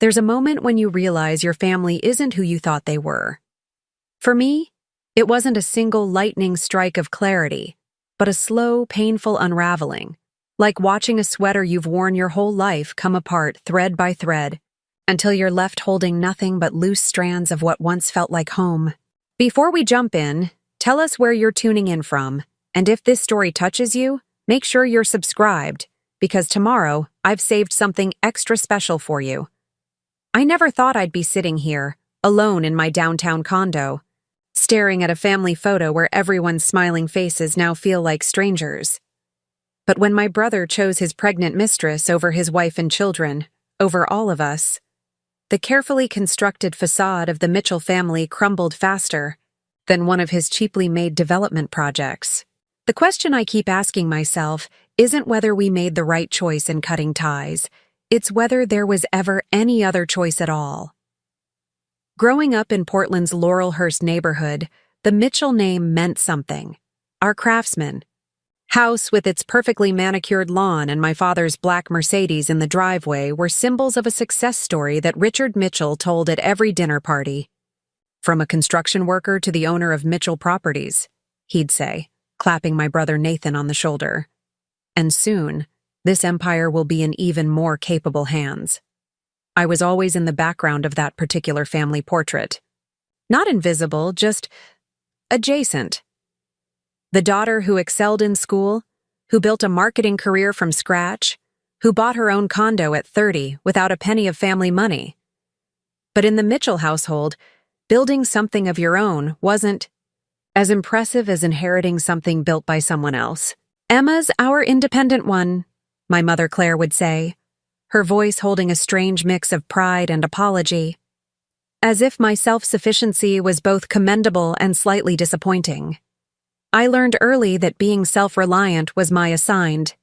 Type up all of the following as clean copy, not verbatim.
There's a moment when you realize your family isn't who you thought they were. For me, it wasn't a single lightning strike of clarity, but a slow, painful unraveling, like watching a sweater you've worn your whole life come apart thread by thread, until you're left holding nothing but loose strands of what once felt like home. Before we jump in, tell us where you're tuning in from, and if this story touches you, make sure you're subscribed, because tomorrow I've saved something extra special for you. I never thought I'd be sitting here, alone in my downtown condo, staring at a family photo where everyone's smiling faces now feel like strangers. But when my brother chose his pregnant mistress over his wife and children, over all of us, the carefully constructed facade of the Mitchell family crumbled faster than one of his cheaply made development projects. The question I keep asking myself isn't whether we made the right choice in cutting ties, it's whether there was ever any other choice at all. Growing up in Portland's Laurelhurst neighborhood, the Mitchell name meant something. Our craftsman house with its perfectly manicured lawn and my father's black Mercedes in the driveway were symbols of a success story that Richard Mitchell told at every dinner party. From a construction worker to the owner of Mitchell Properties, he'd say, clapping my brother Nathan on the shoulder. And soon, this empire will be in even more capable hands. I was always in the background of that particular family portrait. Not invisible, just adjacent. The daughter who excelled in school, who built a marketing career from scratch, who bought her own condo at 30 without a penny of family money. But in the Mitchell household, building something of your own wasn't as impressive as inheriting something built by someone else. "Emma's our independent one," my mother Claire would say, her voice holding a strange mix of pride and apology, as if my self-sufficiency was both commendable and slightly disappointing. I learned early that being self-reliant was my assigned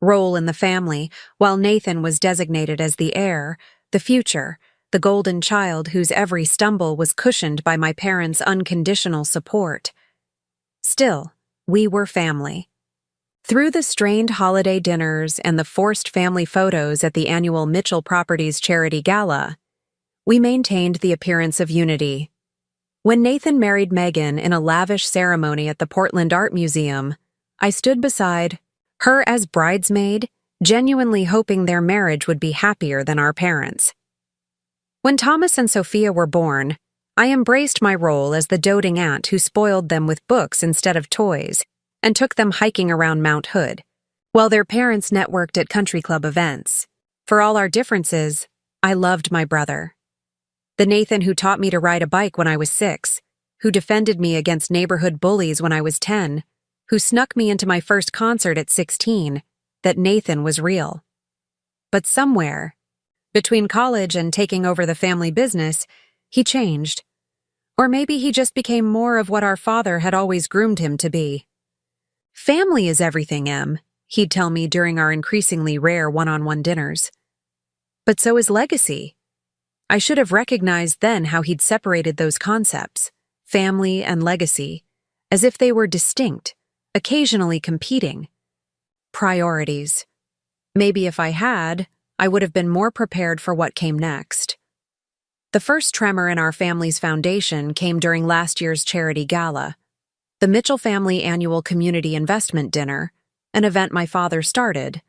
role in the family, while Nathan was designated as the heir, the future, the golden child whose every stumble was cushioned by my parents' unconditional support. Still, we were family. Through the strained holiday dinners and the forced family photos at the annual Mitchell Properties Charity Gala, we maintained the appearance of unity. When Nathan married Megan in a lavish ceremony at the Portland Art Museum, I stood beside her as bridesmaid, genuinely hoping their marriage would be happier than our parents. When Thomas and Sophia were born, I embraced my role as the doting aunt who spoiled them with books instead of toys and took them hiking around Mount Hood, while their parents networked at country club events. For all our differences, I loved my brother. The Nathan who taught me to ride a bike when I was 6, who defended me against neighborhood bullies when I was 10, who snuck me into my first concert at 16, that Nathan was real. But somewhere, between college and taking over the family business, he changed. Or maybe he just became more of what our father had always groomed him to be. "Family is everything, Em," he'd tell me during our increasingly rare one-on-one dinners. But so is legacy. I should have recognized then how he'd separated those concepts, family and legacy, as if they were distinct, occasionally competing. Priorities. Maybe if I had, I would have been more prepared for what came next. The first tremor in our family's foundation came during last year's charity gala, the Mitchell Family Annual Community Investment Dinner, an event my father started.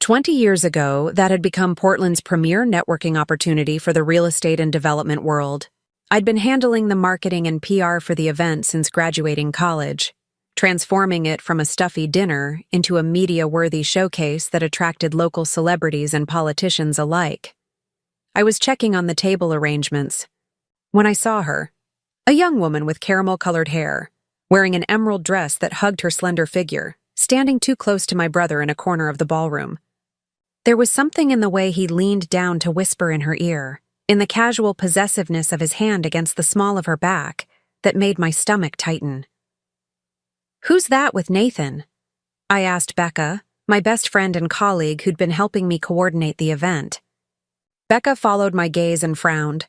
20 years ago, that had become Portland's premier networking opportunity for the real estate and development world. I'd been handling the marketing and PR for the event since graduating college, transforming it from a stuffy dinner into a media-worthy showcase that attracted local celebrities and politicians alike. I was checking on the table arrangements when I saw her, a young woman with caramel-colored hair, wearing an emerald dress that hugged her slender figure, standing too close to my brother in a corner of the ballroom. There was something in the way he leaned down to whisper in her ear, in the casual possessiveness of his hand against the small of her back, that made my stomach tighten. "Who's that with Nathan?" I asked Becca, my best friend and colleague who'd been helping me coordinate the event. Becca followed my gaze and frowned.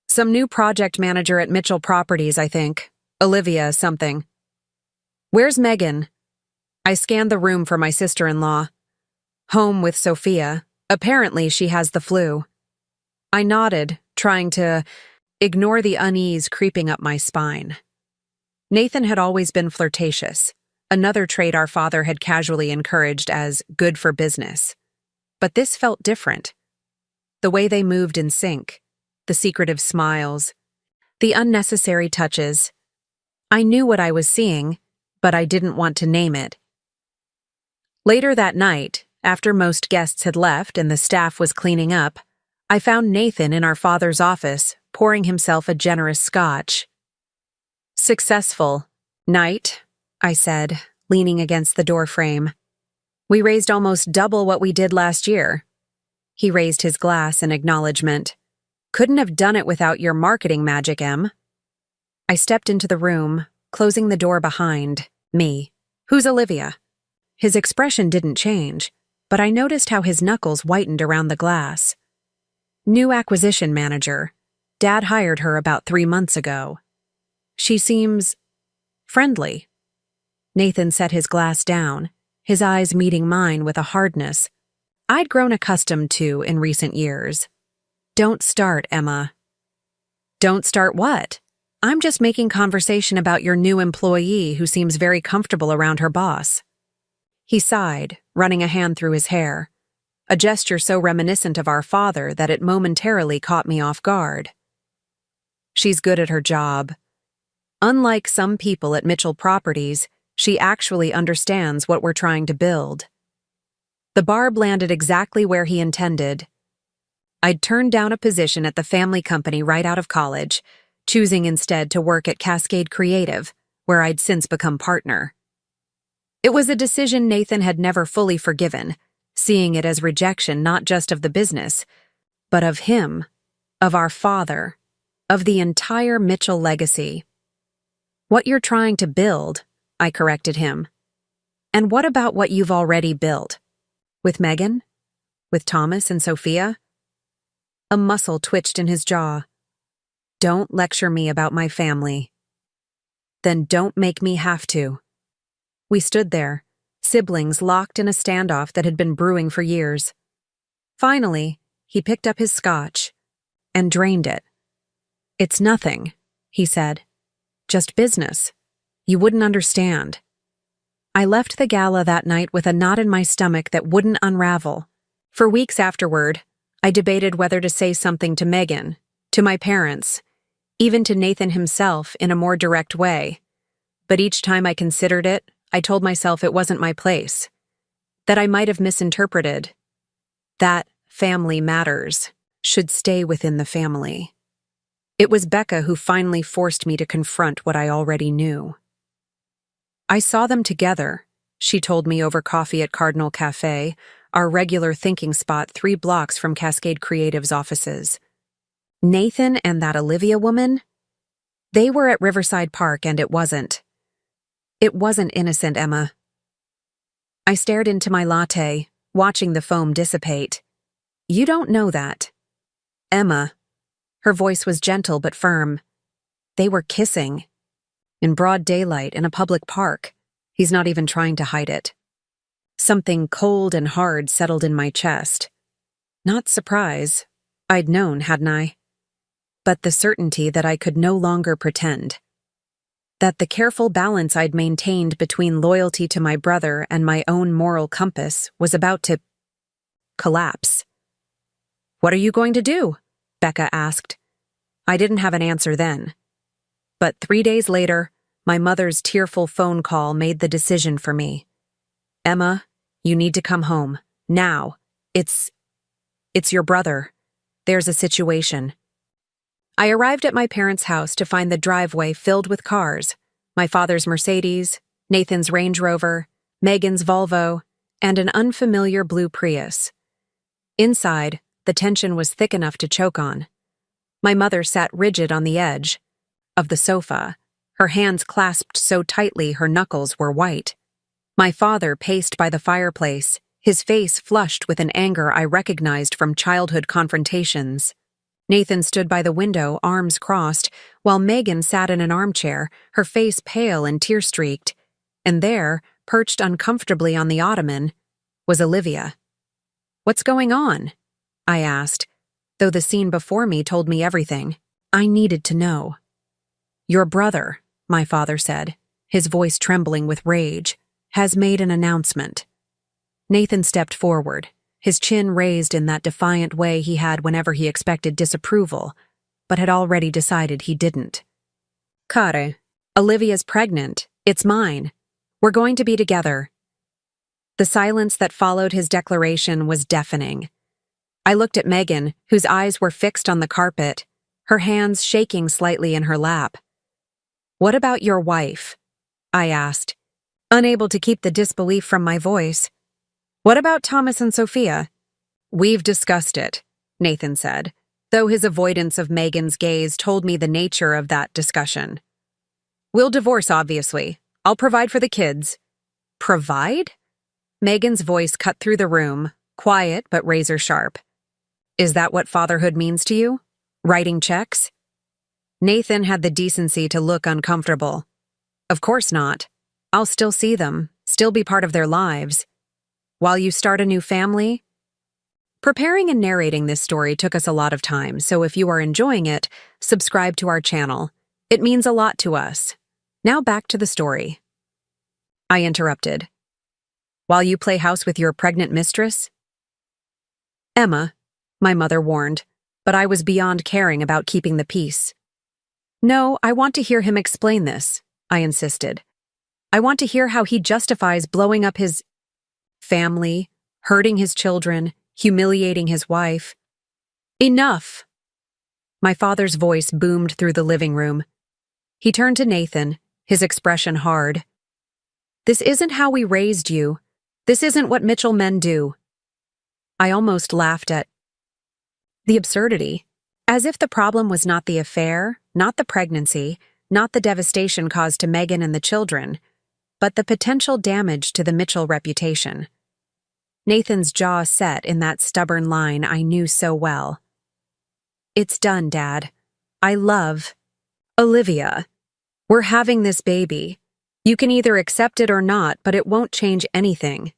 "Some new project manager at Mitchell Properties, I think. Olivia something." "Where's Megan?" I scanned the room for my sister-in-law. "Home with Sophia. Apparently she has the flu." I nodded, trying to ignore the unease creeping up my spine. Nathan had always been flirtatious, another trait our father had casually encouraged as good for business. But this felt different. The way they moved in sync, the secretive smiles, the unnecessary touches. I knew what I was seeing, but I didn't want to name it. Later that night, after most guests had left and the staff was cleaning up, I found Nathan in our father's office, pouring himself a generous scotch. "Successful night," I said, leaning against the doorframe. "We raised almost double what we did last year." He raised his glass in acknowledgement. "Couldn't have done it without your marketing magic, Em." I stepped into the room, closing the door behind me. "Who's Olivia?" His expression didn't change, but I noticed how his knuckles whitened around the glass. "New acquisition manager. Dad hired her about 3 months ago. She seems friendly." Nathan set his glass down, his eyes meeting mine with a hardness I'd grown accustomed to in recent years. "Don't start, Emma." "Don't start what?" "I'm just making conversation about your new employee who seems very comfortable around her boss." He sighed, running a hand through his hair, a gesture so reminiscent of our father that it momentarily caught me off guard. "She's good at her job. Unlike some people at Mitchell Properties, she actually understands what we're trying to build." The barb landed exactly where he intended. I'd turned down a position at the family company right out of college, choosing instead to work at Cascade Creative, where I'd since become partner. It was a decision Nathan had never fully forgiven, seeing it as rejection not just of the business, but of him, of our father, of the entire Mitchell legacy. "What you're trying to build," I corrected him. "And what about what you've already built? With Megan? With Thomas and Sophia?" A muscle twitched in his jaw. "Don't lecture me about my family." "Then don't make me have to." We stood there, siblings locked in a standoff that had been brewing for years. Finally, he picked up his scotch and drained it. "It's nothing," he said. "Just business. You wouldn't understand." I left the gala that night with a knot in my stomach that wouldn't unravel. For weeks afterward, I debated whether to say something to Megan, to my parents, even to Nathan himself in a more direct way. But each time I considered it, I told myself it wasn't my place, that I might have misinterpreted, that family matters should stay within the family. It was Becca who finally forced me to confront what I already knew. "I saw them together," she told me over coffee at Cardinal Cafe, our regular thinking spot 3 blocks from Cascade Creative's offices. "Nathan and that Olivia woman? They were at Riverside Park and it wasn't innocent, Emma." I stared into my latte, watching the foam dissipate. "You don't know that." "Emma." Her voice was gentle but firm. "They were kissing. In broad daylight in a public park. He's not even trying to hide it." Something cold and hard settled in my chest. Not surprise. I'd known, hadn't I? But the certainty that I could no longer pretend. That the careful balance I'd maintained between loyalty to my brother and my own moral compass was about to collapse. "What are you going to do?" Becca asked. I didn't have an answer then. But 3 days later, my mother's tearful phone call made the decision for me. "Emma, you need to come home. Now. It's your brother. There's a situation." I arrived at my parents' house to find the driveway filled with cars, my father's Mercedes, Nathan's Range Rover, Megan's Volvo, and an unfamiliar blue Prius. Inside, the tension was thick enough to choke on. My mother sat rigid on the edge of the sofa, her hands clasped so tightly her knuckles were white. My father paced by the fireplace, his face flushed with an anger I recognized from childhood confrontations. Nathan stood by the window, arms crossed, while Megan sat in an armchair, her face pale and tear-streaked. And there, perched uncomfortably on the ottoman, was Olivia. "What's going on?" I asked, though the scene before me told me everything. I needed to know. Your brother, my father said, his voice trembling with rage, has made an announcement. Nathan stepped forward, his chin raised in that defiant way he had whenever he expected disapproval, but had already decided he didn't. Care, Olivia's pregnant. It's mine. We're going to be together. The silence that followed his declaration was deafening. I looked at Megan, whose eyes were fixed on the carpet, her hands shaking slightly in her lap. What about your wife? I asked, unable to keep the disbelief from my voice. What about Thomas and Sophia? We've discussed it, Nathan said, though his avoidance of Megan's gaze told me the nature of that discussion. We'll divorce, obviously. I'll provide for the kids. Provide? Megan's voice cut through the room, quiet but razor sharp. Is that what fatherhood means to you? Writing checks? Nathan had the decency to look uncomfortable. Of course not. I'll still see them, still be part of their lives. While you start a new family? Preparing and narrating this story took us a lot of time, so if you are enjoying it, subscribe to our channel. It means a lot to us. Now back to the story. I interrupted. While you play house with your pregnant mistress? Emma, my mother warned, but I was beyond caring about keeping the peace. No, I want to hear him explain this, I insisted. I want to hear how he justifies blowing up his family, hurting his children, humiliating his wife. Enough! My father's voice boomed through the living room. He turned to Nathan, his expression hard. This isn't how we raised you. This isn't what Mitchell men do. I almost laughed at the absurdity, as if the problem was not the affair, not the pregnancy, not the devastation caused to Megan and the children, but the potential damage to the Mitchell reputation. Nathan's jaw set in that stubborn line I knew so well. It's done, Dad. I love Olivia. We're having this baby. You can either accept it or not, but it won't change anything.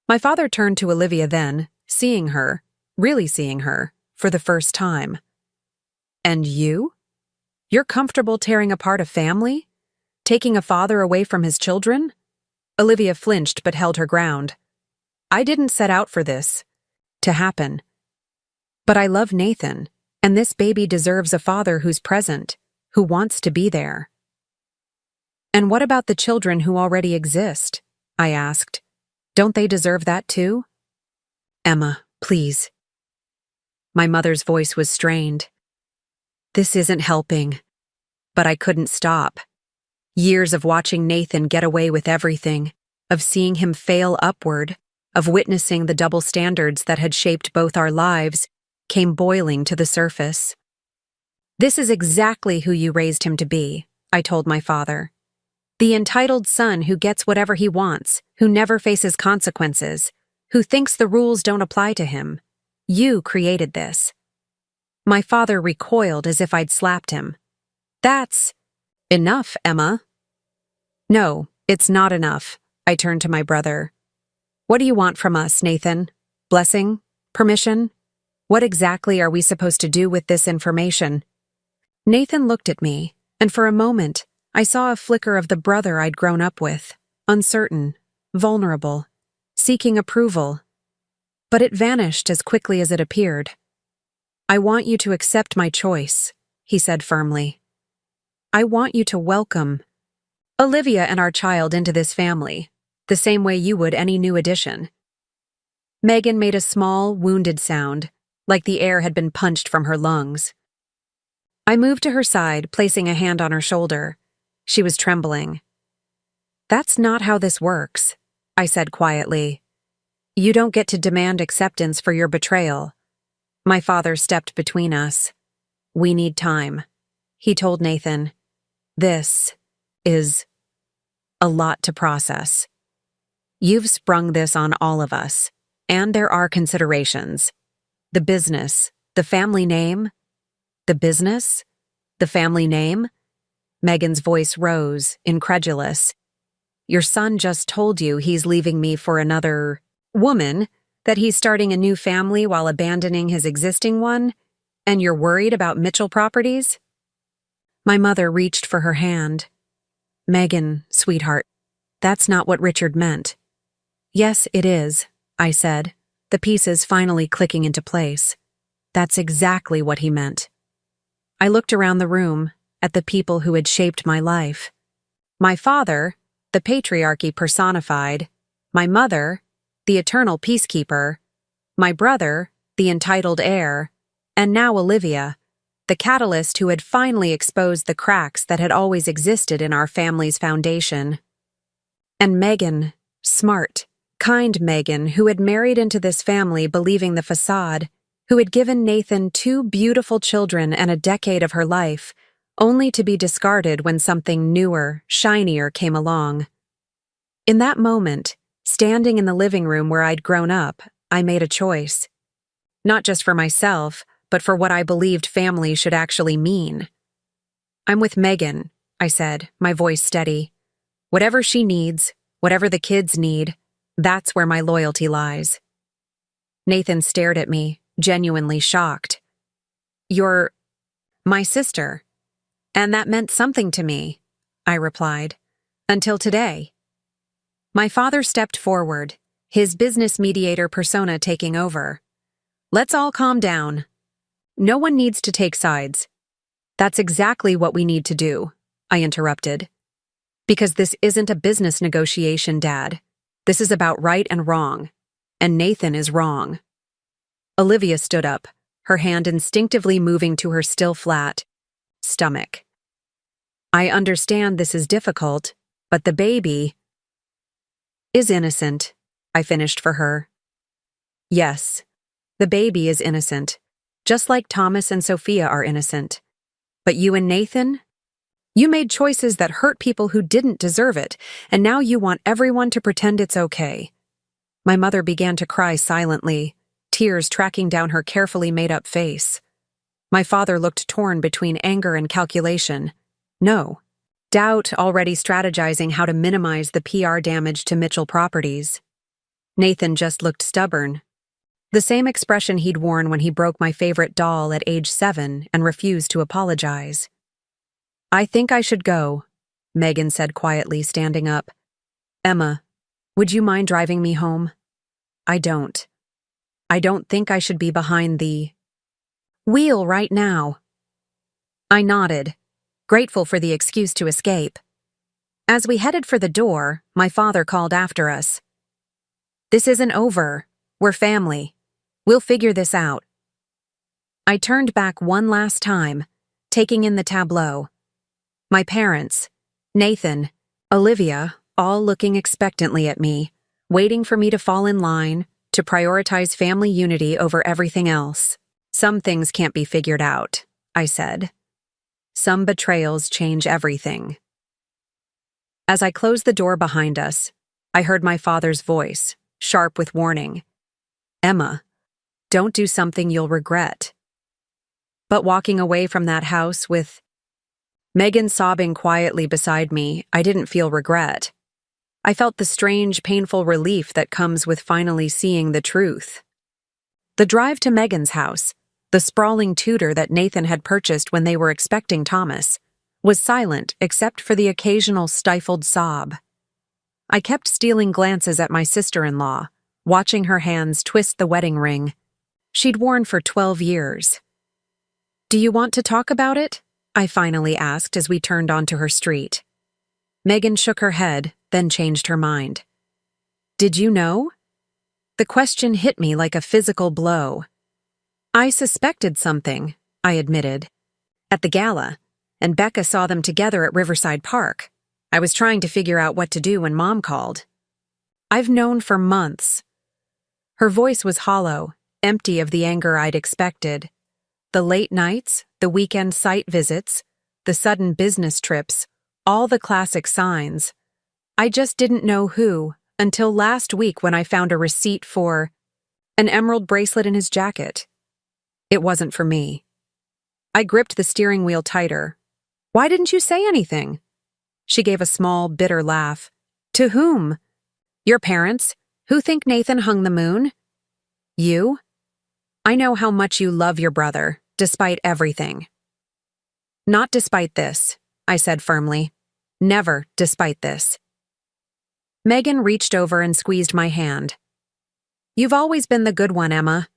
My father turned to Olivia then, seeing her, really seeing her, for the first time. And you? You're comfortable tearing apart a family? Taking a father away from his children? Olivia flinched but held her ground. I didn't set out for this to happen. But I love Nathan, and this baby deserves a father who's present, who wants to be there. And what about the children who already exist? I asked. Don't they deserve that too? Emma, please. My mother's voice was strained. This isn't helping. But I couldn't stop. Years of watching Nathan get away with everything, of seeing him fail upward, of witnessing the double standards that had shaped both our lives, came boiling to the surface. This is exactly who you raised him to be, I told my father. The entitled son who gets whatever he wants, who never faces consequences, who thinks the rules don't apply to him. You created this. My father recoiled as if I'd slapped him. That's enough, Emma. No, it's not enough. I turned to my brother. What do you want from us, Nathan? Blessing? Permission? What exactly are we supposed to do with this information? Nathan looked at me, and for a moment, I saw a flicker of the brother I'd grown up with, uncertain, vulnerable, seeking approval. But it vanished as quickly as it appeared. I want you to accept my choice, he said firmly. I want you to welcome Olivia and our child into this family, the same way you would any new addition. Megan made a small, wounded sound, like the air had been punched from her lungs. I moved to her side, placing a hand on her shoulder. She was trembling. That's not how this works, I said quietly. You don't get to demand acceptance for your betrayal. My father stepped between us. We need time, he told Nathan. This is a lot to process. You've sprung this on all of us, and there are considerations. The business, the family name. The business? The family name? Megan's voice rose, incredulous. Your son just told you he's leaving me for another woman. That he's starting a new family while abandoning his existing one, and you're worried about Mitchell properties? My mother reached for her hand. Megan, sweetheart, that's not what Richard meant. Yes, it is, I said, the pieces finally clicking into place. That's exactly what he meant. I looked around the room, at the people who had shaped my life. My father, the patriarchy personified, my mother, the eternal peacekeeper, my brother, the entitled heir, and now Olivia, the catalyst who had finally exposed the cracks that had always existed in our family's foundation. And Megan, smart, kind Megan, who had married into this family believing the facade, who had given Nathan 2 beautiful children and a decade of her life, only to be discarded when something newer, shinier came along. In that moment, standing in the living room where I'd grown up, I made a choice. Not just for myself, but for what I believed family should actually mean. I'm with Megan, I said, my voice steady. Whatever she needs, whatever the kids need, that's where my loyalty lies. Nathan stared at me, genuinely shocked. You're my sister, and that meant something to me, I replied, until today. My father stepped forward, his business mediator persona taking over. Let's all calm down. No one needs to take sides. That's exactly what we need to do, I interrupted. Because this isn't a business negotiation, Dad. This is about right and wrong, and Nathan is wrong. Olivia stood up, her hand instinctively moving to her still flat stomach. I understand this is difficult, but the baby is innocent, I finished for her. Yes, the baby is innocent, just like Thomas and Sophia are innocent. But you and Nathan? You made choices that hurt people who didn't deserve it, and now you want everyone to pretend it's okay. My mother began to cry silently, tears tracking down her carefully made-up face. My father looked torn between anger and calculation. No. Doubt, already strategizing how to minimize the PR damage to Mitchell properties. Nathan just looked stubborn. The same expression he'd worn when he broke my favorite doll at age 7 and refused to apologize. I think I should go, Megan said quietly, standing up. Emma, would you mind driving me home? I don't. I don't think I should be behind the wheel right now. I nodded, grateful for the excuse to escape. As we headed for the door, my father called after us. This isn't over. We're family. We'll figure this out. I turned back one last time, taking in the tableau. My parents, Nathan, Olivia, all looking expectantly at me, waiting for me to fall in line, to prioritize family unity over everything else. Some things can't be figured out, I said. Some betrayals change everything. As I closed the door behind us, I heard my father's voice, sharp with warning. Emma, don't do something you'll regret. But walking away from that house with Megan sobbing quietly beside me, I didn't feel regret. I felt the strange, painful relief that comes with finally seeing the truth. The drive to Megan's house, the sprawling Tudor that Nathan had purchased when they were expecting Thomas, was silent except for the occasional stifled sob. I kept stealing glances at my sister-in-law, watching her hands twist the wedding ring she'd worn for 12 years. Do you want to talk about it? I finally asked as we turned onto her street. Megan shook her head, then changed her mind. Did you know? The question hit me like a physical blow. I suspected something, I admitted. At the gala, and Becca saw them together at Riverside Park. I was trying to figure out what to do when Mom called. I've known for months. Her voice was hollow, empty of the anger I'd expected. The late nights, the weekend site visits, the sudden business trips, all the classic signs. I just didn't know who until last week when I found a receipt for an emerald bracelet in his jacket. It wasn't for me. I gripped the steering wheel tighter. Why didn't you say anything? She gave a small, bitter laugh. To whom? Your parents, who think Nathan hung the moon? You? I know how much you love your brother, despite everything. Not despite this, I said firmly. Never despite this. Megan reached over and squeezed my hand. You've always been the good one, Emma.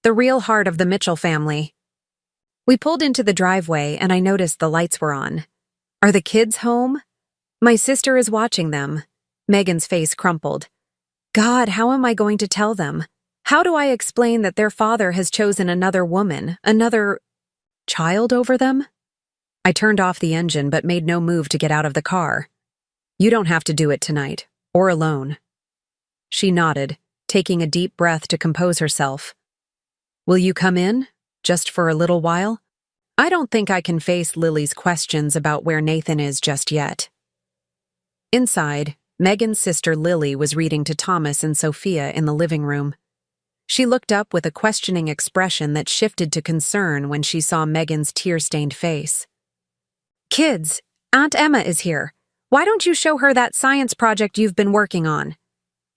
The real heart of the Mitchell family. We pulled into the driveway and I noticed the lights were on. Are the kids home? My sister is watching them. Megan's face crumpled. God, how am I going to tell them? How do I explain that their father has chosen another woman, another child over them? I turned off the engine but made no move to get out of the car. You don't have to do it tonight, or alone. She nodded, taking a deep breath to compose herself. Will you come in, just for a little while? I don't think I can face Lily's questions about where Nathan is just yet. Inside, Megan's sister Lily was reading to Thomas and Sophia in the living room. She looked up with a questioning expression that shifted to concern when she saw Megan's tear-stained face. Kids, Aunt Emma is here. Why don't you show her that science project you've been working on?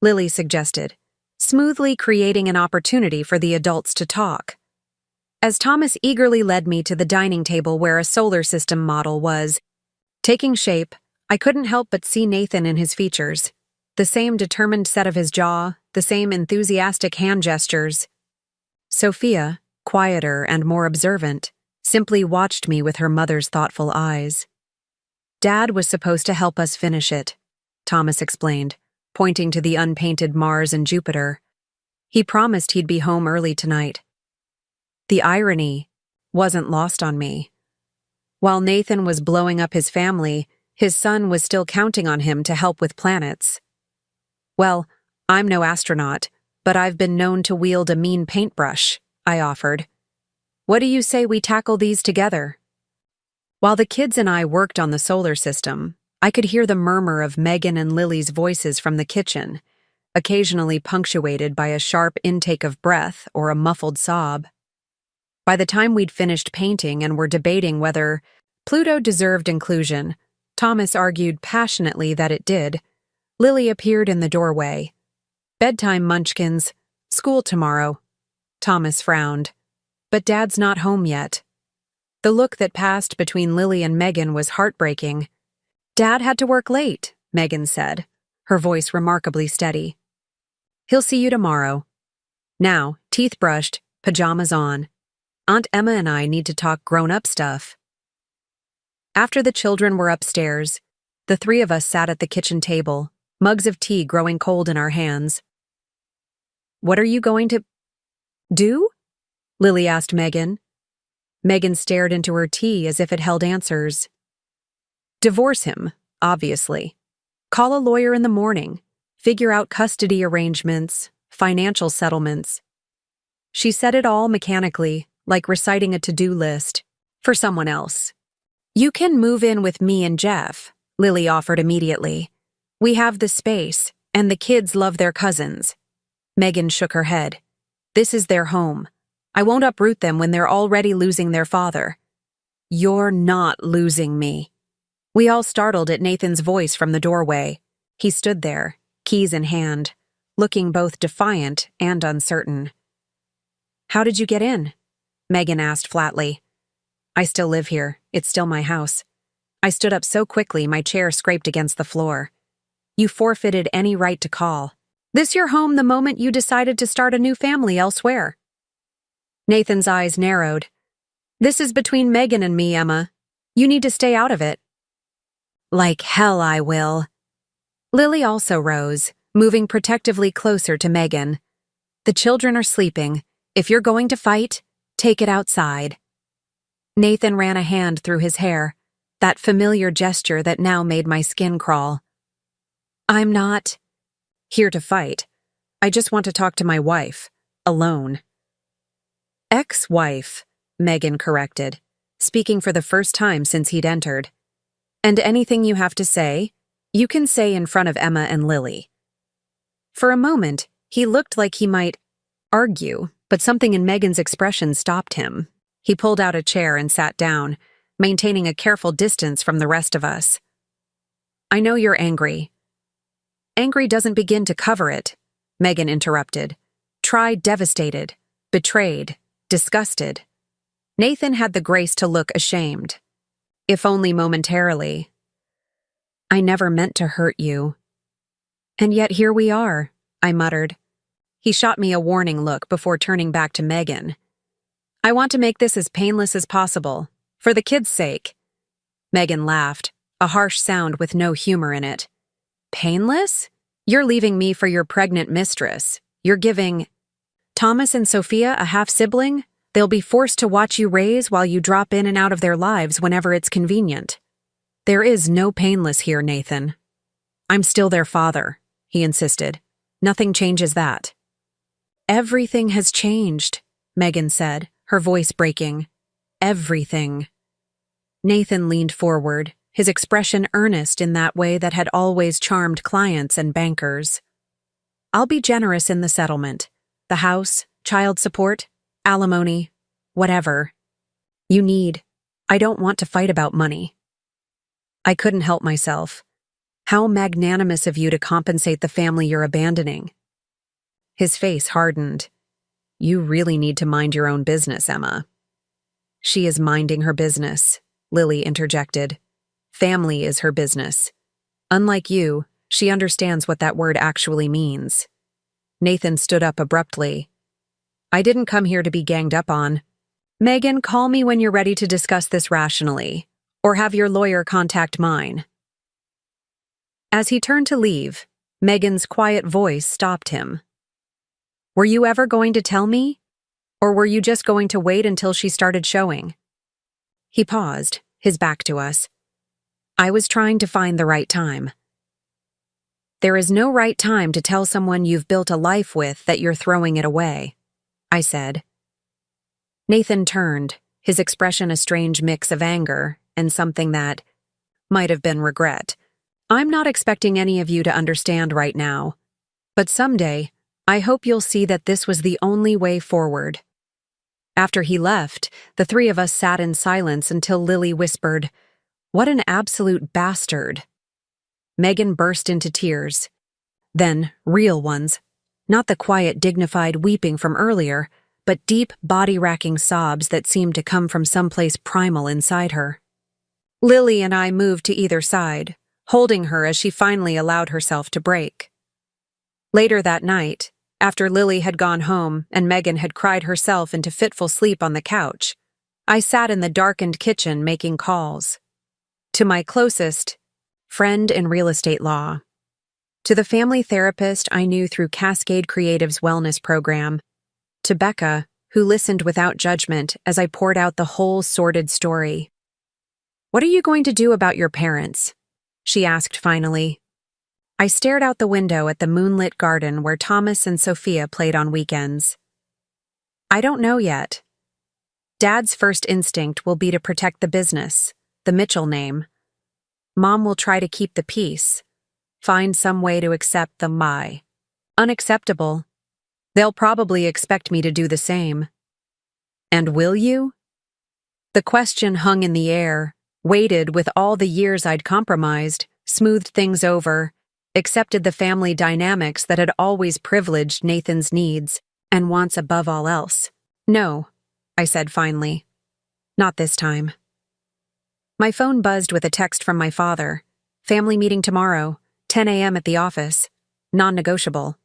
Lily suggested, smoothly creating an opportunity for the adults to talk. As Thomas eagerly led me to the dining table where a solar system model was taking shape, I couldn't help but see Nathan in his features. The same determined set of his jaw, the same enthusiastic hand gestures. Sophia, quieter and more observant, simply watched me with her mother's thoughtful eyes. Dad was supposed to help us finish it, Thomas explained, pointing to the unpainted Mars and Jupiter. He promised he'd be home early tonight. The irony wasn't lost on me. While Nathan was blowing up his family, his son was still counting on him to help with planets. Well, I'm no astronaut, but I've been known to wield a mean paintbrush, I offered. What do you say we tackle these together? While the kids and I worked on the solar system, I could hear the murmur of Megan and Lily's voices from the kitchen, occasionally punctuated by a sharp intake of breath or a muffled sob. By the time we'd finished painting and were debating whether Pluto deserved inclusion, Thomas argued passionately that it did. Lily appeared in the doorway. Bedtime, munchkins. School tomorrow. Thomas frowned. But Dad's not home yet. The look that passed between Lily and Megan was heartbreaking. Dad had to work late, Megan said, her voice remarkably steady. He'll see you tomorrow. Now, teeth brushed, pajamas on. Aunt Emma and I need to talk grown-up stuff. After the children were upstairs, the three of us sat at the kitchen table, mugs of tea growing cold in our hands. What are you going to do? Lily asked Megan. Megan stared into her tea as if it held answers. Divorce him, obviously. Call a lawyer in the morning. Figure out custody arrangements, financial settlements. She said it all mechanically, like reciting a to-do list, for someone else. You can move in with me and Jeff, Lily offered immediately. We have the space, and the kids love their cousins. Megan shook her head. This is their home. I won't uproot them when they're already losing their father. You're not losing me. We all startled at Nathan's voice from the doorway. He stood there, keys in hand, looking both defiant and uncertain. How did you get in? Megan asked flatly. I still live here. It's still my house. I stood up so quickly my chair scraped against the floor. You forfeited any right to call. This your home the moment you decided to start a new family elsewhere. Nathan's eyes narrowed. This is between Megan and me, Emma. You need to stay out of it. Like hell I will. Lily also rose, moving protectively closer to Megan. The children are sleeping. If you're going to fight, take it outside. Nathan ran a hand through his hair, that familiar gesture that now made my skin crawl. I'm not here to fight. I just want to talk to my wife, alone. Ex-wife, Megan corrected, speaking for the first time since he'd entered. And anything you have to say, you can say in front of Emma and Lily. For a moment, he looked like he might argue, but something in Megan's expression stopped him. He pulled out a chair and sat down, maintaining a careful distance from the rest of us. I know you're angry. Angry doesn't begin to cover it, Megan interrupted. Try devastated, betrayed, disgusted. Nathan had the grace to look ashamed, if only momentarily. I never meant to hurt you. And yet here we are, I muttered. He shot me a warning look before turning back to Megan. I want to make this as painless as possible, for the kids' sake. Megan laughed, a harsh sound with no humor in it. Painless? You're leaving me for your pregnant mistress. You're giving Thomas and Sophia a half-sibling? They'll be forced to watch you raise while you drop in and out of their lives whenever it's convenient. There is no painless here, Nathan. I'm still their father, he insisted. Nothing changes that. Everything has changed, Megan said, her voice breaking. Everything. Nathan leaned forward, his expression earnest in that way that had always charmed clients and bankers. I'll be generous in the settlement. The house, child support, alimony, whatever. You need. I don't want to fight about money. I couldn't help myself. How magnanimous of you to compensate the family you're abandoning. His face hardened. You really need to mind your own business, Emma. She is minding her business, Lily interjected. Family is her business. Unlike you, she understands what that word actually means. Nathan stood up abruptly. I didn't come here to be ganged up on. Megan, call me when you're ready to discuss this rationally, or have your lawyer contact mine. As he turned to leave, Megan's quiet voice stopped him. Were you ever going to tell me? Or were you just going to wait until she started showing? He paused, his back to us. I was trying to find the right time. There is no right time to tell someone you've built a life with that you're throwing it away, I said. Nathan turned, his expression a strange mix of anger and something that might have been regret. I'm not expecting any of you to understand right now, but someday, I hope you'll see that this was the only way forward. After he left, the three of us sat in silence until Lily whispered, What an absolute bastard. Megan burst into tears. Then, real ones. Not the quiet, dignified weeping from earlier, but deep, body-racking sobs that seemed to come from someplace primal inside her. Lily and I moved to either side, holding her as she finally allowed herself to break. Later that night, after Lily had gone home and Megan had cried herself into fitful sleep on the couch, I sat in the darkened kitchen making calls. To my closest friend in real estate law. To the family therapist I knew through Cascade Creative's wellness program. To Becca, who listened without judgment as I poured out the whole sordid story. What are you going to do about your parents? She asked finally. I stared out the window at the moonlit garden where Thomas and Sophia played on weekends. I don't know yet. Dad's first instinct will be to protect the business, the Mitchell name. Mom will try to keep the peace, find some way to accept the my. Unacceptable. They'll probably expect me to do the same. And will you? The question hung in the air, weighted with all the years I'd compromised, smoothed things over, accepted the family dynamics that had always privileged Nathan's needs and wants above all else. No, I said finally. Not this time. My phone buzzed with a text from my father. Family meeting tomorrow, 10 a.m. at the office. Non-negotiable.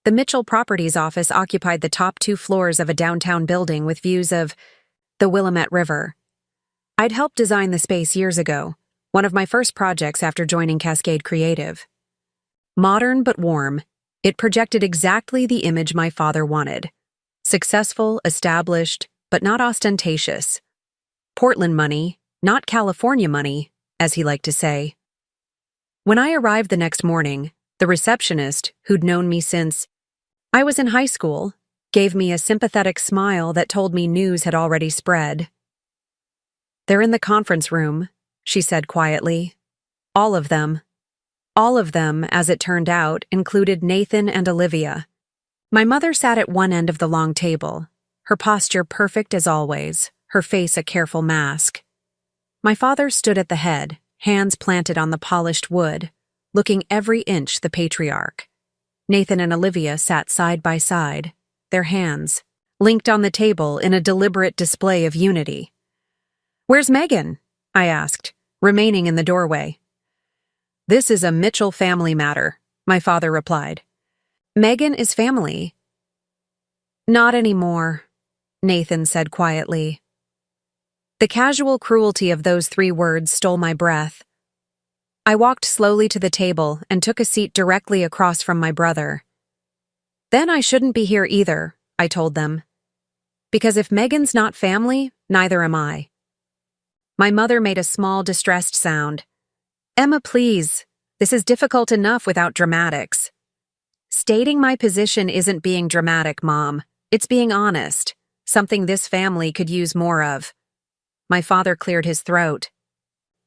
The Mitchell Properties office occupied the top 2 floors of a downtown building with views of the Willamette River. I'd helped design the space years ago, one of my first projects after joining Cascade Creative. Modern but warm, it projected exactly the image my father wanted. Successful, established, but not ostentatious. Portland money, not California money, as he liked to say. When I arrived the next morning, the receptionist, who'd known me since I was in high school, gave me a sympathetic smile that told me news had already spread. They're in the conference room, she said quietly. All of them. All of them, as it turned out, included Nathan and Olivia. My mother sat at one end of the long table, her posture perfect as always, her face a careful mask. My father stood at the head, hands planted on the polished wood, looking every inch the patriarch. Nathan and Olivia sat side by side, their hands linked on the table in a deliberate display of unity. "Where's Megan?" I asked, remaining in the doorway. "This is a Mitchell family matter," my father replied. "Megan is family." "Not anymore," Nathan said quietly. The casual cruelty of those 3 words stole my breath. I walked slowly to the table and took a seat directly across from my brother. "Then I shouldn't be here either," I told them. "Because if Megan's not family, neither am I." My mother made a small, distressed sound. "Emma, please. This is difficult enough without dramatics." "Stating my position isn't being dramatic, Mom. It's being honest. Something this family could use more of." My father cleared his throat.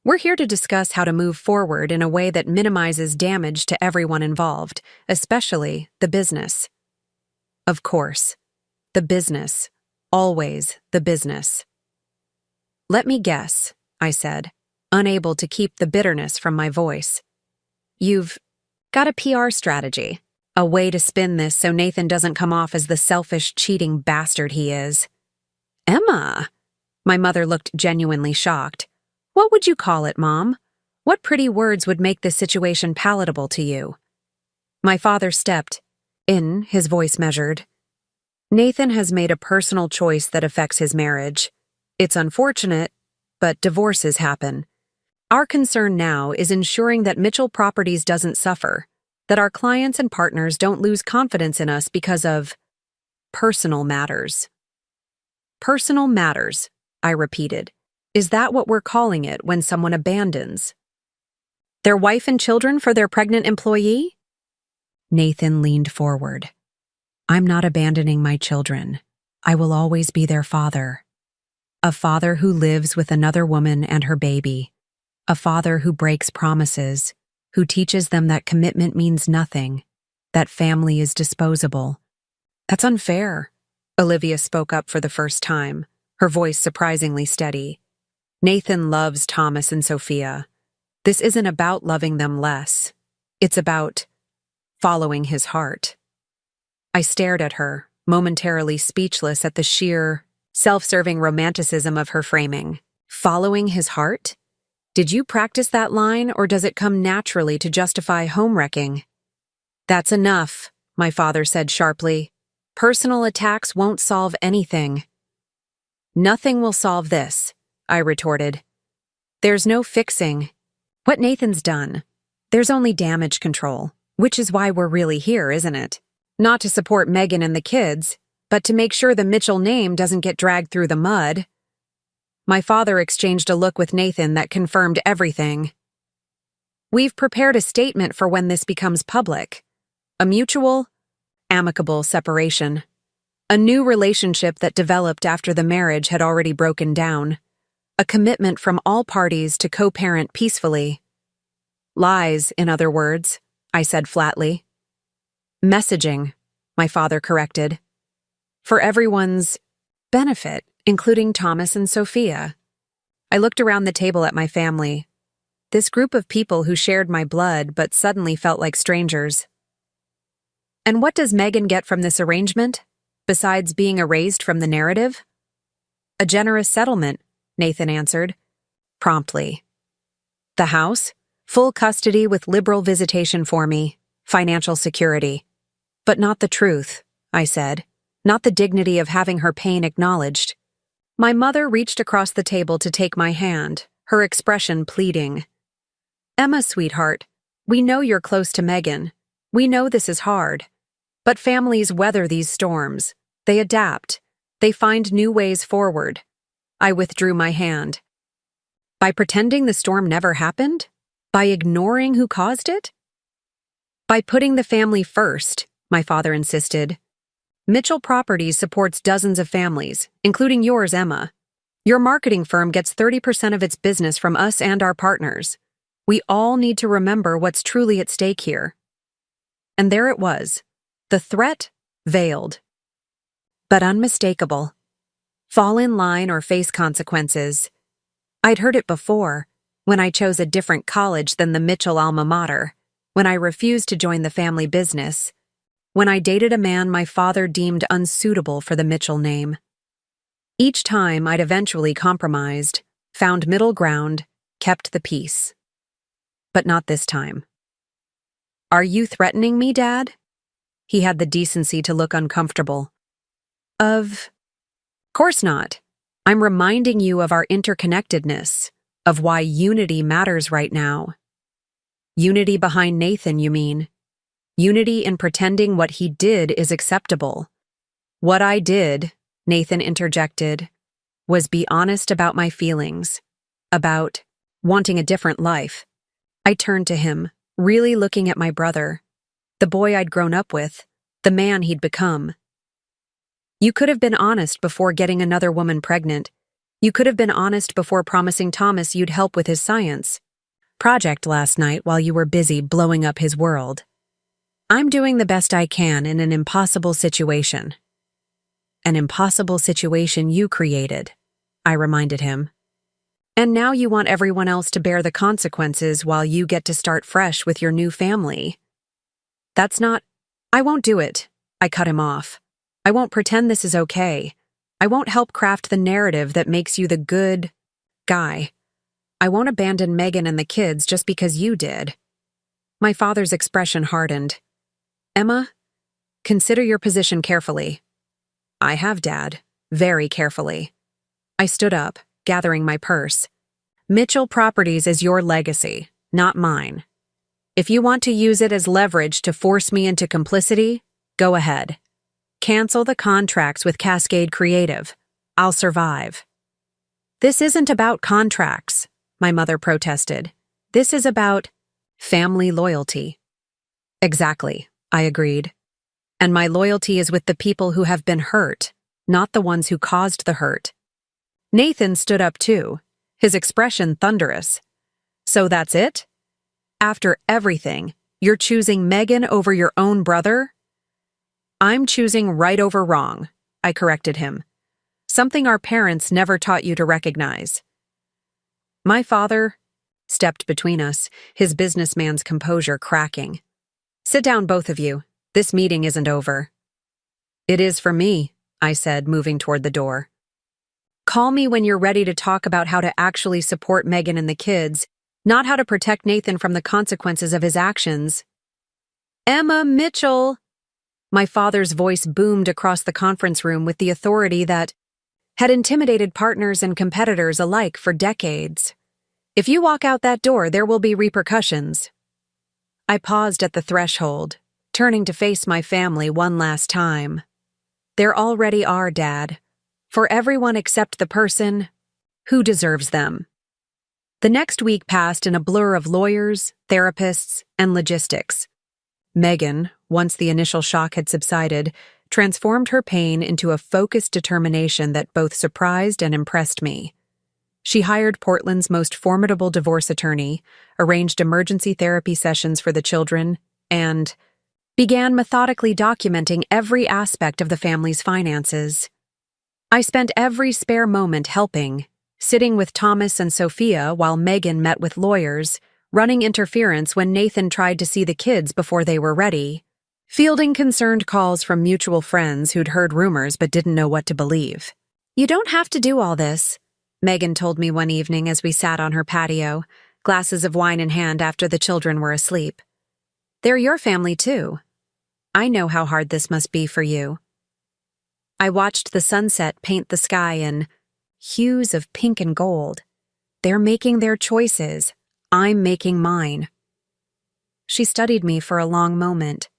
"We're here to discuss how to move forward in a way that minimizes damage to everyone involved, especially the business." Of course. The business. Always the business. "Let me guess," I said, unable to keep the bitterness from my voice. "You've got a PR strategy, a way to spin this so Nathan doesn't come off as the selfish, cheating bastard he is." "Emma!" My mother looked genuinely shocked. "What would you call it, Mom? What pretty words would make this situation palatable to you?" My father stepped in, his voice measured. "Nathan has made a personal choice that affects his marriage. It's unfortunate, but divorces happen. Our concern now is ensuring that Mitchell Properties doesn't suffer, that our clients and partners don't lose confidence in us because of personal matters." "Personal matters," I repeated. "Is that what we're calling it when someone abandons their wife and children for their pregnant employee?" Nathan leaned forward. "I'm not abandoning my children. I will always be their father. A father who lives with another woman and her baby. A father who breaks promises, who teaches them that commitment means nothing, that family is disposable." "That's unfair," Olivia spoke up for the first time, her voice surprisingly steady. "Nathan loves Thomas and Sophia. This isn't about loving them less. It's about following his heart." I stared at her, momentarily speechless at the sheer, self-serving romanticism of her framing. "Following his heart? Did you practice that line, or does it come naturally to justify home-wrecking?" "That's enough," my father said sharply. "Personal attacks won't solve anything." "Nothing will solve this," I retorted. "There's no fixing what Nathan's done. There's only damage control, which is why we're really here, isn't it? Not to support Megan and the kids, but to make sure the Mitchell name doesn't get dragged through the mud." My father exchanged a look with Nathan that confirmed everything. "We've prepared a statement for when this becomes public. A mutual, amicable separation. A new relationship that developed after the marriage had already broken down. A commitment from all parties to co-parent peacefully." "Lies, in other words," I said flatly. "Messaging," my father corrected. "For everyone's benefit, including Thomas and Sophia." I looked around the table at my family. This group of people who shared my blood but suddenly felt like strangers. "And what does Megan get from this arrangement, besides being erased from the narrative?" "A generous settlement," Nathan answered, promptly. "The house? Full custody with liberal visitation for me. Financial security. But not the truth," I said. "Not the dignity of having her pain acknowledged." My mother reached across the table to take my hand, her expression pleading. "Emma, sweetheart, we know you're close to Megan. We know this is hard. But families weather these storms. They adapt. They find new ways forward." I withdrew my hand. "By pretending the storm never happened? By ignoring who caused it?" "By putting the family first," my father insisted. "Mitchell Properties supports dozens of families, including yours, Emma. Your marketing firm gets 30% of its business from us and our partners. We all need to remember what's truly at stake here." And there it was, the threat veiled, but unmistakable. Fall in line or face consequences. I'd heard it before, when I chose a different college than the Mitchell alma mater, when I refused to join the family business, when I dated a man my father deemed unsuitable for the Mitchell name. Each time I'd eventually compromised, found middle ground, kept the peace. But not this time. Are you threatening me, Dad? He had the decency to look uncomfortable. Of course not. I'm reminding you of our interconnectedness, of why unity matters right now. Unity behind Nathan, you mean? Unity in pretending what he did is acceptable. What I did, Nathan interjected, was be honest about my feelings, about wanting a different life. I turned to him, really looking at my brother, the boy I'd grown up with, the man he'd become. You could have been honest before getting another woman pregnant. You could have been honest before promising Thomas you'd help with his science project last night while you were busy blowing up his world. I'm doing the best I can in an impossible situation. An impossible situation you created, I reminded him. And now you want everyone else to bear the consequences while you get to start fresh with your new family. I won't do it, I cut him off. I won't pretend this is okay. I won't help craft the narrative that makes you the good guy. I won't abandon Megan and the kids just because you did. My father's expression hardened. Emma, consider your position carefully. I have, Dad, very carefully. I stood up, gathering my purse. Mitchell Properties is your legacy, not mine. If you want to use it as leverage to force me into complicity, go ahead. Cancel the contracts with Cascade Creative. I'll survive. This isn't about contracts, my mother protested. This is about family loyalty. Exactly, I agreed. And my loyalty is with the people who have been hurt, not the ones who caused the hurt. Nathan stood up too, his expression thunderous. So that's it? After everything, you're choosing Megan over your own brother? I'm choosing right over wrong, I corrected him. Something our parents never taught you to recognize. My father stepped between us, his businessman's composure cracking. Sit down, both of you. This meeting isn't over. It is for me, I said, moving toward the door. Call me when you're ready to talk about how to actually support Megan and the kids, not how to protect Nathan from the consequences of his actions. Emma Mitchell! My father's voice boomed across the conference room with the authority that had intimidated partners and competitors alike for decades. If you walk out that door, there will be repercussions. I paused at the threshold, turning to face my family one last time. There already are, Dad, for everyone except the person who deserves them. The next week passed in a blur of lawyers, therapists, and logistics. Megan, once the initial shock had subsided, transformed her pain into a focused determination that both surprised and impressed me. She hired Portland's most formidable divorce attorney, arranged emergency therapy sessions for the children, and began methodically documenting every aspect of the family's finances. I spent every spare moment helping, sitting with Thomas and Sophia while Megan met with lawyers, running interference when Nathan tried to see the kids before they were ready, fielding concerned calls from mutual friends who'd heard rumors but didn't know what to believe. You don't have to do all this, Megan told me one evening as we sat on her patio, glasses of wine in hand after the children were asleep. They're your family too. I know how hard this must be for you. I watched the sunset paint the sky in hues of pink and gold. They're making their choices. I'm making mine. She studied me for a long moment.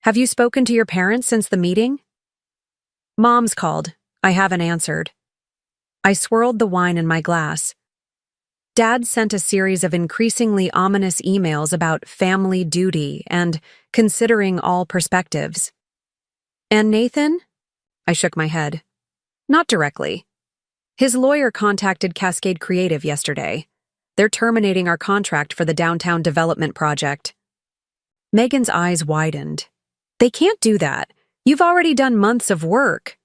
Have you spoken to your parents since the meeting? Mom's called. I haven't answered. I swirled the wine in my glass. Dad sent a series of increasingly ominous emails about family duty and considering all perspectives. And Nathan? I shook my head. Not directly. His lawyer contacted Cascade Creative yesterday. They're terminating our contract for the downtown development project. Megan's eyes widened. They can't do that. You've already done months of work.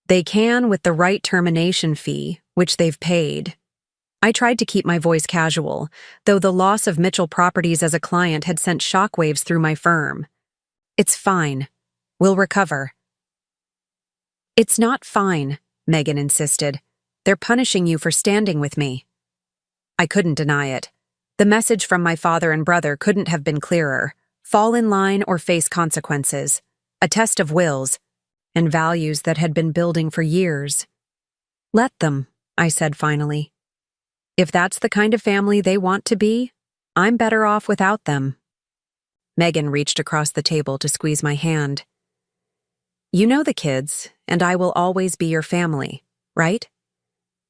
They can with the right termination fee, which they've paid. I tried to keep my voice casual, though the loss of Mitchell Properties as a client had sent shockwaves through my firm. It's fine, We'll recover. It's not fine, Megan insisted. They're punishing you for standing with me. I couldn't deny it. The message from my father and brother couldn't have been clearer. Fall in line or face consequences. A test of wills and values that had been building for years. Let them, I said finally. If that's the kind of family they want to be, I'm better off without them. Megan reached across the table to squeeze my hand. You know the kids, and I will always be your family, right?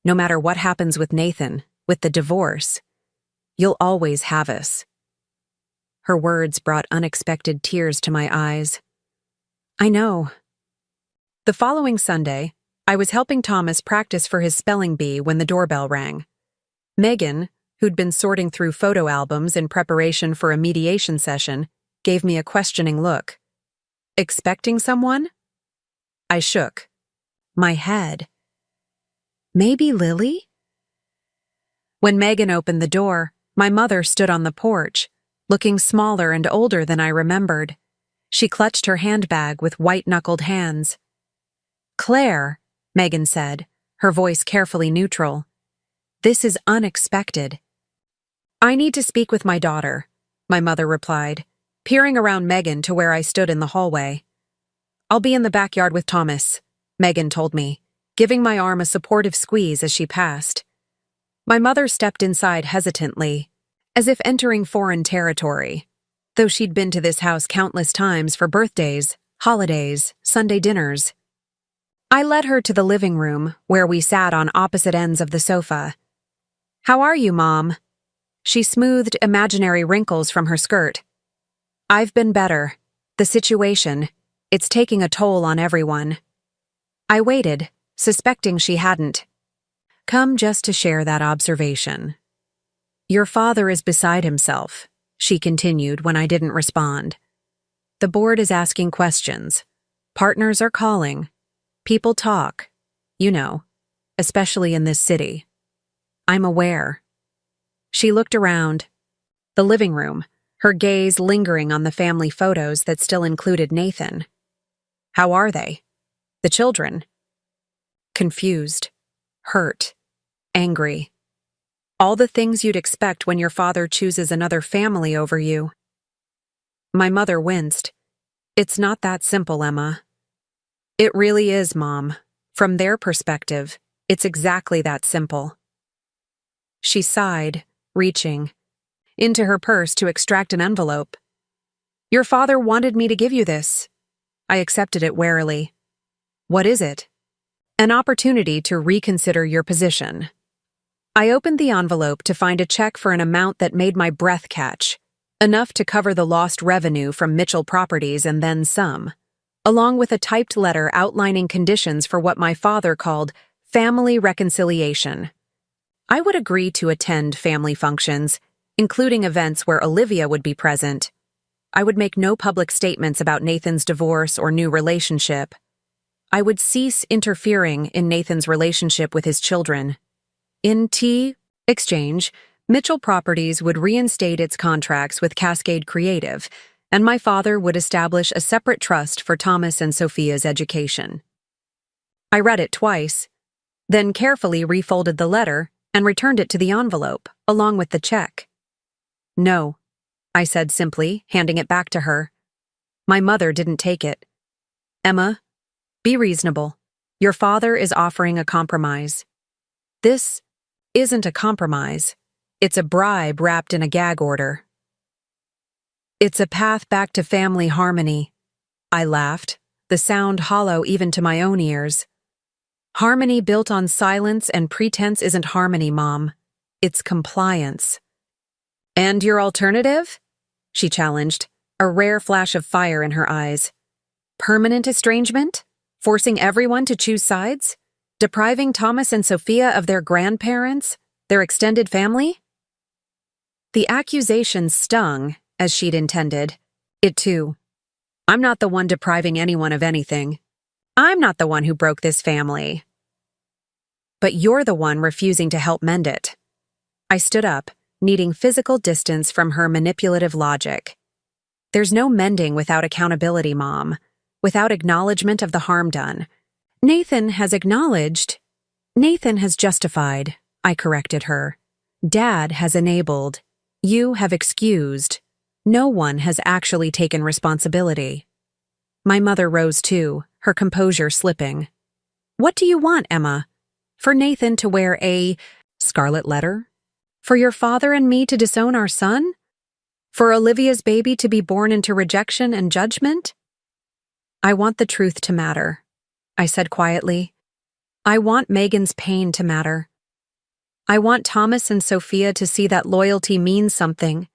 No matter what happens with Nathan, with the divorce, you'll always have us. Her words brought unexpected tears to my eyes. I know. The following Sunday, I was helping Thomas practice for his spelling bee when the doorbell rang. Megan, who'd been sorting through photo albums in preparation for a mediation session, gave me a questioning look. Expecting someone? I shook. My head. Maybe Lily? When Megan opened the door, my mother stood on the porch, looking smaller and older than I remembered. She clutched her handbag with white-knuckled hands. Claire, Megan said, her voice carefully neutral. This is unexpected. I need to speak with my daughter, my mother replied, peering around Megan to where I stood in the hallway. I'll be in the backyard with Thomas, Megan told me, giving my arm a supportive squeeze as she passed. My mother stepped inside hesitantly, as if entering foreign territory, though she'd been to this house countless times for birthdays, holidays, Sunday dinners. I led her to the living room, where we sat on opposite ends of the sofa. How are you, Mom? She smoothed imaginary wrinkles from her skirt. I've been better. The situation, it's taking a toll on everyone. I waited, suspecting she hadn't. Come just to share that observation. Your father is beside himself, she continued when I didn't respond. The board is asking questions. Partners are calling. People talk. You know, especially in this city. I'm aware. She looked around. The living room, her gaze lingering on the family photos that still included Nathan. How are they? The children? Confused, hurt, angry. All the things you'd expect when your father chooses another family over you. My mother winced. It's not that simple, Emma. It really is, Mom. From their perspective, it's exactly that simple. She sighed, reaching into her purse to extract an envelope. Your father wanted me to give you this. I accepted it warily. What is it? An opportunity to reconsider your position. I opened the envelope to find a check for an amount that made my breath catch, enough to cover the lost revenue from Mitchell Properties and then some, along with a typed letter outlining conditions for what my father called family reconciliation. I would agree to attend family functions, including events where Olivia would be present. I would make no public statements about Nathan's divorce or new relationship. I would cease interfering in Nathan's relationship with his children. In exchange, Mitchell Properties would reinstate its contracts with Cascade Creative, and my father would establish a separate trust for Thomas and Sophia's education. I read it twice, then carefully refolded the letter and returned it to the envelope, along with the check. No, I said simply, handing it back to her. My mother didn't take it. Emma, be reasonable. Your father is offering a compromise. This isn't a compromise. It's a bribe wrapped in a gag order. It's a path back to family harmony. I laughed, the sound hollow even to my own ears. Harmony built on silence and pretense isn't harmony, Mom. It's compliance. And your alternative? She challenged, a rare flash of fire in her eyes. Permanent estrangement? Forcing everyone to choose sides? Depriving Thomas and Sophia of their grandparents, their extended family? The accusation stung, as she'd intended. It too. I'm not the one depriving anyone of anything. I'm not the one who broke this family. But you're the one refusing to help mend it. I stood up, needing physical distance from her manipulative logic. There's no mending without accountability, Mom. without acknowledgement of the harm done. Nathan has acknowledged. Nathan has justified, I corrected her. Dad has enabled. You have excused. No one has actually taken responsibility. My mother rose too, her composure slipping. What do you want, Emma? For Nathan to wear a scarlet letter? For your father and me to disown our son? For Olivia's baby to be born into rejection and judgment? I want the truth to matter, I said quietly. I want Megan's pain to matter. I want Thomas and Sophia to see that loyalty means something,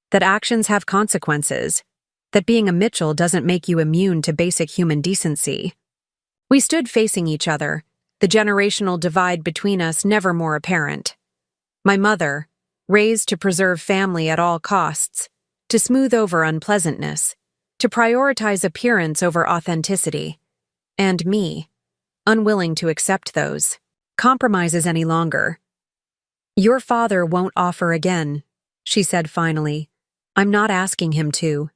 that actions have consequences, that being a Mitchell doesn't make you immune to basic human decency. We stood facing each other, the generational divide between us never more apparent. My mother, raised to preserve family at all costs, to smooth over unpleasantness, to prioritize appearance over authenticity, and me, unwilling to accept those compromises any longer. Your father won't offer again, she said finally. I'm not asking him to.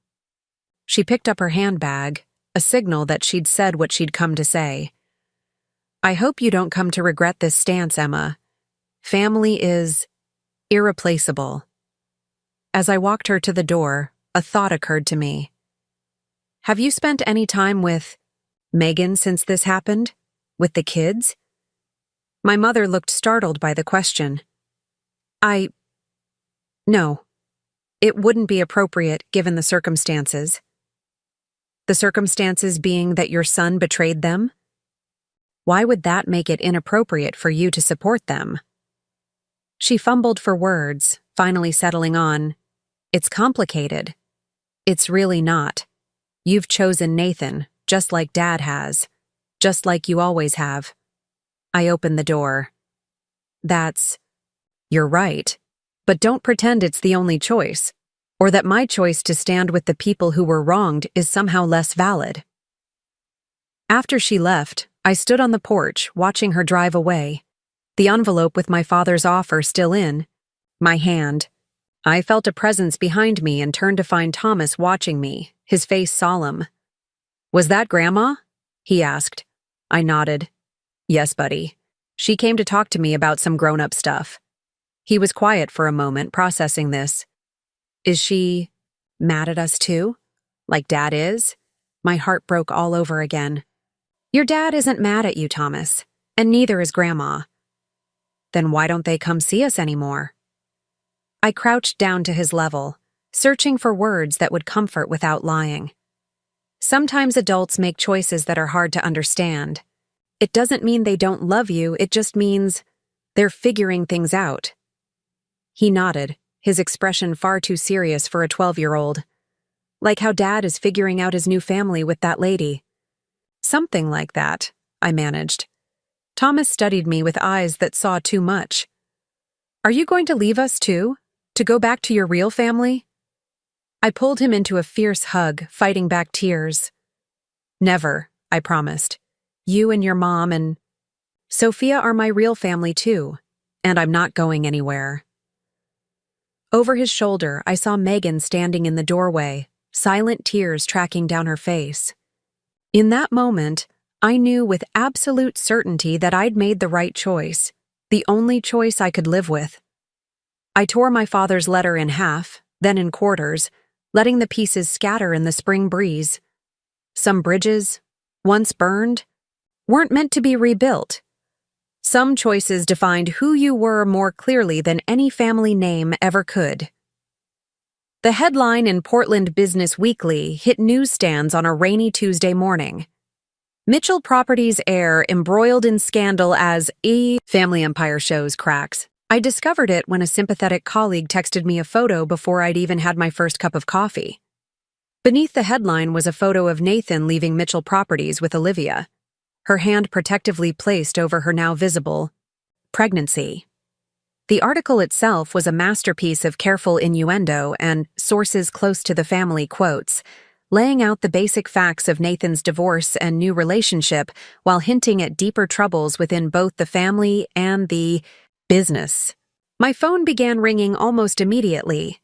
She picked up her handbag, a signal that she'd said what she'd come to say. I hope you don't come to regret this stance, Emma. Family is irreplaceable. As I walked her to the door, a thought occurred to me. Have you spent any time with Megan since this happened? With the kids? My mother looked startled by the question. No. It wouldn't be appropriate given the circumstances. The circumstances being that your son betrayed them? Why would that make it inappropriate for you to support them? She fumbled for words, finally settling on, It's complicated. It's really not. You've chosen Nathan, just like Dad has. Just like you always have. I opened the door. You're right. But don't pretend it's the only choice, or that my choice to stand with the people who were wronged is somehow less valid. After she left, I stood on the porch, watching her drive away, the envelope with my father's offer still in my hand. I felt a presence behind me and turned to find Thomas watching me, his face solemn. Was that Grandma? He asked. I nodded. Yes, buddy. She came to talk to me about some grown-up stuff. He was quiet for a moment, processing this. Is she mad at us too? Like Dad is? My heart broke all over again. Your dad isn't mad at you, Thomas, and neither is Grandma. Then why don't they come see us anymore? I crouched down to his level, searching for words that would comfort without lying. Sometimes adults make choices that are hard to understand. It doesn't mean they don't love you, it just means they're figuring things out. He nodded, his expression far too serious for a 12-year-old. Like how Dad is figuring out his new family with that lady. Something like that, I managed. Thomas studied me with eyes that saw too much. Are you going to leave us too? To go back to your real family? I pulled him into a fierce hug, fighting back tears. Never, I promised. You and your mom and Sophia are my real family too, and I'm not going anywhere. Over his shoulder, I saw Megan standing in the doorway, silent tears tracking down her face. In that moment, I knew with absolute certainty that I'd made the right choice, the only choice I could live with. I tore my father's letter in half, then in quarters, letting the pieces scatter in the spring breeze. Some bridges, once burned, weren't meant to be rebuilt. Some choices defined who you were more clearly than any family name ever could. The headline in Portland Business Weekly hit newsstands on a rainy Tuesday morning. Mitchell Properties heir embroiled in scandal as family empire shows cracks. I discovered it when a sympathetic colleague texted me a photo before I'd even had my first cup of coffee. Beneath the headline was a photo of Nathan leaving Mitchell Properties with Olivia, her hand protectively placed over her now visible pregnancy. The article itself was a masterpiece of careful innuendo and sources close to the family quotes, laying out the basic facts of Nathan's divorce and new relationship while hinting at deeper troubles within both the family and the business. My phone began ringing almost immediately.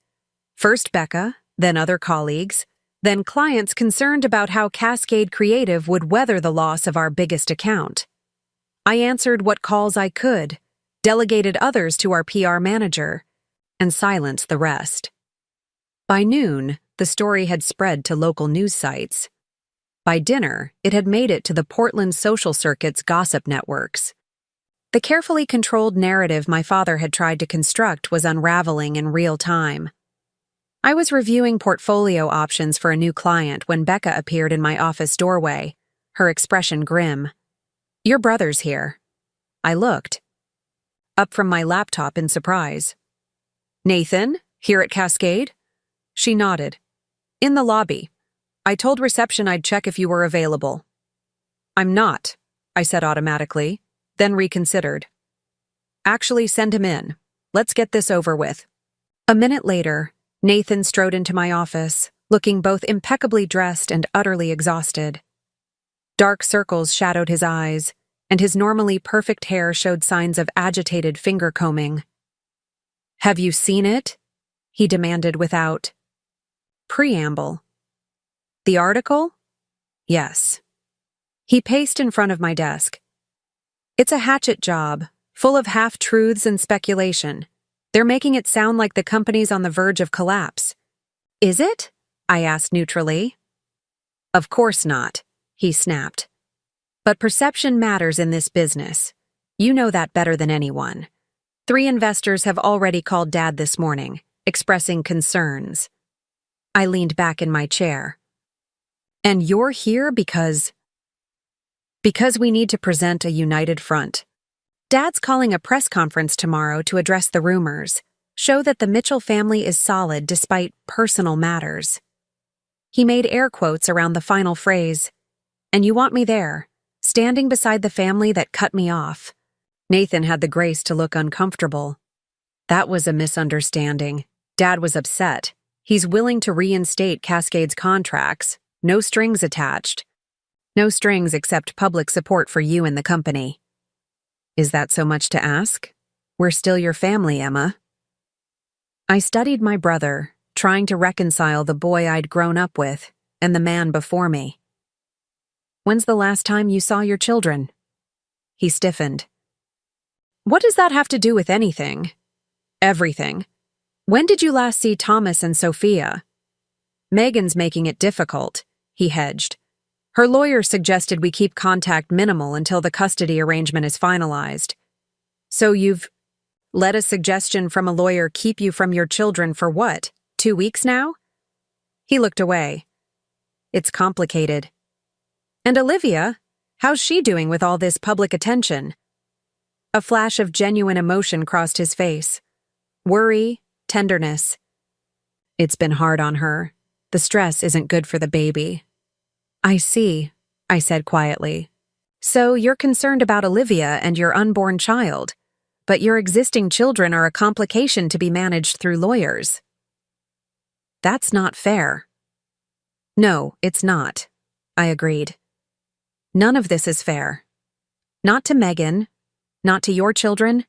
First Becca, then other colleagues, then clients concerned about how Cascade Creative would weather the loss of our biggest account. I answered what calls I could, delegated others to our PR manager, and silenced the rest. By noon, the story had spread to local news sites. By dinner, it had made it to the Portland social circuit's gossip networks. The carefully controlled narrative my father had tried to construct was unraveling in real time. I was reviewing portfolio options for a new client when Becca appeared in my office doorway, her expression grim. "Your brother's here." I looked up from my laptop in surprise. "Nathan, here at Cascade?" She nodded. "In the lobby. I told reception I'd check if you were available." "I'm not," I said automatically, then reconsidered. "Actually, send him in. Let's get this over with." A minute later, Nathan strode into my office, looking both impeccably dressed and utterly exhausted. Dark circles shadowed his eyes, and his normally perfect hair showed signs of agitated finger combing. "Have you seen it?" he demanded without preamble. "The article?" "Yes." He paced in front of my desk. "It's a hatchet job, full of half-truths and speculation. They're making it sound like the company's on the verge of collapse." "Is it?" I asked neutrally. "Of course not," he snapped. "But perception matters in this business. You know that better than anyone. 3 investors have already called Dad this morning, expressing concerns." I leaned back in my chair. "And you're here because we need to present a united front. Dad's calling a press conference tomorrow to address the rumors, show that the Mitchell family is solid despite personal matters." He made air quotes around the final phrase. "And you want me there, standing beside the family that cut me off." Nathan had the grace to look uncomfortable. "That was a misunderstanding. Dad was upset. He's willing to reinstate Cascade's contracts. No strings attached. No strings except public support for you and the company." "Is that so much to ask? We're still your family, Emma." I studied my brother, trying to reconcile the boy I'd grown up with and the man before me. "When's the last time you saw your children?" He stiffened. "What does that have to do with anything?" "Everything. When did you last see Thomas and Sophia?" "Megan's making it difficult," he hedged. "Her lawyer suggested we keep contact minimal until the custody arrangement is finalized." "So you've let a suggestion from a lawyer keep you from your children for what, 2 weeks now?" He looked away. "It's complicated." "And Olivia? How's she doing with all this public attention?" A flash of genuine emotion crossed his face. Worry, tenderness. "It's been hard on her. The stress isn't good for the baby." "I see," I said quietly. "So you're concerned about Olivia and your unborn child, but your existing children are a complication to be managed through lawyers." "That's not fair." "No, it's not," I agreed. "None of this is fair. Not to Megan, not to your children,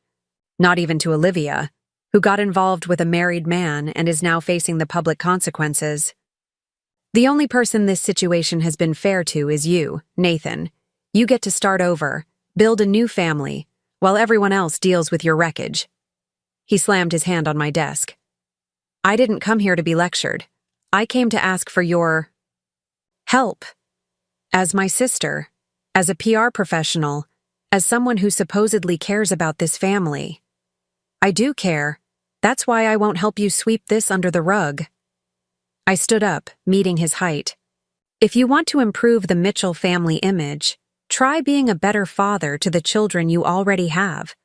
not even to Olivia, who got involved with a married man and is now facing the public consequences. The only person this situation has been fair to is you, Nathan. You get to start over, build a new family, while everyone else deals with your wreckage." He slammed his hand on my desk. "I didn't come here to be lectured. I came to ask for your help. As my sister, as a PR professional, as someone who supposedly cares about this family. I do care. That's why I won't help you sweep this under the rug." I stood up, meeting his height. "If you want to improve the Mitchell family image, try being a better father to the children you already have.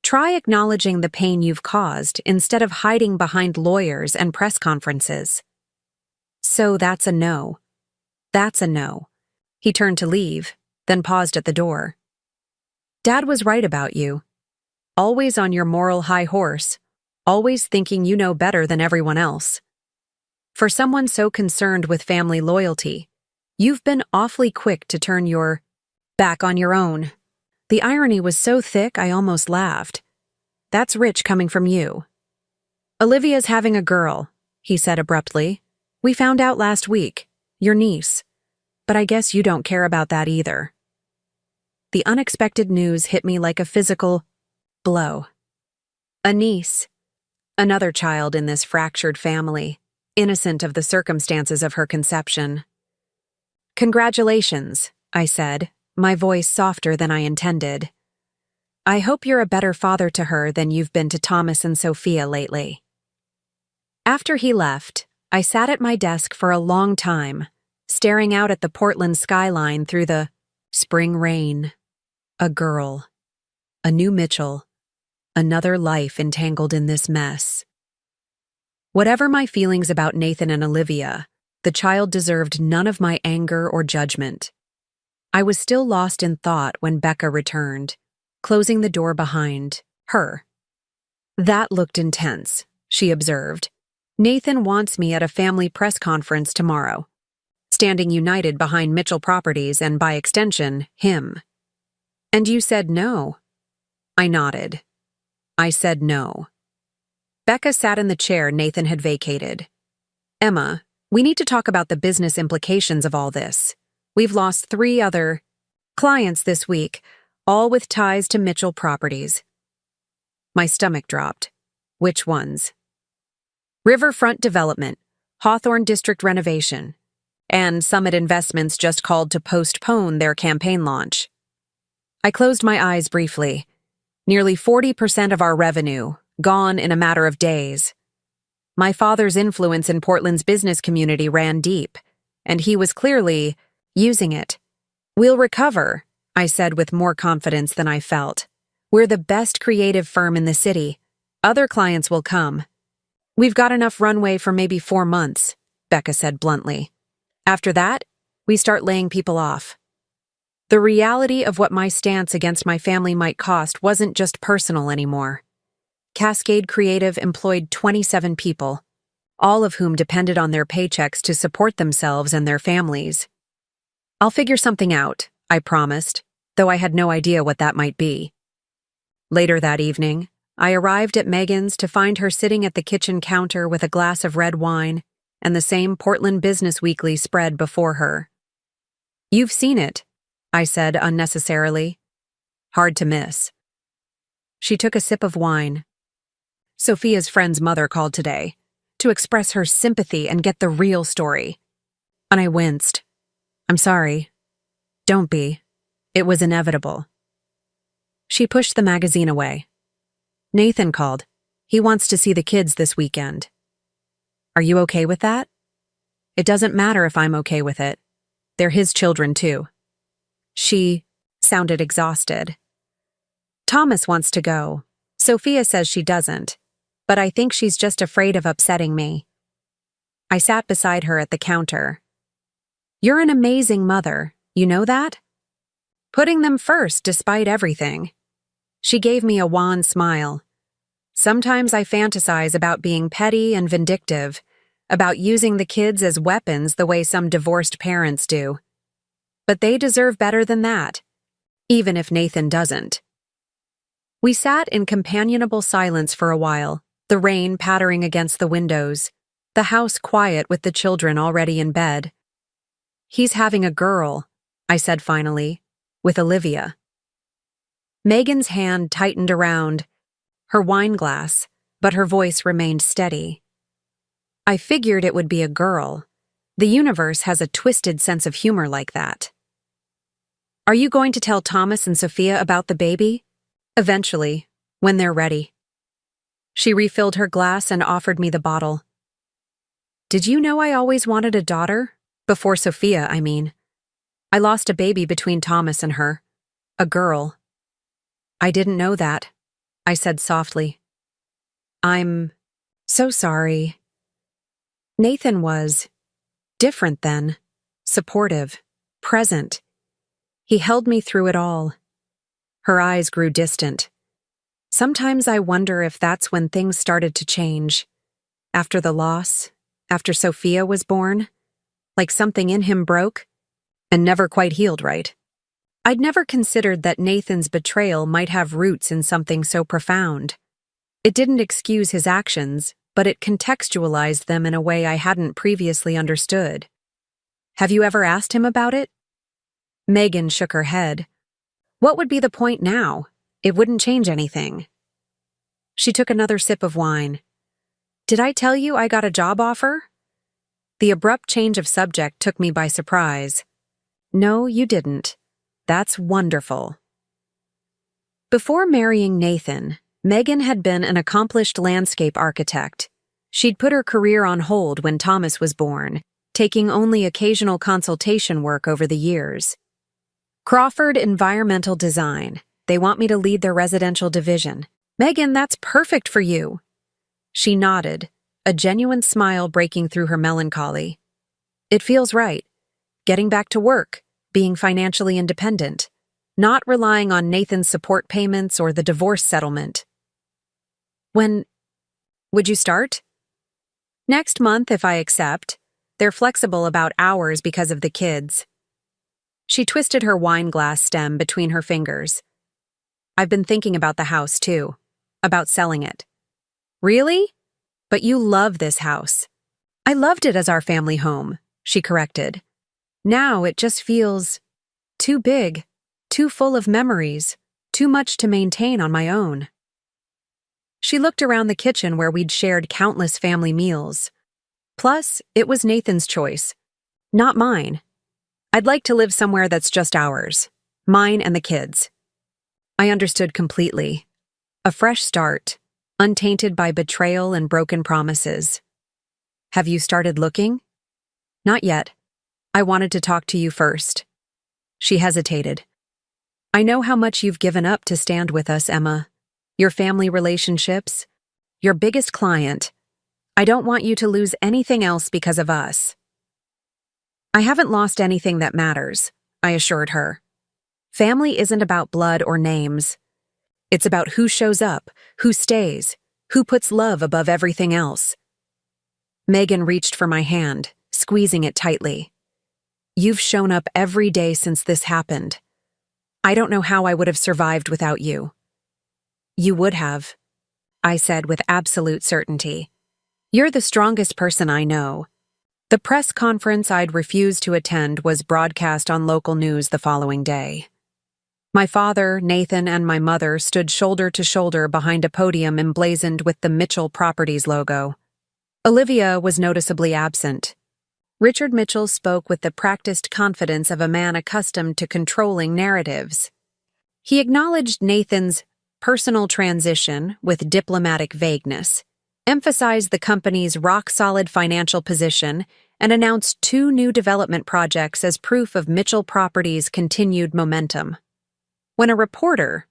Try acknowledging the pain you've caused instead of hiding behind lawyers and press conferences." "So that's a no." "That's a no." He turned to leave, then paused at the door. "Dad was right about you. Always on your moral high horse, always thinking you know better than everyone else. For someone so concerned with family loyalty, you've been awfully quick to turn your back on your own." The irony was so thick I almost laughed. "That's rich coming from you." "Olivia's having a girl," he said abruptly. "We found out last week. your niece. But I guess you don't care about that either." The unexpected news hit me like a physical blow. A niece. Another child in this fractured family, innocent of the circumstances of her conception. "Congratulations," I said, my voice softer than I intended. "I hope you're a better father to her than you've been to Thomas and Sophia lately." After he left, I sat at my desk for a long time, staring out at the Portland skyline through the spring rain. A girl. A new Mitchell. Another life entangled in this mess. Whatever my feelings about Nathan and Olivia, the child deserved none of my anger or judgment. I was still lost in thought when Becca returned, closing the door behind her. "That looked intense," she observed. "Nathan wants me at a family press conference tomorrow, standing united behind Mitchell Properties and, by extension, him." "And you said no?" I nodded. I said no. Becca sat in the chair Nathan had vacated. "Emma, we need to talk about the business implications of all this. We've lost 3 other clients this week, all with ties to Mitchell Properties." My stomach dropped. "Which ones?" "Riverfront Development, Hawthorne District Renovation, and Summit Investments just called to postpone their campaign launch." I closed my eyes briefly. Nearly 40% of our revenue, gone in a matter of days. My father's influence in Portland's business community ran deep, and he was clearly using it. "We'll recover," I said with more confidence than I felt. "We're the best creative firm in the city. Other clients will come." "We've got enough runway for maybe 4 months," Becca said bluntly. "After that, we start laying people off." The reality of what my stance against my family might cost wasn't just personal anymore. Cascade Creative employed 27 people, all of whom depended on their paychecks to support themselves and their families. "I'll figure something out," I promised, though I had no idea what that might be. Later that evening, I arrived at Megan's to find her sitting at the kitchen counter with a glass of red wine and the same Portland Business Weekly spread before her. "You've seen it," I said unnecessarily. "Hard to miss." She took a sip of wine. "Sophia's friend's mother called today to express her sympathy and get the real story." And I winced. "I'm sorry." "Don't be. It was inevitable." She pushed the magazine away. "Nathan called. He wants to see the kids this weekend." "Are you okay with that?" "It doesn't matter if I'm okay with it. They're his children, too." She sounded exhausted. "Thomas wants to go. Sophia says she doesn't, but I think she's just afraid of upsetting me." I sat beside her at the counter. "You're an amazing mother, you know that? Putting them first despite everything." She gave me a wan smile. "Sometimes I fantasize about being petty and vindictive, about using the kids as weapons the way some divorced parents do. But they deserve better than that, even if Nathan doesn't." We sat in companionable silence for a while, the rain pattering against the windows, the house quiet with the children already in bed. "He's having a girl," I said finally, "with Olivia." Megan's hand tightened around her wine glass, but her voice remained steady. "I figured it would be a girl. The universe has a twisted sense of humor like that." "Are you going to tell Thomas and Sophia about the baby?" "Eventually, when they're ready." She refilled her glass and offered me the bottle. "Did you know I always wanted a daughter? Before Sophia, I mean. I lost a baby between Thomas and her. A girl." "I didn't know that," I said softly. "I'm so sorry." Nathan was different then, supportive, present. He held me through it all. Her eyes grew distant. Sometimes I wonder if that's when things started to change. After the loss, after Sophia was born, like something in him broke and never quite healed right. I'd never considered that Nathan's betrayal might have roots in something so profound. It didn't excuse his actions, but it contextualized them in a way I hadn't previously understood. Have you ever asked him about it? Megan shook her head. What would be the point now? It wouldn't change anything. She took another sip of wine. Did I tell you I got a job offer? The abrupt change of subject took me by surprise. No, you didn't. That's wonderful. Before marrying Nathan, Megan had been an accomplished landscape architect. She'd put her career on hold when Thomas was born, taking only occasional consultation work over the years. Crawford Environmental Design. They want me to lead their residential division. Megan, that's perfect for you. She nodded, a genuine smile breaking through her melancholy. It feels right. Getting back to work, being financially independent, not relying on Nathan's support payments or the divorce settlement. When would you start? Next month, if I accept. They're flexible about hours because of the kids. She twisted her wine glass stem between her fingers. I've been thinking about the house, too. About selling it. Really? But you love this house. I loved it as our family home, she corrected. Now it just feels too big, too full of memories, too much to maintain on my own. She looked around the kitchen where we'd shared countless family meals. Plus, it was Nathan's choice, not mine. I'd like to live somewhere that's just ours, mine and the kids. I understood completely. A fresh start, untainted by betrayal and broken promises. Have you started looking? Not yet. I wanted to talk to you first. She hesitated. I know how much you've given up to stand with us, Emma. Your family relationships, your biggest client. I don't want you to lose anything else because of us. I haven't lost anything that matters, I assured her. Family isn't about blood or names. It's about who shows up, who stays, who puts love above everything else. Megan reached for my hand, squeezing it tightly. You've shown up every day since this happened. I don't know how I would have survived without you. You would have, I said with absolute certainty. You're the strongest person I know. The press conference I'd refused to attend was broadcast on local news the following day. My father, Nathan, and my mother stood shoulder to shoulder behind a podium emblazoned with the Mitchell Properties logo. Olivia was noticeably absent. Richard Mitchell spoke with the practiced confidence of a man accustomed to controlling narratives. He acknowledged Nathan's personal transition with diplomatic vagueness, emphasized the company's rock-solid financial position, and announced 2 new development projects as proof of Mitchell Properties' continued momentum. When a reporter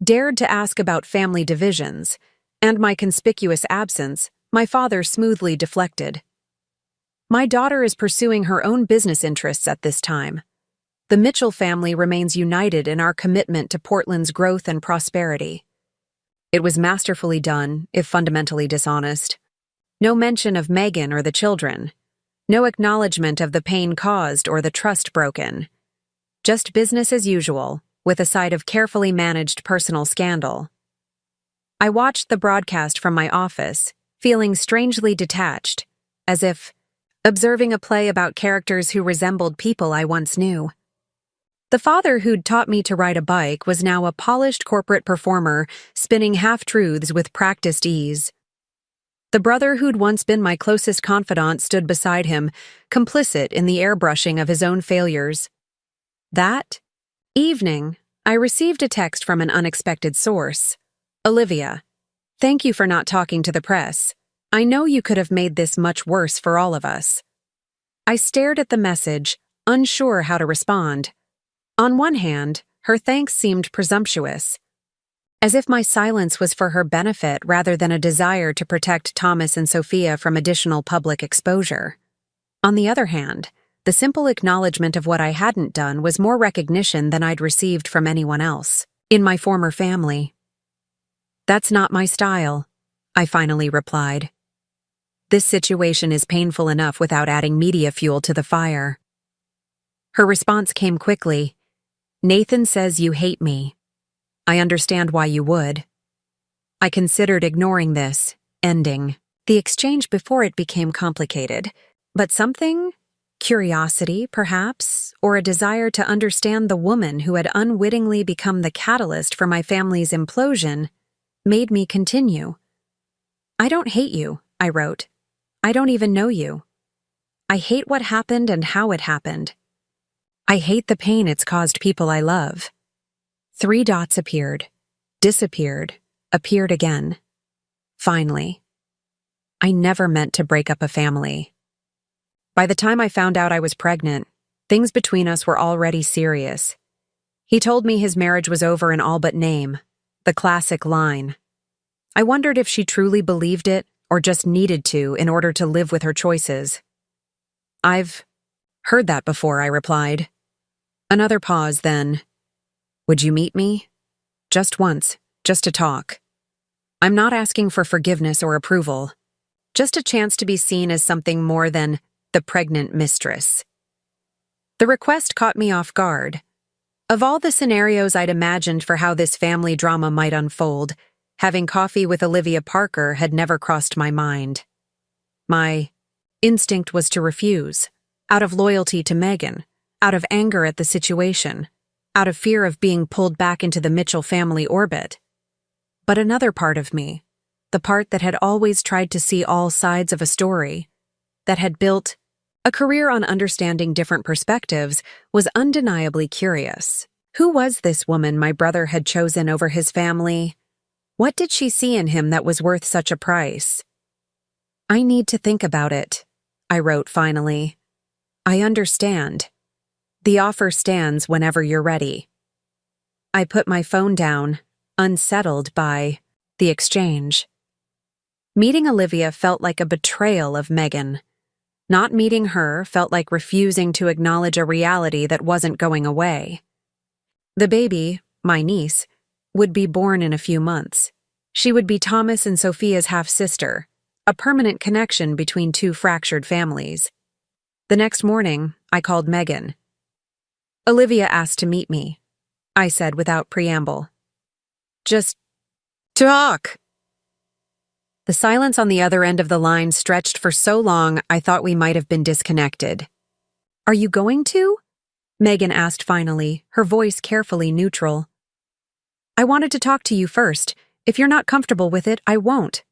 dared to ask about family divisions and my conspicuous absence, my father smoothly deflected. My daughter is pursuing her own business interests at this time. The Mitchell family remains united in our commitment to Portland's growth and prosperity. It was masterfully done, if fundamentally dishonest. No mention of Megan or the children. No acknowledgement of the pain caused or the trust broken. Just business as usual, with a side of carefully managed personal scandal. I watched the broadcast from my office, feeling strangely detached, as if observing a play about characters who resembled people I once knew. The father who'd taught me to ride a bike was now a polished corporate performer, spinning half-truths with practiced ease. The brother who'd once been my closest confidant stood beside him, complicit in the airbrushing of his own failures. That evening, I received a text from an unexpected source. Olivia, thank you for not talking to the press. I know you could have made this much worse for all of us. I stared at the message, unsure how to respond. On one hand, her thanks seemed presumptuous, as if my silence was for her benefit rather than a desire to protect Thomas and Sophia from additional public exposure. On the other hand, the simple acknowledgement of what I hadn't done was more recognition than I'd received from anyone else, in my former family. That's not my style, I finally replied. This situation is painful enough without adding media fuel to the fire. Her response came quickly. Nathan says you hate me. I understand why you would. I considered ignoring this, ending the exchange before it became complicated, but something Curiosity, perhaps, or a desire to understand the woman who had unwittingly become the catalyst for my family's implosion, made me continue. "I don't hate you," I wrote. "I don't even know you. I hate what happened and how it happened. I hate the pain it's caused people I love." 3 dots appeared, disappeared, appeared again. Finally. I never meant to break up a family. By the time I found out I was pregnant, things between us were already serious. He told me his marriage was over in all but name, the classic line. I wondered if she truly believed it or just needed to in order to live with her choices. "I've heard that before," I replied. Another pause, then. "Would you meet me? Just once, just to talk. I'm not asking for forgiveness or approval, just a chance to be seen as something more than the pregnant mistress." The request caught me off guard. Of all the scenarios I'd imagined for how this family drama might unfold, having coffee with Olivia Parker had never crossed my mind. My instinct was to refuse, out of loyalty to Megan, out of anger at the situation, out of fear of being pulled back into the Mitchell family orbit. But another part of me, the part that had always tried to see all sides of a story, that had built a career on understanding different perspectives, was undeniably curious. Who was this woman my brother had chosen over his family? What did she see in him that was worth such a price? "I need to think about it," I wrote finally. "I understand. The offer stands whenever you're ready." I put my phone down, unsettled by the exchange. Meeting Olivia felt like a betrayal of Megan. Not meeting her felt like refusing to acknowledge a reality that wasn't going away. The baby, my niece, would be born in a few months. She would be Thomas and Sophia's half-sister, a permanent connection between 2 fractured families. The next morning, I called Megan. "Olivia asked to meet me," I said without preamble. "Just talk." The silence on the other end of the line stretched for so long I thought we might have been disconnected. "Are you going to?" Megan asked finally, her voice carefully neutral. "I wanted to talk to you first. If you're not comfortable with it, I won't."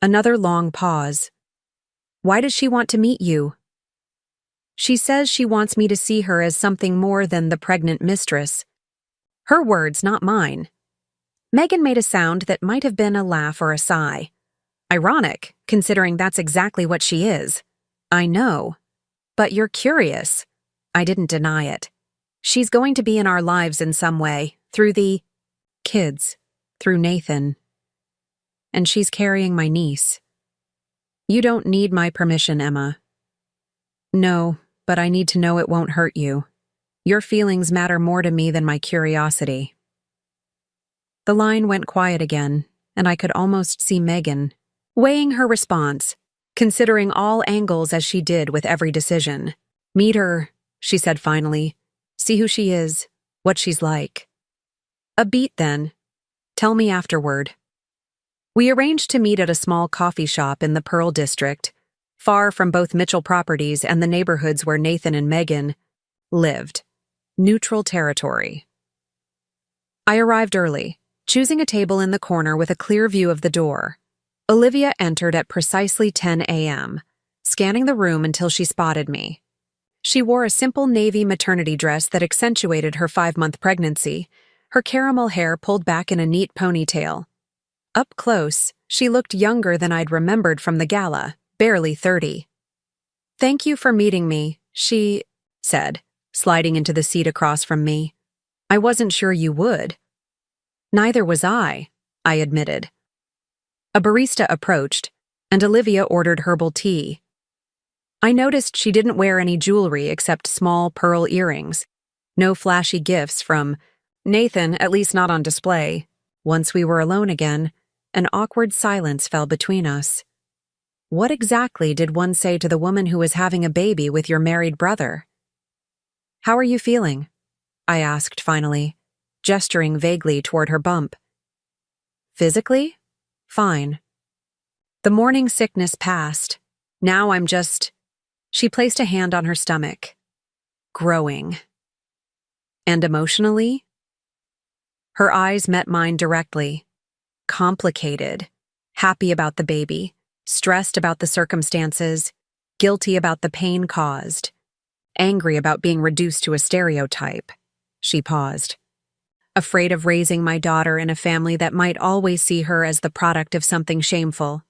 Another long pause. "Why does she want to meet you?" "She says she wants me to see her as something more than the pregnant mistress." Her words, not mine. Megan made a sound that might have been a laugh or a sigh. Ironic, considering that's exactly what she is. "I know. But you're curious." I didn't deny it. "She's going to be in our lives in some way, through the kids, through Nathan. And she's carrying my niece." "You don't need my permission, Emma." "No, but I need to know it won't hurt you. Your feelings matter more to me than my curiosity." The line went quiet again, and I could almost see Megan, weighing her response, considering all angles as she did with every decision. "Meet her," she said finally. "See who she is, what she's like." "A beat then. Tell me afterward." We arranged to meet at a small coffee shop in the Pearl District, far from both Mitchell properties and the neighborhoods where Nathan and Megan lived. Neutral territory. I arrived early, choosing a table in the corner with a clear view of the door. Olivia entered at precisely 10 a.m., scanning the room until she spotted me. She wore a simple navy maternity dress that accentuated her 5-month pregnancy, her caramel hair pulled back in a neat ponytail. Up close, she looked younger than I'd remembered from the gala, barely 30. "Thank you for meeting me," she said, sliding into the seat across from me. "I wasn't sure you would." "Neither was I admitted. A barista approached, and Olivia ordered herbal tea. I noticed she didn't wear any jewelry except small pearl earrings. No flashy gifts from Nathan, at least not on display. Once we were alone again, an awkward silence fell between us. What exactly did one say to the woman who was having a baby with your married brother? "How are you feeling?" I asked finally, gesturing vaguely toward her bump. "Physically? Fine. The morning sickness passed. Now I'm just She placed a hand on her stomach. Growing. And emotionally? Her eyes met mine directly. Complicated. Happy about the baby. Stressed about the circumstances. Guilty about the pain caused. Angry about being reduced to a stereotype. She paused. Afraid of raising my daughter in a family that might always see her as the product of something shameful.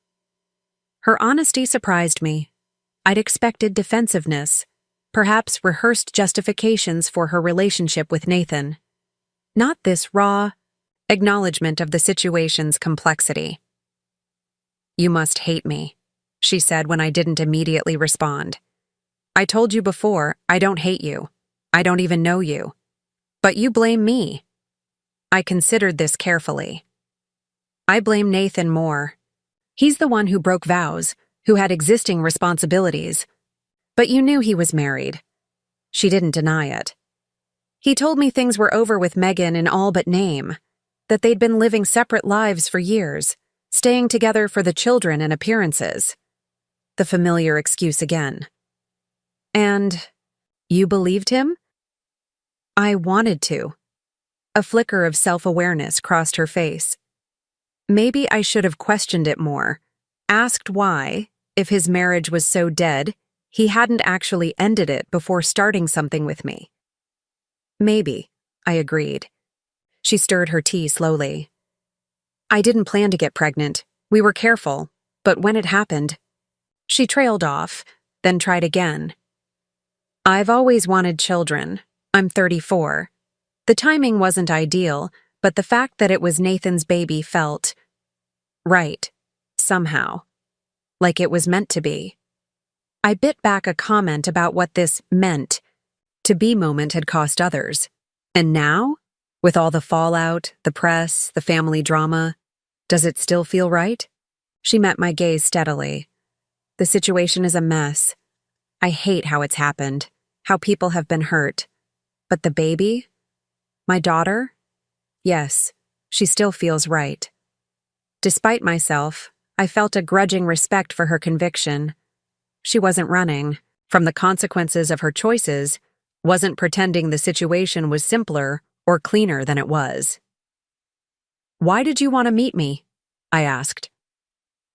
Her honesty surprised me. I'd expected defensiveness, perhaps rehearsed justifications for her relationship with Nathan. Not this raw acknowledgement of the situation's complexity. "You must hate me," she said when I didn't immediately respond. "I told you before, I don't hate you. I don't even know you. But you blame me." I considered this carefully. I blame Nathan more. He's the one who broke vows, who had existing responsibilities. But you knew he was married. She didn't deny it. He told me things were over with Megan in all but name, that they'd been living separate lives for years, staying together for the children and appearances. The familiar excuse again. And you believed him? I wanted to. A flicker of self-awareness crossed her face. Maybe I should have questioned it more, asked why, if his marriage was so dead, he hadn't actually ended it before starting something with me. Maybe, I agreed. She stirred her tea slowly. I didn't plan to get pregnant. We were careful, but when it happened, she trailed off, then tried again. I've always wanted children. I'm 34. The timing wasn't ideal, but the fact that it was Nathan's baby felt right, somehow, like it was meant to be. I bit back a comment about what this meant to be moment had cost others. And now, with all the fallout, the press, the family drama, does it still feel right? She met my gaze steadily. The situation is a mess. I hate how it's happened, how people have been hurt. But the baby? My daughter? Yes, she still feels right. Despite myself, I felt a grudging respect for her conviction. She wasn't running from the consequences of her choices, wasn't pretending the situation was simpler or cleaner than it was. "Why did you want to meet me?" I asked.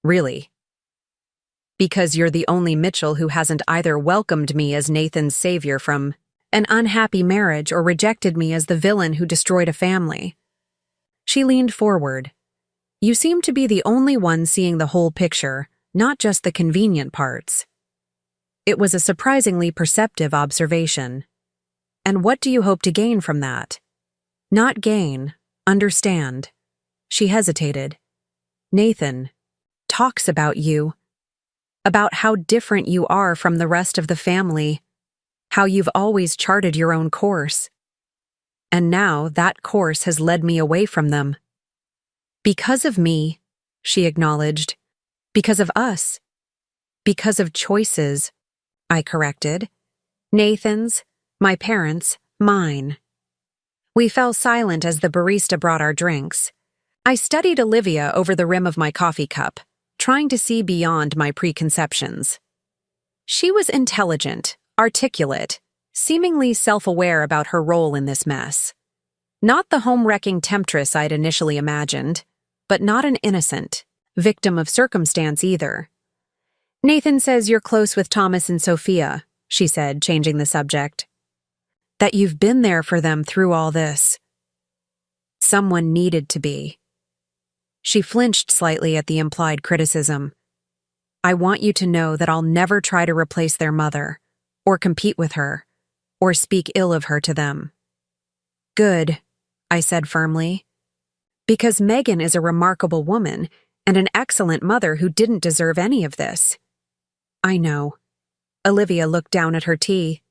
"Really?" "Because you're the only Mitchell who hasn't either welcomed me as Nathan's savior from an unhappy marriage or rejected me as the villain who destroyed a family." She leaned forward. "You seem to be the only one seeing the whole picture, not just the convenient parts." It was a surprisingly perceptive observation. "And what do you hope to gain from that?" "Not gain, understand." She hesitated. "Nathan talks about you, about how different you are from the rest of the family, how you've always charted your own course. And now that course has led me away from them." "Because of me," she acknowledged. "Because of us. Because of choices," I corrected. "Nathan's, my parents', mine." We fell silent as the barista brought our drinks. I studied Olivia over the rim of my coffee cup, trying to see beyond my preconceptions. She was intelligent, articulate, seemingly self-aware about her role in this mess. Not the home-wrecking temptress I'd initially imagined, but not an innocent, victim of circumstance either. "Nathan says you're close with Thomas and Sophia," she said, changing the subject. "That you've been there for them through all this. Someone needed to be." She flinched slightly at the implied criticism. "I want you to know that I'll never try to replace their mother, or compete with her, or speak ill of her to them." "Good," I said firmly. "Because Megan is a remarkable woman and an excellent mother who didn't deserve any of this." "I know." Olivia looked down at her tea.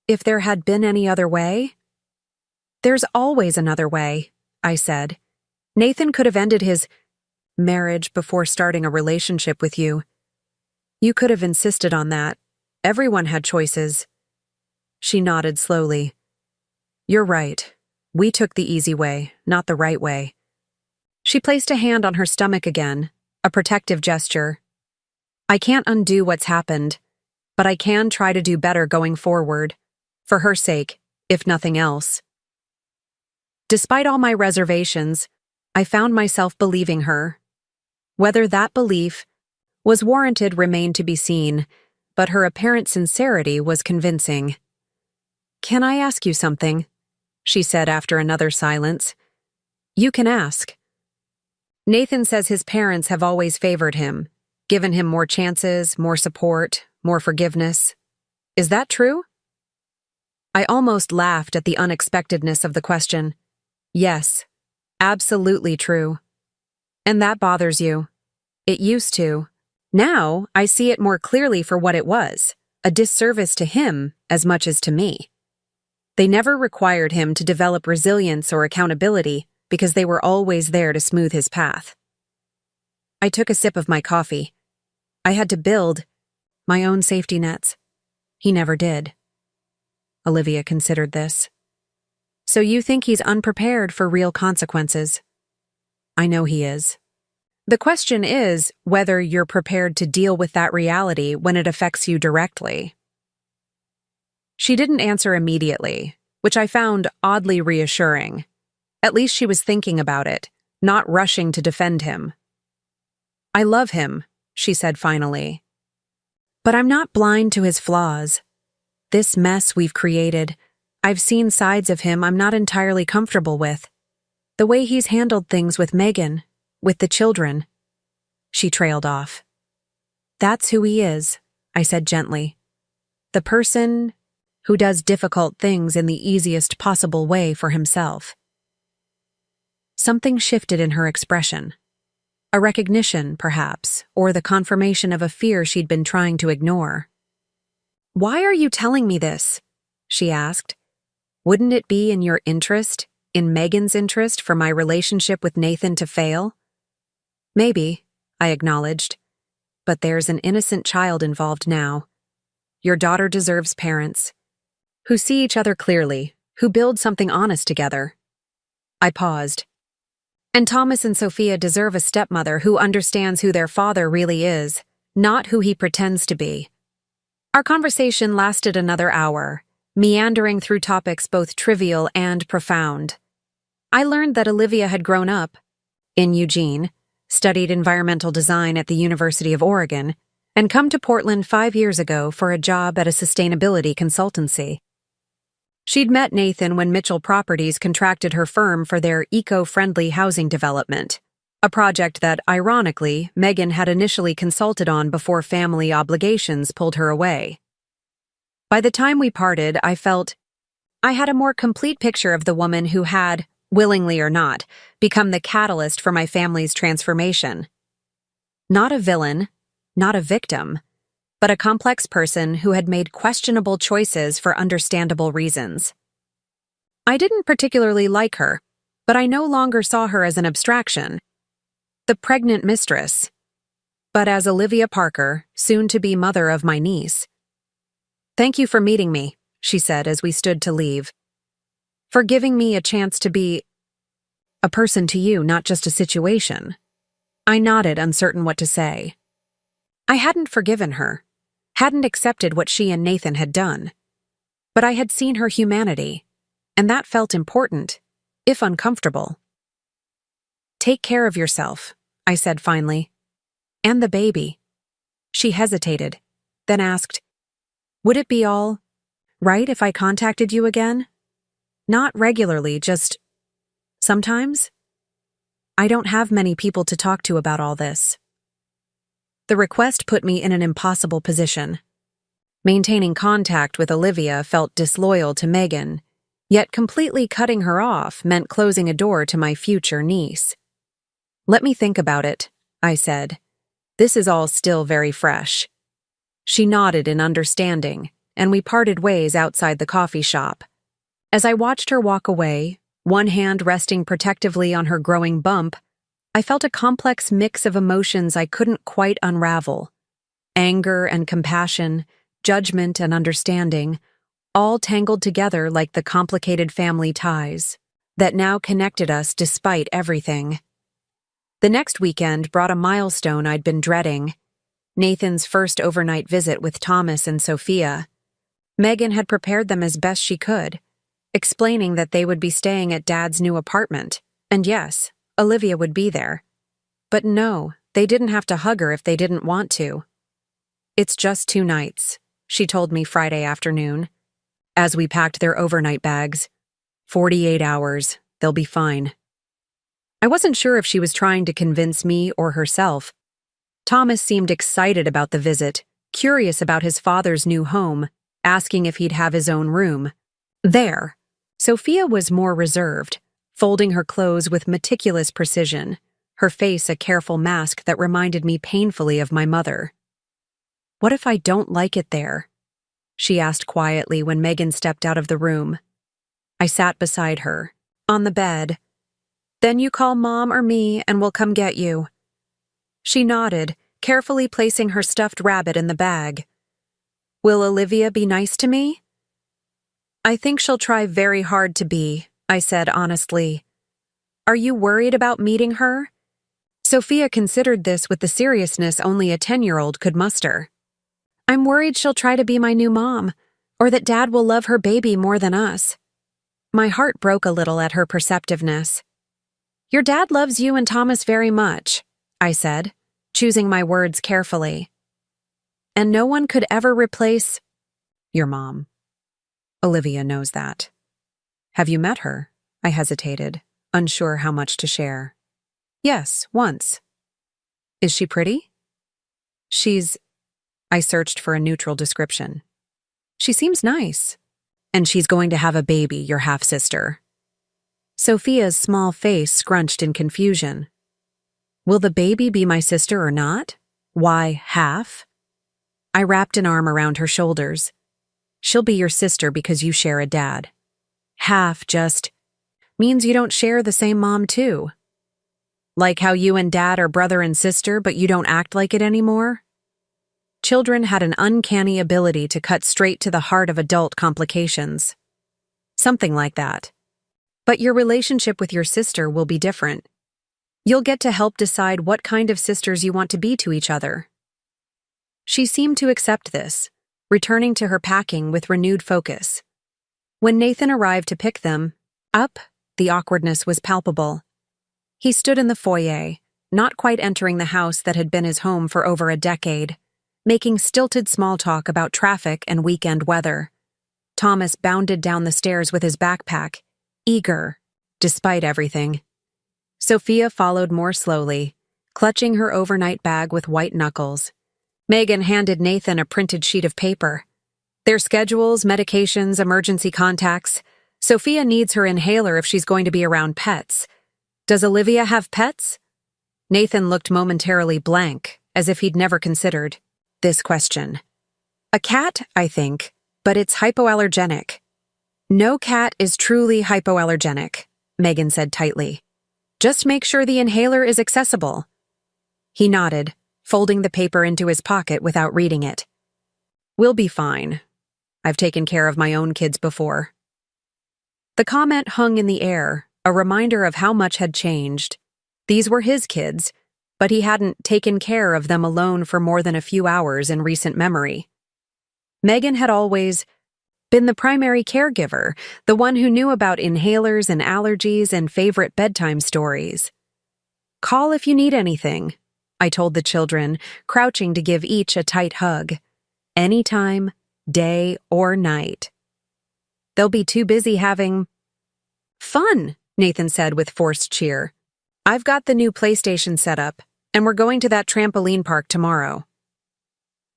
"If there had been any other way?" "There's always another way," I said. "Nathan could have ended his marriage before starting a relationship with you. You could have insisted on that. Everyone had choices." She nodded slowly. "You're right. We took the easy way, not the right way." She placed a hand on her stomach again, a protective gesture. "I can't undo what's happened, but I can try to do better going forward, for her sake, if nothing else. Despite all my reservations, I found myself believing her. Whether that belief was warranted remained to be seen, but her apparent sincerity was convincing. "Can I ask you something?" she said after another silence. "You can ask." "Nathan says his parents have always favored him, given him more chances, more support, more forgiveness. Is that true?" I almost laughed at the unexpectedness of the question. "Yes, absolutely true." "And that bothers you?" "It used to. Now I see it more clearly for what it was, a disservice to him as much as to me. They never required him to develop resilience or accountability because they were always there to smooth his path." I took a sip of my coffee. I had to build my own safety nets. He never did. Olivia considered this. "So you think he's unprepared for real consequences?" "I know he is. The question is whether you're prepared to deal with that reality when it affects you directly." She didn't answer immediately, which I found oddly reassuring. At least she was thinking about it, not rushing to defend him. "I love him," she said finally. "But I'm not blind to his flaws. This mess we've created, I've seen sides of him I'm not entirely comfortable with. The way he's handled things with Megan, with the children." She trailed off. "That's who he is," I said gently. "The person who does difficult things in the easiest possible way for himself." Something shifted in her expression. A recognition, perhaps, or the confirmation of a fear she'd been trying to ignore. "Why are you telling me this?" she asked. "Wouldn't it be in your interest, in Megan's interest, for my relationship with Nathan to fail?" "Maybe," I acknowledged. "But there's an innocent child involved now. Your daughter deserves parents who see each other clearly, who build something honest together." I paused. "And Thomas and Sophia deserve a stepmother who understands who their father really is, not who he pretends to be." Our conversation lasted another hour, meandering through topics both trivial and profound. I learned that Olivia had grown up in Eugene, studied environmental design at the University of Oregon, and come to Portland 5 years ago for a job at a sustainability consultancy. She'd met Nathan when Mitchell Properties contracted her firm for their eco-friendly housing development, a project that, ironically, Megan had initially consulted on before family obligations pulled her away. By the time we parted, I felt I had a more complete picture of the woman who had, willingly or not, become the catalyst for my family's transformation. Not a villain, not a victim, but a complex person who had made questionable choices for understandable reasons. I didn't particularly like her, but I no longer saw her as an abstraction. The pregnant mistress, but as Olivia Parker, soon-to-be mother of my niece. "Thank you for meeting me," she said as we stood to leave. "For giving me a chance to be a person to you, not just a situation." I nodded, uncertain what to say. I hadn't forgiven her, hadn't accepted what she and Nathan had done. But I had seen her humanity, and that felt important, if uncomfortable. "Take care of yourself," I said finally. "And the baby." She hesitated, then asked, "Would it be all right if I contacted you again? Not regularly, just sometimes? I don't have many people to talk to about all this." The request put me in an impossible position. Maintaining contact with Olivia felt disloyal to Megan, yet completely cutting her off meant closing a door to my future niece. "Let me think about it," I said. "This is all still very fresh." She nodded in understanding, and we parted ways outside the coffee shop. As I watched her walk away, one hand resting protectively on her growing bump, I felt a complex mix of emotions I couldn't quite unravel. Anger and compassion, judgment and understanding, all tangled together like the complicated family ties that now connected us despite everything. The next weekend brought a milestone I'd been dreading. Nathan's first overnight visit with Thomas and Sophia. Megan had prepared them as best she could, explaining that they would be staying at Dad's new apartment, and yes, Olivia would be there. But no, they didn't have to hug her if they didn't want to. "It's just 2 nights," she told me Friday afternoon, as we packed their overnight bags. 48 hours, they'll be fine. I wasn't sure if she was trying to convince me or herself. Thomas seemed excited about the visit, curious about his father's new home, asking if he'd have his own room. There, Sophia was more reserved, folding her clothes with meticulous precision, her face a careful mask that reminded me painfully of my mother. "What if I don't like it there?" she asked quietly when Megan stepped out of the room. I sat beside her, on the bed. "Then you call Mom or me and we'll come get you." She nodded, carefully placing her stuffed rabbit in the bag. "Will Olivia be nice to me?" "I think she'll try very hard to be," I said honestly. "Are you worried about meeting her?" Sophia considered this with the seriousness only a 10-year-old could muster. "I'm worried she'll try to be my new mom, or that Dad will love her baby more than us." My heart broke a little at her perceptiveness. "Your dad loves you and Thomas very much," I said, choosing my words carefully. "And no one could ever replace your mom. Olivia knows that." "Have you met her?" I hesitated, unsure how much to share. "Yes, once." "Is she pretty?" I searched for a neutral description. "She seems nice. And she's going to have a baby, your half-sister." Sophia's small face scrunched in confusion. "Will the baby be my sister or not? Why, half?" I wrapped an arm around her shoulders. "She'll be your sister because you share a dad. Half just means you don't share the same mom too. Like how you and Dad are brother and sister, but you don't act like it anymore?" Children had an uncanny ability to cut straight to the heart of adult complications. Something like that. But your relationship with your sister will be different. You'll get to help decide what kind of sisters you want to be to each other. She seemed to accept this, returning to her packing with renewed focus. When Nathan arrived to pick them up, the awkwardness was palpable. He stood in the foyer, not quite entering the house that had been his home for over a decade, making stilted small talk about traffic and weekend weather. Thomas bounded down the stairs with his backpack, eager, despite everything. Sophia followed more slowly, clutching her overnight bag with white knuckles. Megan handed Nathan a printed sheet of paper. Their schedules, medications, emergency contacts. Sophia needs her inhaler if she's going to be around pets. Does Olivia have pets? Nathan looked momentarily blank, as if he'd never considered this question. "A cat, I think, but it's hypoallergenic." "No cat is truly hypoallergenic," Megan said tightly. "Just make sure the inhaler is accessible." He nodded, folding the paper into his pocket without reading it. "We'll be fine. I've taken care of my own kids before." The comment hung in the air, a reminder of how much had changed. These were his kids, but he hadn't taken care of them alone for more than a few hours in recent memory. Megan had always been the primary caregiver, the one who knew about inhalers and allergies and favorite bedtime stories. "Call if you need anything," I told the children, crouching to give each a tight hug. "Anytime, day or night." "They'll be too busy having fun," Nathan said with forced cheer. "I've got the new PlayStation set up, and we're going to that trampoline park tomorrow."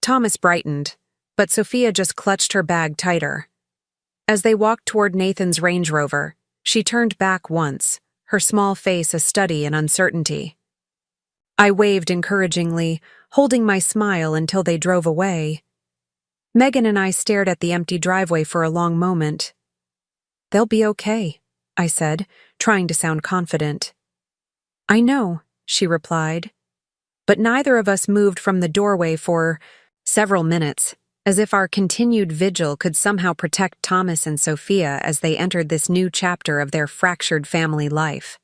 Thomas brightened, but Sophia just clutched her bag tighter. As they walked toward Nathan's Range Rover, she turned back once, her small face a study in uncertainty. I waved encouragingly, holding my smile until they drove away. Megan and I stared at the empty driveway for a long moment. "They'll be okay," I said, trying to sound confident. "I know," she replied. But neither of us moved from the doorway for several minutes, as if our continued vigil could somehow protect Thomas and Sophia as they entered this new chapter of their fractured family life.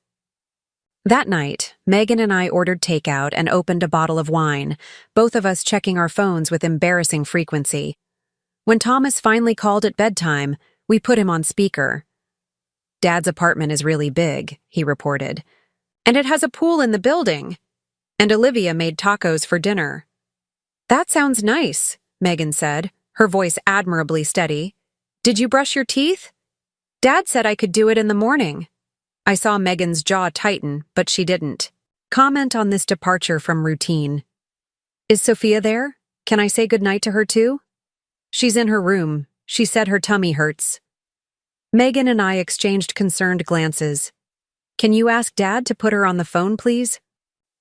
That night, Megan and I ordered takeout and opened a bottle of wine, both of us checking our phones with embarrassing frequency. When Thomas finally called at bedtime, we put him on speaker. "Dad's apartment is really big," he reported. "And it has a pool in the building. And Olivia made tacos for dinner." "That sounds nice," Megan said, her voice admirably steady. "Did you brush your teeth?" "Dad said I could do it in the morning." I saw Megan's jaw tighten, but she didn't. Comment on this departure from routine. "Is Sophia there? Can I say goodnight to her too?" "She's in her room. She said her tummy hurts." Megan and I exchanged concerned glances. "Can you ask Dad to put her on the phone, please?"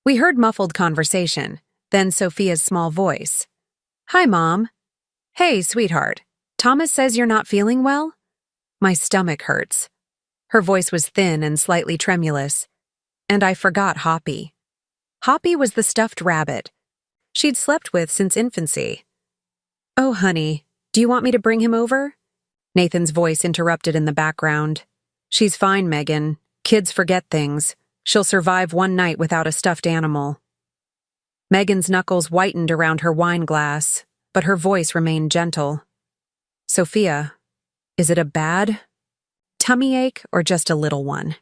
We heard muffled conversation, then Sophia's small voice. "Hi, Mom." "Hey, sweetheart. Thomas says you're not feeling well?" My stomach hurts. Her voice was thin and slightly tremulous. And I forgot Hoppy. Hoppy was the stuffed rabbit she'd slept with since infancy. "Oh, honey, do you want me to bring him over?" Nathan's voice interrupted in the background. "She's fine, Megan. Kids forget things. She'll survive one night without a stuffed animal." Megan's knuckles whitened around her wine glass, but her voice remained gentle. "Sophia, is it a bad tummy ache or just a little one?"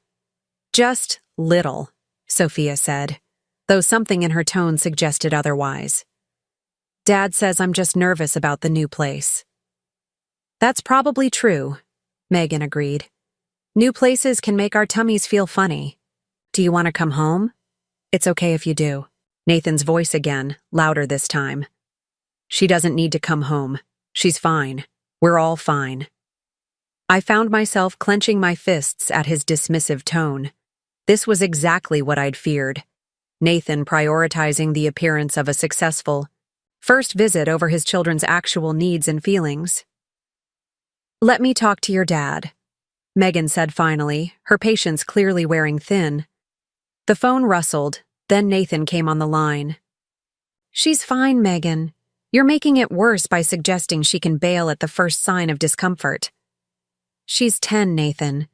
"Just little," Sophia said, though something in her tone suggested otherwise. "Dad says I'm just nervous about the new place." "That's probably true," Megan agreed. "New places can make our tummies feel funny. Do you want to come home?" "It's okay if you do." Nathan's voice again, louder this time. "She doesn't need to come home. She's fine. We're all fine." I found myself clenching my fists at his dismissive tone. This was exactly what I'd feared. Nathan prioritizing the appearance of a successful first visit over his children's actual needs and feelings. "Let me talk to your dad," Megan said finally, her patience clearly wearing thin. The phone rustled, then Nathan came on the line. "She's fine, Megan. You're making it worse by suggesting she can bail at the first sign of discomfort." "She's 10, Nathan.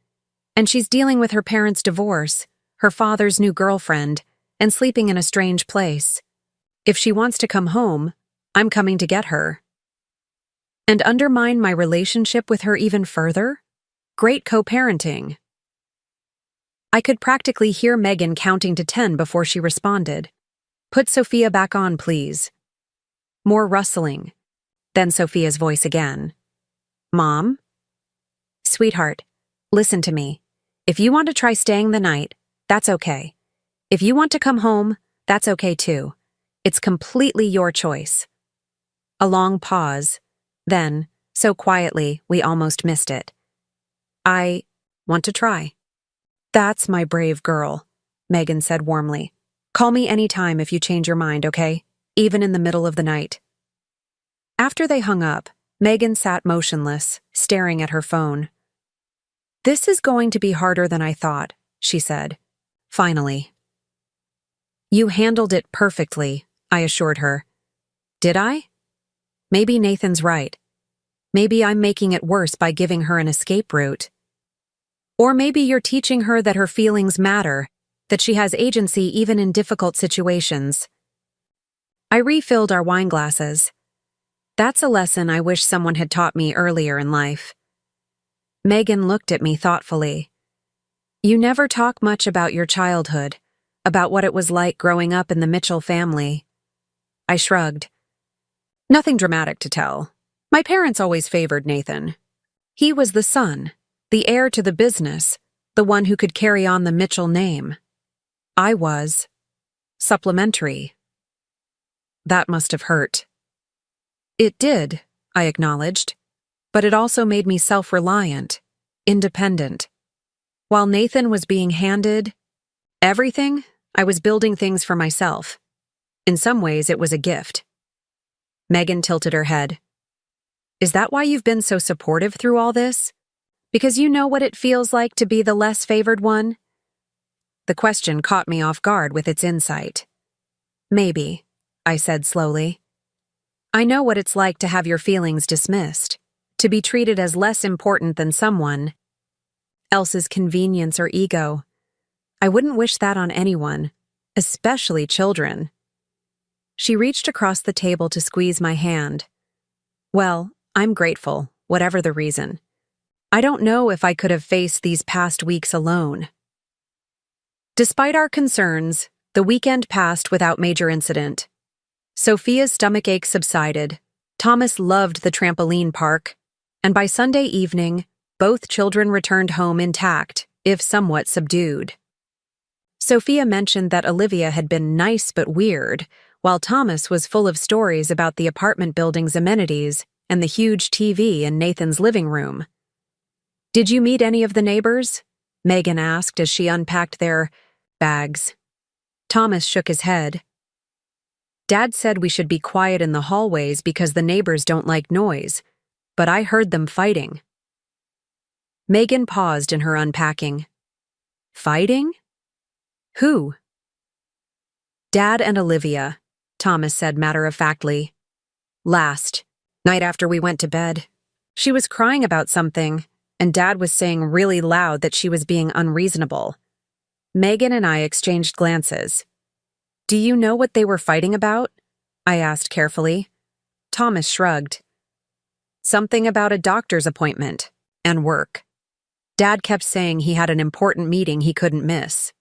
And she's dealing with her parents' divorce, her father's new girlfriend, and sleeping in a strange place. If she wants to come home, I'm coming to get her." And undermine my relationship with her even further? Great co-parenting. I could practically hear Megan counting to 10 before she responded. "Put Sophia back on, please." More rustling. Then Sophia's voice again. "Mom?" "Sweetheart, listen to me. If you want to try staying the night, that's okay. If you want to come home, that's okay too. It's completely your choice." A long pause. Then, so quietly, we almost missed it. "I want to try." "That's my brave girl," Megan said warmly. "Call me anytime if you change your mind, okay? Even in the middle of the night." After they hung up, Megan sat motionless, staring at her phone. "This is going to be harder than I thought," she said. Finally. "You handled it perfectly," I assured her. "Did I? Maybe Nathan's right. Maybe I'm making it worse by giving her an escape route. Or maybe you're teaching her that her feelings matter, that she has agency even in difficult situations." I refilled our wine glasses. That's a lesson I wish someone had taught me earlier in life. Megan looked at me thoughtfully. "You never talk much about your childhood, about what it was like growing up in the Mitchell family." I shrugged. "Nothing dramatic to tell. My parents always favored Nathan. He was the son, the heir to the business, the one who could carry on the Mitchell name. I was supplementary." That must have hurt. "It did," I acknowledged, "but it also made me self-reliant, independent. While Nathan was being handed everything, I was building things for myself. In some ways, it was a gift." Megan tilted her head. "Is that why you've been so supportive through all this? Because you know what it feels like to be the less favored one?" The question caught me off guard with its insight. "Maybe," I said slowly. "I know what it's like to have your feelings dismissed, to be treated as less important than someone else's convenience or ego. I wouldn't wish that on anyone, especially children. She reached across the table to squeeze my hand. Well, I'm grateful, whatever the reason. I don't know if I could have faced these past weeks alone. Despite our concerns, the weekend passed without major incident. Sophia's stomachache subsided, Thomas loved the trampoline park, and by Sunday evening, both children returned home intact, if somewhat subdued. Sophia mentioned that Olivia had been nice but weird, while Thomas was full of stories about the apartment building's amenities and the huge TV in Nathan's living room. "Did you meet any of the neighbors?" Megan asked as she unpacked their bags. Thomas shook his head. "Dad said we should be quiet in the hallways because the neighbors don't like noise, but I heard them fighting." Megan paused in her unpacking. "Fighting? Who?" "Dad and Olivia," Thomas said matter-of-factly. "Last night after we went to bed, she was crying about something, and Dad was saying really loud that she was being unreasonable." Megan and I exchanged glances. "Do you know what they were fighting about?" I asked carefully. Thomas shrugged. "Something about a doctor's appointment and work. Dad kept saying he had an important meeting he couldn't miss."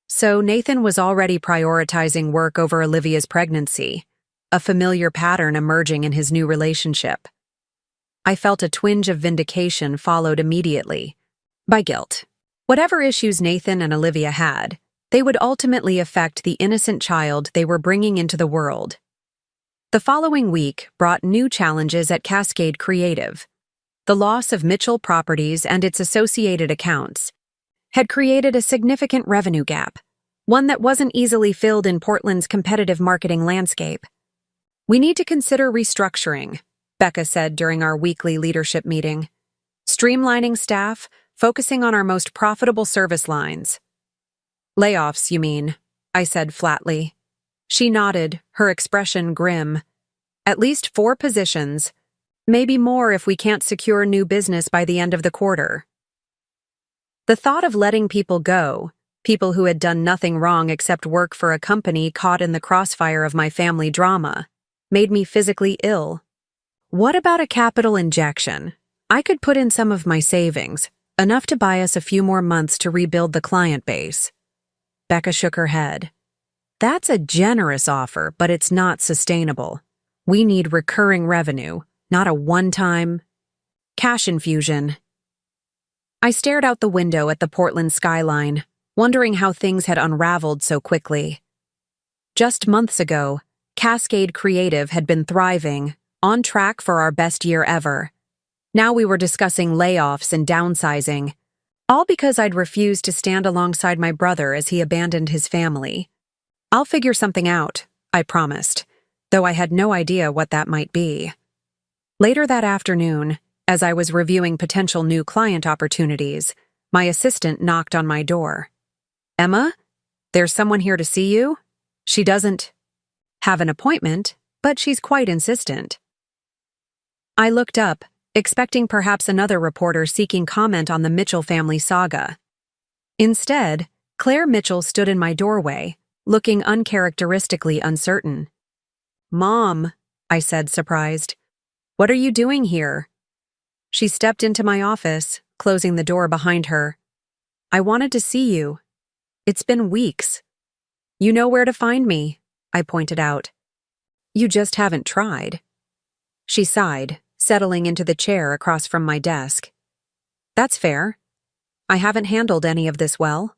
So Nathan was already prioritizing work over Olivia's pregnancy, a familiar pattern emerging in his new relationship. I felt a twinge of vindication followed immediately by guilt. Whatever issues Nathan and Olivia had, they would ultimately affect the innocent child they were bringing into the world. The following week brought new challenges at Cascade Creative. The loss of Mitchell Properties and its associated accounts had created a significant revenue gap, one that wasn't easily filled in Portland's competitive marketing landscape. "We need to consider restructuring," Becca said during our weekly leadership meeting. "Streamlining staff, focusing on our most profitable service lines." "Layoffs, you mean?" I said flatly. She nodded, her expression grim. "At least 4 positions, maybe more if we can't secure new business by the end of the quarter." The thought of letting people go, people who had done nothing wrong except work for a company caught in the crossfire of my family drama, made me physically ill. "What about a capital injection? I could put in some of my savings, enough to buy us a few more months to rebuild the client base." Becca shook her head. "That's a generous offer, but it's not sustainable. We need recurring revenue, not a one-time cash infusion." I stared out the window at the Portland skyline, wondering how things had unraveled so quickly. Just months ago, Cascade Creative had been thriving, on track for our best year ever. Now we were discussing layoffs and downsizing, all because I'd refused to stand alongside my brother as he abandoned his family. "I'll figure something out," I promised, though I had no idea what that might be. Later that afternoon, as I was reviewing potential new client opportunities, my assistant knocked on my door. "Emma, there's someone here to see you. She doesn't have an appointment, but she's quite insistent." I looked up, expecting perhaps another reporter seeking comment on the Mitchell family saga. Instead, Claire Mitchell stood in my doorway, looking uncharacteristically uncertain. "Mom," I said, surprised. "What are you doing here?" She stepped into my office, closing the door behind her. "I wanted to see you. It's been weeks." "You know where to find me," I pointed out. "You just haven't tried." She sighed, settling into the chair across from my desk. "That's fair. I haven't handled any of this well."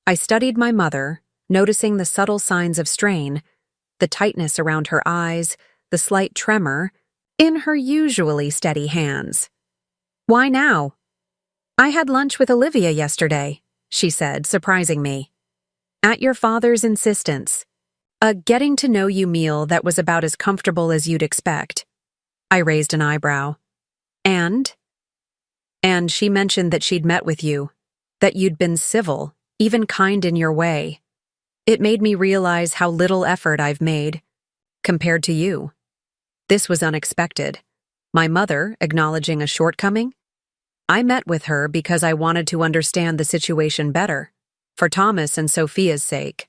I studied my mother, noticing the subtle signs of strain, the tightness around her eyes, the slight tremor, in her usually steady hands. "Why now?" "I had lunch with Olivia yesterday," she said, surprising me. "At your father's insistence. A getting-to-know-you meal that was about as comfortable as you'd expect." I raised an eyebrow. And she mentioned that she'd met with you, that you'd been civil, even kind in your way. It made me realize how little effort I've made, compared to you. This was unexpected. My mother acknowledging a shortcoming? I met with her because I wanted to understand the situation better, for Thomas and Sophia's sake.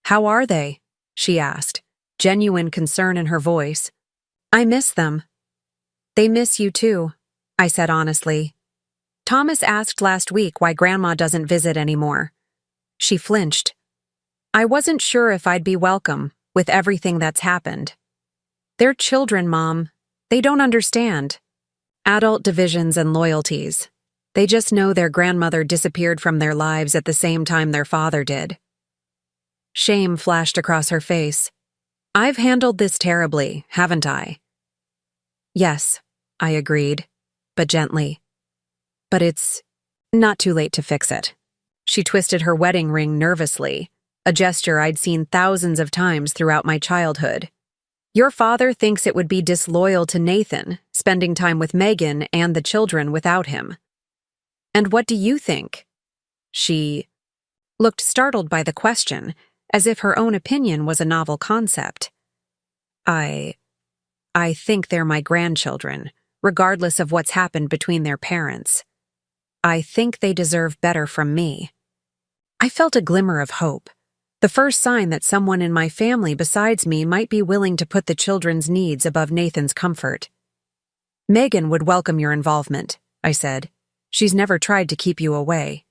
"How are they?" she asked, genuine concern in her voice. "I miss them." "They miss you too," I said honestly. "Thomas asked last week why Grandma doesn't visit anymore." She flinched. "I wasn't sure if I'd be welcome, with everything that's happened." "They're children, Mom. They don't understand. Adult divisions and loyalties. They just know their grandmother disappeared from their lives at the same time their father did." Shame flashed across her face. "I've handled this terribly, haven't I?" "Yes," I agreed, but gently. "But it's not too late to fix it." She twisted her wedding ring nervously, a gesture I'd seen thousands of times throughout my childhood. "Your father thinks it would be disloyal to Nathan, spending time with Megan and the children without him." "And what do you think?" She looked startled by the question, as if her own opinion was a novel concept. I think they're my grandchildren, regardless of what's happened between their parents. I think they deserve better from me." I felt a glimmer of hope, the first sign that someone in my family besides me might be willing to put the children's needs above Nathan's comfort. "Megan would welcome your involvement," I said. "She's never tried to keep you away."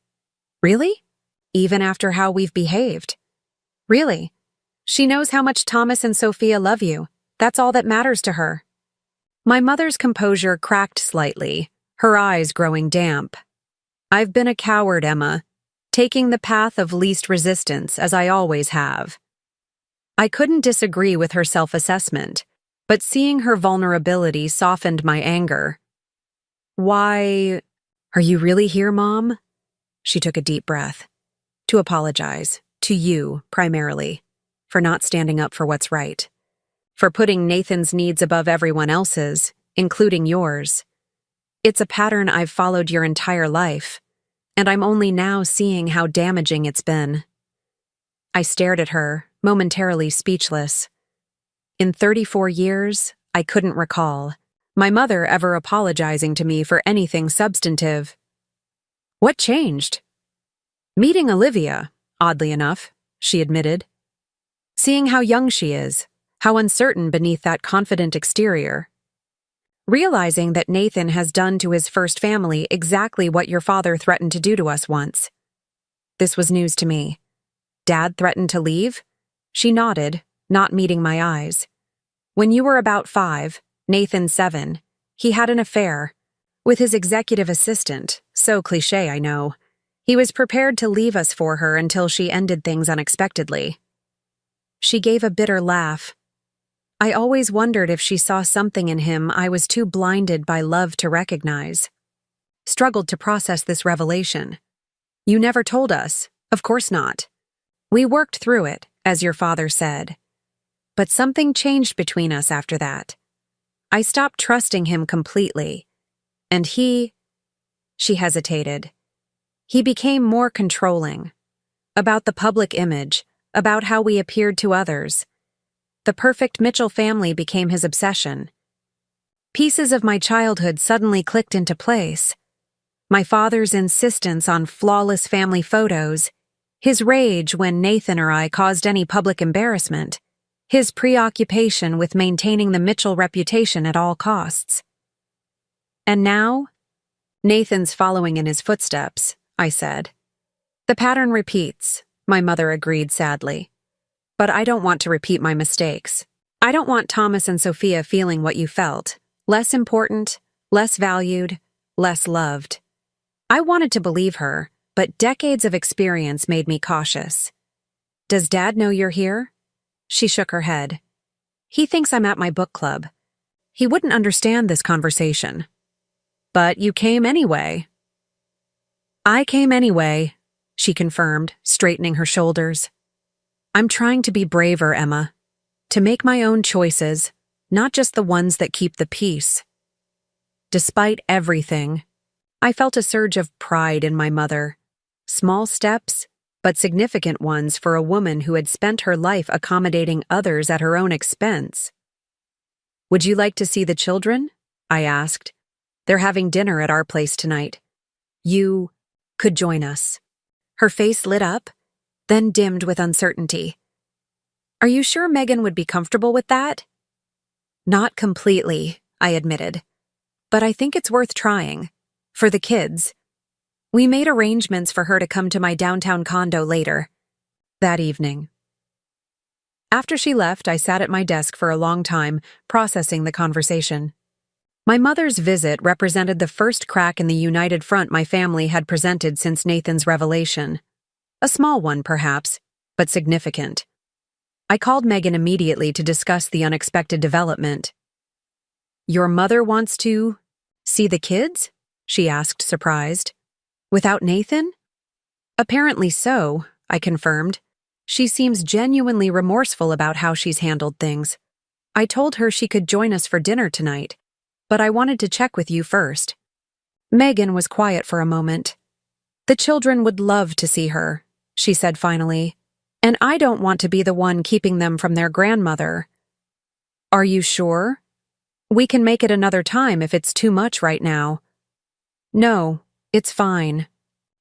"Really? Even after how we've behaved?" "Really. She knows how much Thomas and Sophia love you. That's all that matters to her." My mother's composure cracked slightly, her eyes growing damp. "I've been a coward, Emma, taking the path of least resistance, as I always have." I couldn't disagree with her self-assessment, but seeing her vulnerability softened my anger. "Why, are you really here, Mom?" She took a deep breath. "To apologize, to you, primarily, for not standing up for what's right. For putting Nathan's needs above everyone else's, including yours. It's a pattern I've followed your entire life, and I'm only now seeing how damaging it's been." I stared at her, momentarily speechless. In 34 years, I couldn't recall my mother ever apologizing to me for anything substantive. "What changed?" "Meeting Olivia, oddly enough," she admitted. "Seeing how young she is, how uncertain beneath that confident exterior. Realizing that Nathan has done to his first family exactly what your father threatened to do to us once." This was news to me. "Dad threatened to leave?" She nodded, not meeting my eyes. "When you were about 5, Nathan 7, he had an affair with his executive assistant, so cliché, I know. He was prepared to leave us for her until she ended things unexpectedly." She gave a bitter laugh. I always wondered if she saw something in him I was too blinded by love to recognize. Struggled to process this revelation. "You never told us. Of course not. We worked through it, as your father said. But something changed between us after that. I stopped trusting him completely. And he—" She hesitated. "He became more controlling. About the public image, about how we appeared to others. The perfect Mitchell family became his obsession. Pieces of my childhood suddenly clicked into place. My father's insistence on flawless family photos, his rage when Nathan or I caused any public embarrassment, his preoccupation with maintaining the Mitchell reputation at all costs. And now, Nathan's following in his footsteps," I said. "The pattern repeats," my mother agreed sadly. "But I don't want to repeat my mistakes. I don't want Thomas and Sophia feeling what you felt. Less important, less valued, less loved." I wanted to believe her, but decades of experience made me cautious. "Does Dad know you're here?" She shook her head. "He thinks I'm at my book club. He wouldn't understand this conversation." "But you came anyway." "I came anyway," she confirmed, straightening her shoulders. "I'm trying to be braver, Emma. To make my own choices, not just the ones that keep the peace." Despite everything, I felt a surge of pride in my mother. Small steps, but significant ones for a woman who had spent her life accommodating others at her own expense. "Would you like to see the children?" I asked. They're having dinner at our place tonight. You could join us." Her face lit up, then dimmed with uncertainty. "Are you sure Megan would be comfortable with that?" "Not completely," I admitted. "But I think it's worth trying. For the kids." We made arrangements for her to come to my downtown condo later that evening. After she left, I sat at my desk for a long time, processing the conversation. My mother's visit represented the first crack in the united front my family had presented since Nathan's revelation. A small one, perhaps, but significant. I called Megan immediately to discuss the unexpected development. "Your mother wants to see the kids?" she asked, surprised. "Without Nathan?" "Apparently so," I confirmed. "She seems genuinely remorseful about how she's handled things. I told her she could join us for dinner tonight, but I wanted to check with you first." Megan was quiet for a moment. "The children would love to see her," she said finally, "and I don't want to be the one keeping them from their grandmother." "Are you sure? We can make it another time if it's too much right now." "No, it's fine.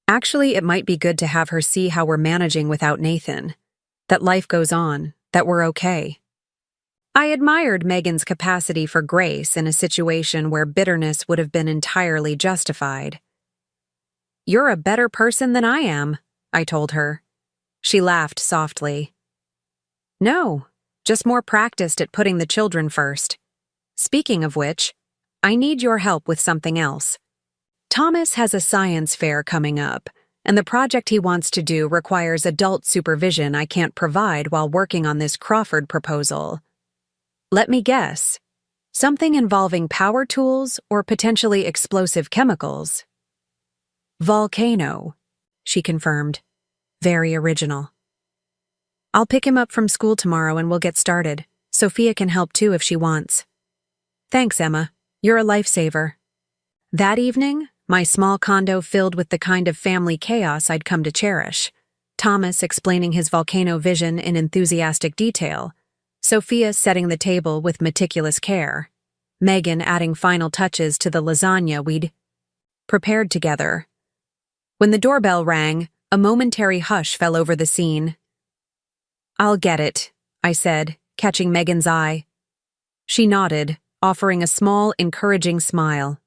Actually, it might be good to have her see how we're managing without Nathan. That life goes on, that we're okay." I admired Megan's capacity for grace in a situation where bitterness would have been entirely justified. "You're a better person than I am," I told her. She laughed softly. "No, just more practiced at putting the children first. Speaking of which, I need your help with something else. Thomas has a science fair coming up, and the project he wants to do requires adult supervision I can't provide while working on this Crawford proposal. Let me guess. Something involving power tools or potentially explosive chemicals." "Volcano," she confirmed. "Very original." "I'll pick him up from school tomorrow and we'll get started. Sophia can help too if she wants." "Thanks, Emma. You're a lifesaver." That evening, my small condo filled with the kind of family chaos I'd come to cherish. Thomas explaining his volcano vision in enthusiastic detail, Sophia setting the table with meticulous care, Megan adding final touches to the lasagna we'd prepared together. When the doorbell rang, a momentary hush fell over the scene. "I'll get it," I said, catching Megan's eye. She nodded, offering a small, encouraging smile.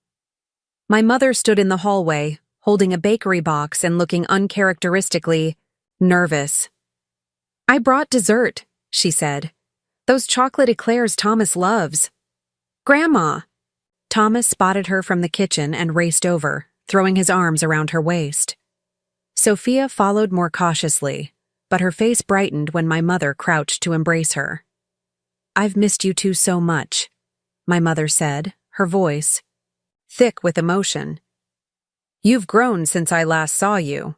My mother stood in the hallway, holding a bakery box and looking uncharacteristically nervous. "I brought dessert," she said. "Those chocolate eclairs Thomas loves." "Grandma!" Thomas spotted her from the kitchen and raced over, throwing his arms around her waist. Sophia followed more cautiously, but her face brightened when my mother crouched to embrace her. "I've missed you two so much," my mother said, her voice thick with emotion. "You've grown since I last saw you."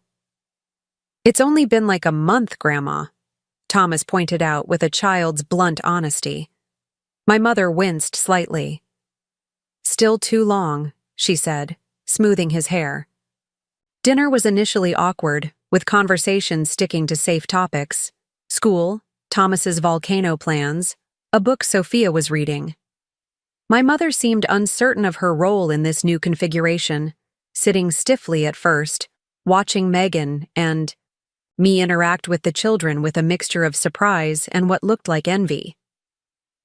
"It's only been like a month, Grandma," Thomas pointed out with a child's blunt honesty. My mother winced slightly. "Still too long," she said, smoothing his hair. Dinner was initially awkward, with conversations sticking to safe topics: school, Thomas's volcano plans, a book Sophia was reading. My mother seemed uncertain of her role in this new configuration, sitting stiffly at first, watching Megan and me interact with the children with a mixture of surprise and what looked like envy.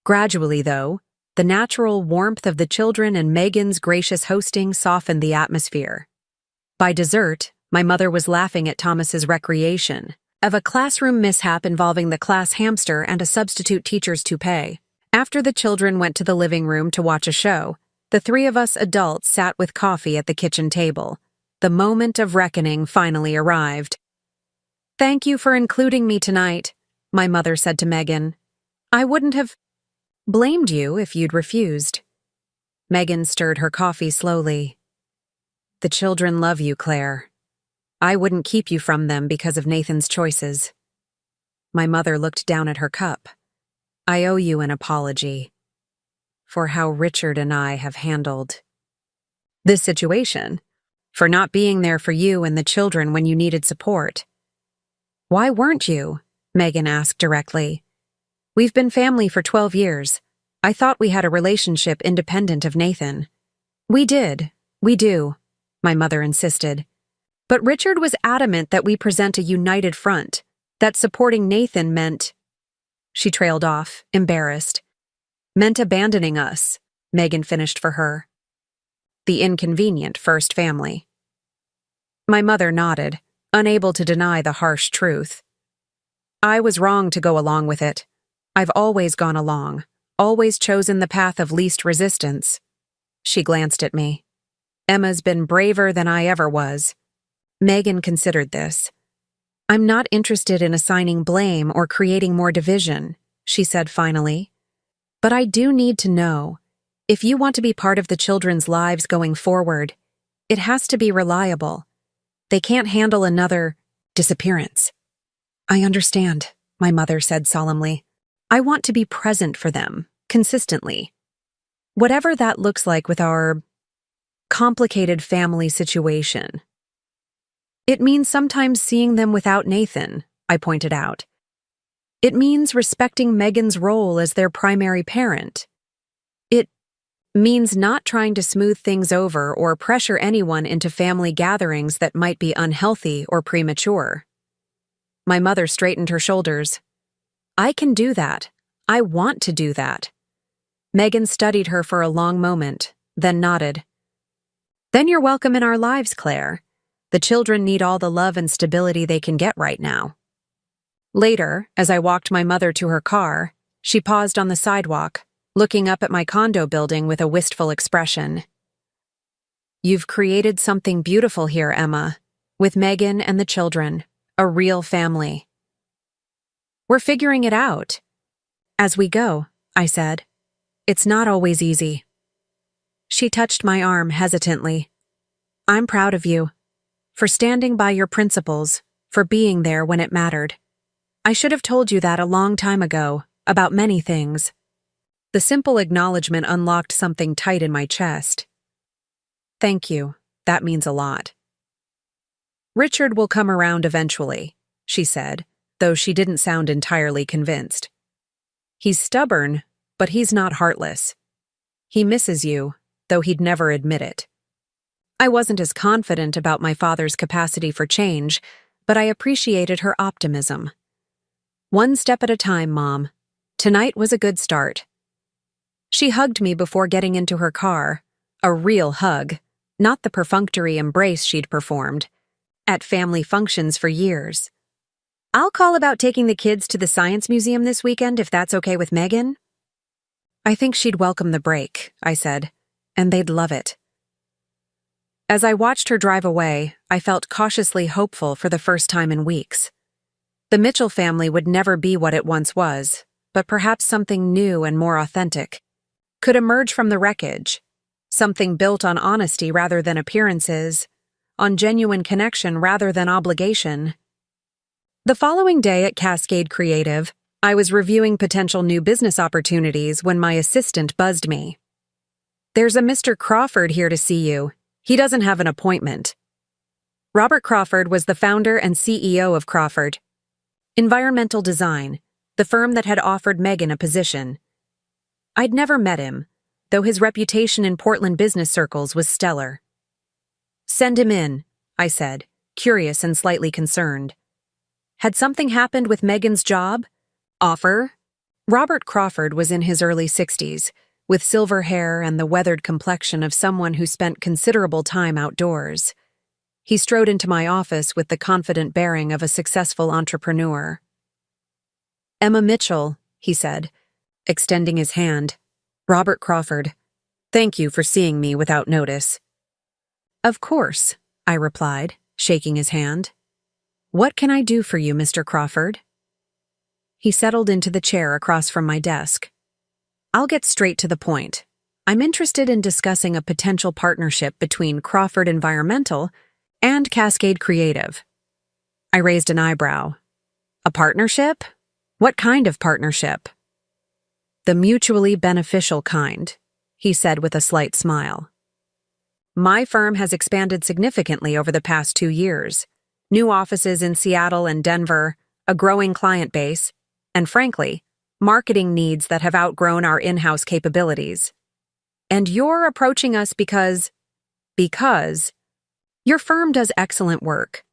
Gradually, though, the natural warmth of the children and Megan's gracious hosting softened the atmosphere. By dessert, my mother was laughing at Thomas's recreation of a classroom mishap involving the class hamster and a substitute teacher's toupee. After the children went to the living room to watch a show, the three of us adults sat with coffee at the kitchen table. The moment of reckoning finally arrived. "Thank you for including me tonight," my mother said to Megan. "I wouldn't have blamed you if you'd refused." Megan stirred her coffee slowly. "The children love you, Claire. I wouldn't keep you from them because of Nathan's choices." My mother looked down at her cup. "I owe you an apology for how Richard and I have handled this situation, for not being there for you and the children when you needed support." "Why weren't you?" Megan asked directly. "We've been family for 12 years. I thought we had a relationship independent of Nathan. We did. We do, my mother insisted. But Richard was adamant that we present a united front, that supporting Nathan meant— She trailed off, embarrassed. Meant abandoning us, Megan finished for her. The inconvenient first family. My mother nodded, unable to deny the harsh truth. I was wrong to go along with it. I've always gone along, always chosen the path of least resistance. She glanced at me. Emma's been braver than I ever was. Megan considered this. I'm not interested in assigning blame or creating more division, she said finally. But I do need to know, if you want to be part of the children's lives going forward, it has to be reliable. They can't handle another disappearance. I understand, my mother said solemnly. I want to be present for them, consistently. Whatever that looks like with our complicated family situation. It means sometimes seeing them without Nathan, I pointed out. It means respecting Megan's role as their primary parent. It means not trying to smooth things over or pressure anyone into family gatherings that might be unhealthy or premature. My mother straightened her shoulders. I can do that. I want to do that. Megan studied her for a long moment, then nodded. Then you're welcome in our lives, Claire. The children need all the love and stability they can get right now. Later, as I walked my mother to her car, she paused on the sidewalk, looking up at my condo building with a wistful expression. You've created something beautiful here, Emma, with Megan and the children, a real family. We're figuring it out. As we go, I said. It's not always easy. She touched my arm hesitantly. I'm proud of you. For standing by your principles, for being there when it mattered. I should have told you that a long time ago, about many things. The simple acknowledgement unlocked something tight in my chest. Thank you, that means a lot. Richard will come around eventually, she said, though she didn't sound entirely convinced. He's stubborn, but he's not heartless. He misses you, though he'd never admit it. I wasn't as confident about my father's capacity for change, but I appreciated her optimism. One step at a time, Mom. Tonight was a good start. She hugged me before getting into her car, a real hug, not the perfunctory embrace she'd performed, at family functions for years. I'll call about taking the kids to the Science Museum this weekend if that's okay with Megan. I think she'd welcome the break, I said, and they'd love it. As I watched her drive away, I felt cautiously hopeful for the first time in weeks. The Mitchell family would never be what it once was, but perhaps something new and more authentic could emerge from the wreckage, something built on honesty rather than appearances, on genuine connection rather than obligation. The following day at Cascade Creative, I was reviewing potential new business opportunities when my assistant buzzed me. There's a Mr. Crawford here to see you. He doesn't have an appointment. Robert Crawford was the founder and CEO of Crawford Environmental Design, the firm that had offered Megan a position. I'd never met him, though his reputation in Portland business circles was stellar. Send him in, I said, curious and slightly concerned. Had something happened with Megan's job? Offer? Robert Crawford was in his early 60s, with silver hair and the weathered complexion of someone who spent considerable time outdoors. He strode into my office with the confident bearing of a successful entrepreneur. Emma Mitchell, he said, extending his hand. Robert Crawford. Thank you for seeing me without notice. Of course, I replied, shaking his hand. What can I do for you, Mr. Crawford? He settled into the chair across from my desk. I'll get straight to the point. I'm interested in discussing a potential partnership between Crawford Environmental and Cascade Creative. I raised an eyebrow. A partnership? What kind of partnership? The mutually beneficial kind, he said with a slight smile. My firm has expanded significantly over the past 2 years. New offices in Seattle and Denver, a growing client base, and frankly, marketing needs that have outgrown our in-house capabilities. And you're approaching us because your firm does excellent work.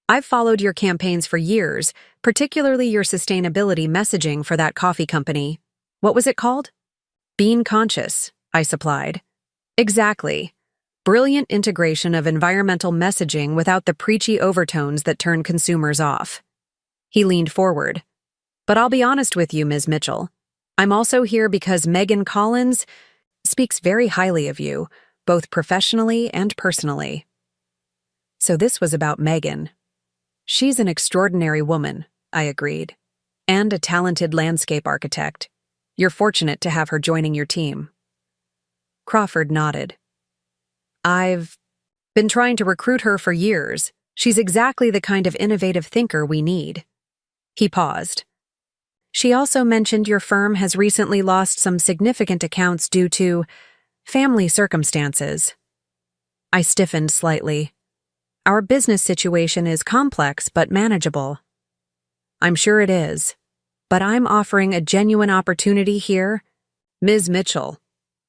I've followed your campaigns for years, particularly your sustainability messaging for that coffee company. What was it called? Bean Conscious, I supplied. Exactly. Brilliant integration of environmental messaging without the preachy overtones that turn consumers off. He leaned forward. But I'll be honest with you, Ms. Mitchell. I'm also here because Megan Collins speaks very highly of you, both professionally and personally. So this was about Megan. She's an extraordinary woman, I agreed, and a talented landscape architect. You're fortunate to have her joining your team. Crawford nodded. I've been trying to recruit her for years. She's exactly the kind of innovative thinker we need. He paused. She also mentioned your firm has recently lost some significant accounts due to family circumstances. I stiffened slightly. Our business situation is complex but manageable. I'm sure it is, but I'm offering a genuine opportunity here. Ms. Mitchell,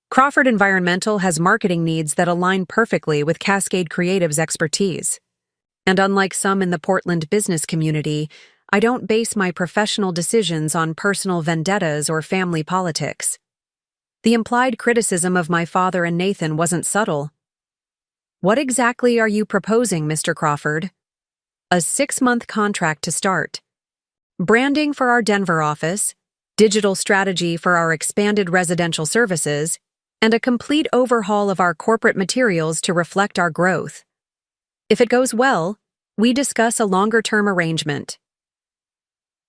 Crawford Environmental has marketing needs that align perfectly with Cascade Creative's expertise. And unlike some in the Portland business community, I don't base my professional decisions on personal vendettas or family politics. The implied criticism of my father and Nathan wasn't subtle. What exactly are you proposing, Mr. Crawford? A 6-month contract to start. Branding for our Denver office, digital strategy for our expanded residential services, and a complete overhaul of our corporate materials to reflect our growth. If it goes well, we discuss a longer-term arrangement.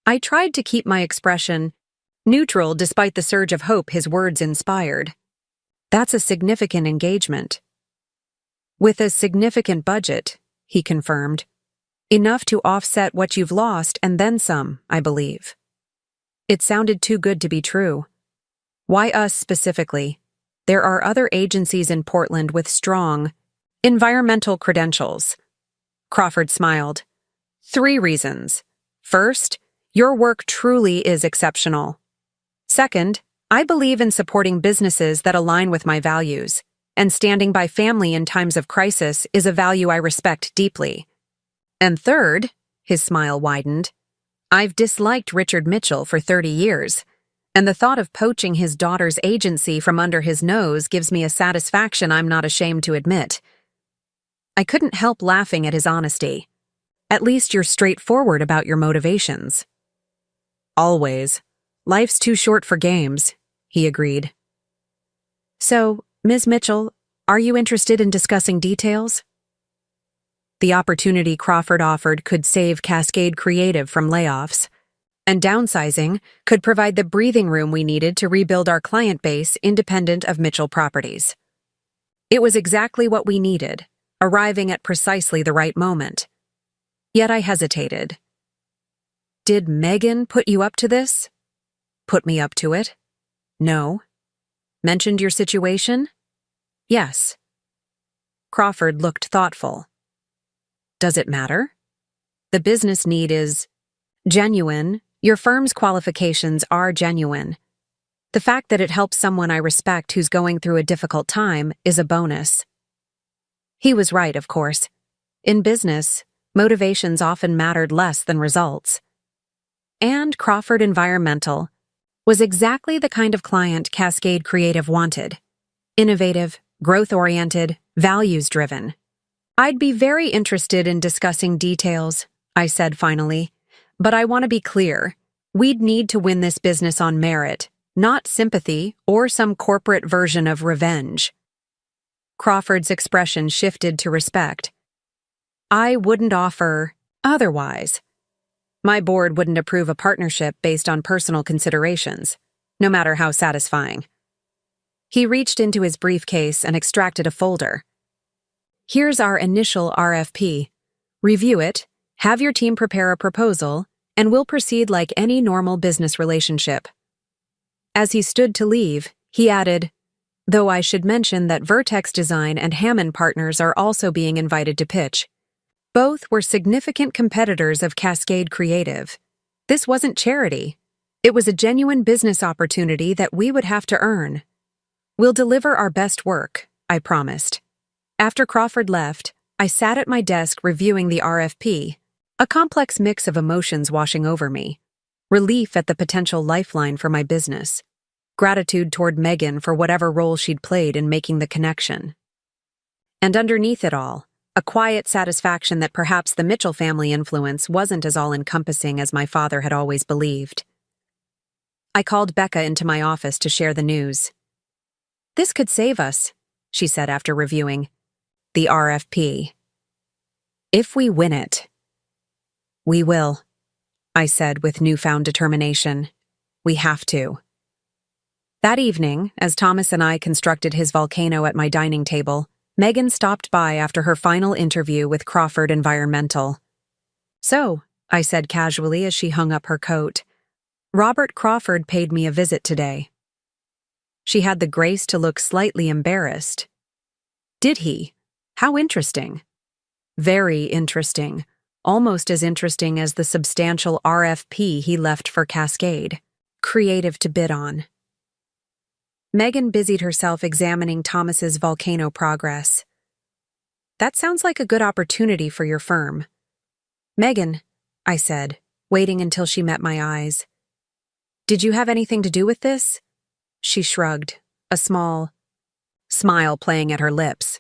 I tried to keep my expression neutral despite the surge of hope his words inspired. That's a significant engagement. With a significant budget, he confirmed. Enough to offset what you've lost and then some, I believe. It sounded too good to be true. Why us specifically? There are other agencies in Portland with strong environmental credentials. Crawford smiled. 3 reasons. First, your work truly is exceptional. Second, I believe in supporting businesses that align with my values, and standing by family in times of crisis is a value I respect deeply. And third, his smile widened, I've disliked Richard Mitchell for 30 years, and the thought of poaching his daughter's agency from under his nose gives me a satisfaction I'm not ashamed to admit. I couldn't help laughing at his honesty. At least you're straightforward about your motivations. Always. Life's too short for games, he agreed. So, Ms. Mitchell, are you interested in discussing details? The opportunity Crawford offered could save Cascade Creative from layoffs, and downsizing could provide the breathing room we needed to rebuild our client base independent of Mitchell Properties. It was exactly what we needed, arriving at precisely the right moment. Yet I hesitated. Did Megan put you up to this? Put me up to it? No. Mentioned your situation? Yes. Crawford looked thoughtful. Does it matter? The business need is genuine. Your firm's qualifications are genuine. The fact that it helps someone I respect who's going through a difficult time is a bonus. He was right, of course. In business, motivations often mattered less than results. And Crawford Environmental was exactly the kind of client Cascade Creative wanted. Innovative, growth-oriented, values-driven. I'd be very interested in discussing details, I said finally, but I want to be clear. We'd need to win this business on merit, not sympathy or some corporate version of revenge. Crawford's expression shifted to respect. I wouldn't offer otherwise. My board wouldn't approve a partnership based on personal considerations, no matter how satisfying. He reached into his briefcase and extracted a folder. Here's our initial RFP. Review it, have your team prepare a proposal, and we'll proceed like any normal business relationship. As he stood to leave, he added, though I should mention that Vertex Design and Hammond Partners are also being invited to pitch. Both were significant competitors of Cascade Creative. This wasn't charity. It was a genuine business opportunity that we would have to earn. We'll deliver our best work, I promised. After Crawford left, I sat at my desk reviewing the RFP, a complex mix of emotions washing over me. Relief at the potential lifeline for my business. Gratitude toward Megan for whatever role she'd played in making the connection. And underneath it all, a quiet satisfaction that perhaps the Mitchell family influence wasn't as all-encompassing as my father had always believed. I called Becca into my office to share the news. "This could save us," she said after reviewing the RFP. "If we win it." "We will," I said with newfound determination. "We have to." That evening, as Thomas and I constructed his volcano at my dining table, Megan stopped by after her final interview with Crawford Environmental. "So," I said casually as she hung up her coat, "Robert Crawford paid me a visit today." She had the grace to look slightly embarrassed. "Did he? How interesting." "Very interesting. Almost as interesting as the substantial RFP he left for Cascade. Creative to bid on." Megan busied herself examining Thomas's volcano progress. "That sounds like a good opportunity for your firm." "Megan," I said, waiting until she met my eyes, "did you have anything to do with this?" She shrugged, a small smile playing at her lips.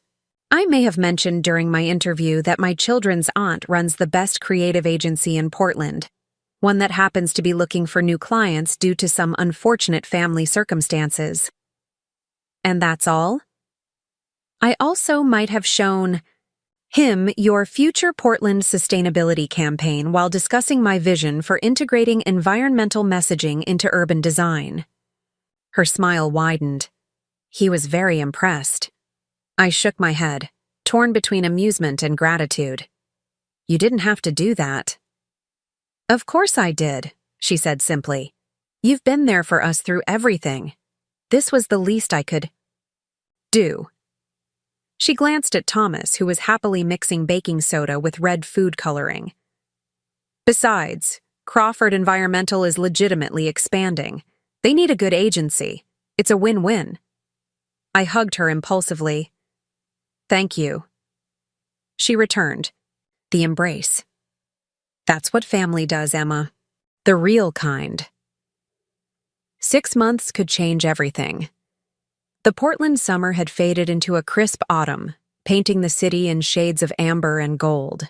"I may have mentioned during my interview that my children's aunt runs the best creative agency in Portland, one that happens to be looking for new clients due to some unfortunate family circumstances." "And that's all?" "I also might have shown him your future Portland sustainability campaign while discussing my vision for integrating environmental messaging into urban design." Her smile widened. He was very impressed. I shook my head, torn between amusement and gratitude. "You didn't have to do that." "Of course I did," she said simply. "You've been there for us through everything. This was the least I could do." She glanced at Thomas, who was happily mixing baking soda with red food coloring. "Besides, Crawford Environmental is legitimately expanding. They need a good agency. It's a win-win." I hugged her impulsively. "Thank you." She returned. The embrace. That's what family does, Emma. The real kind. 6 months could change everything. The Portland summer had faded into a crisp autumn, painting the city in shades of amber and gold.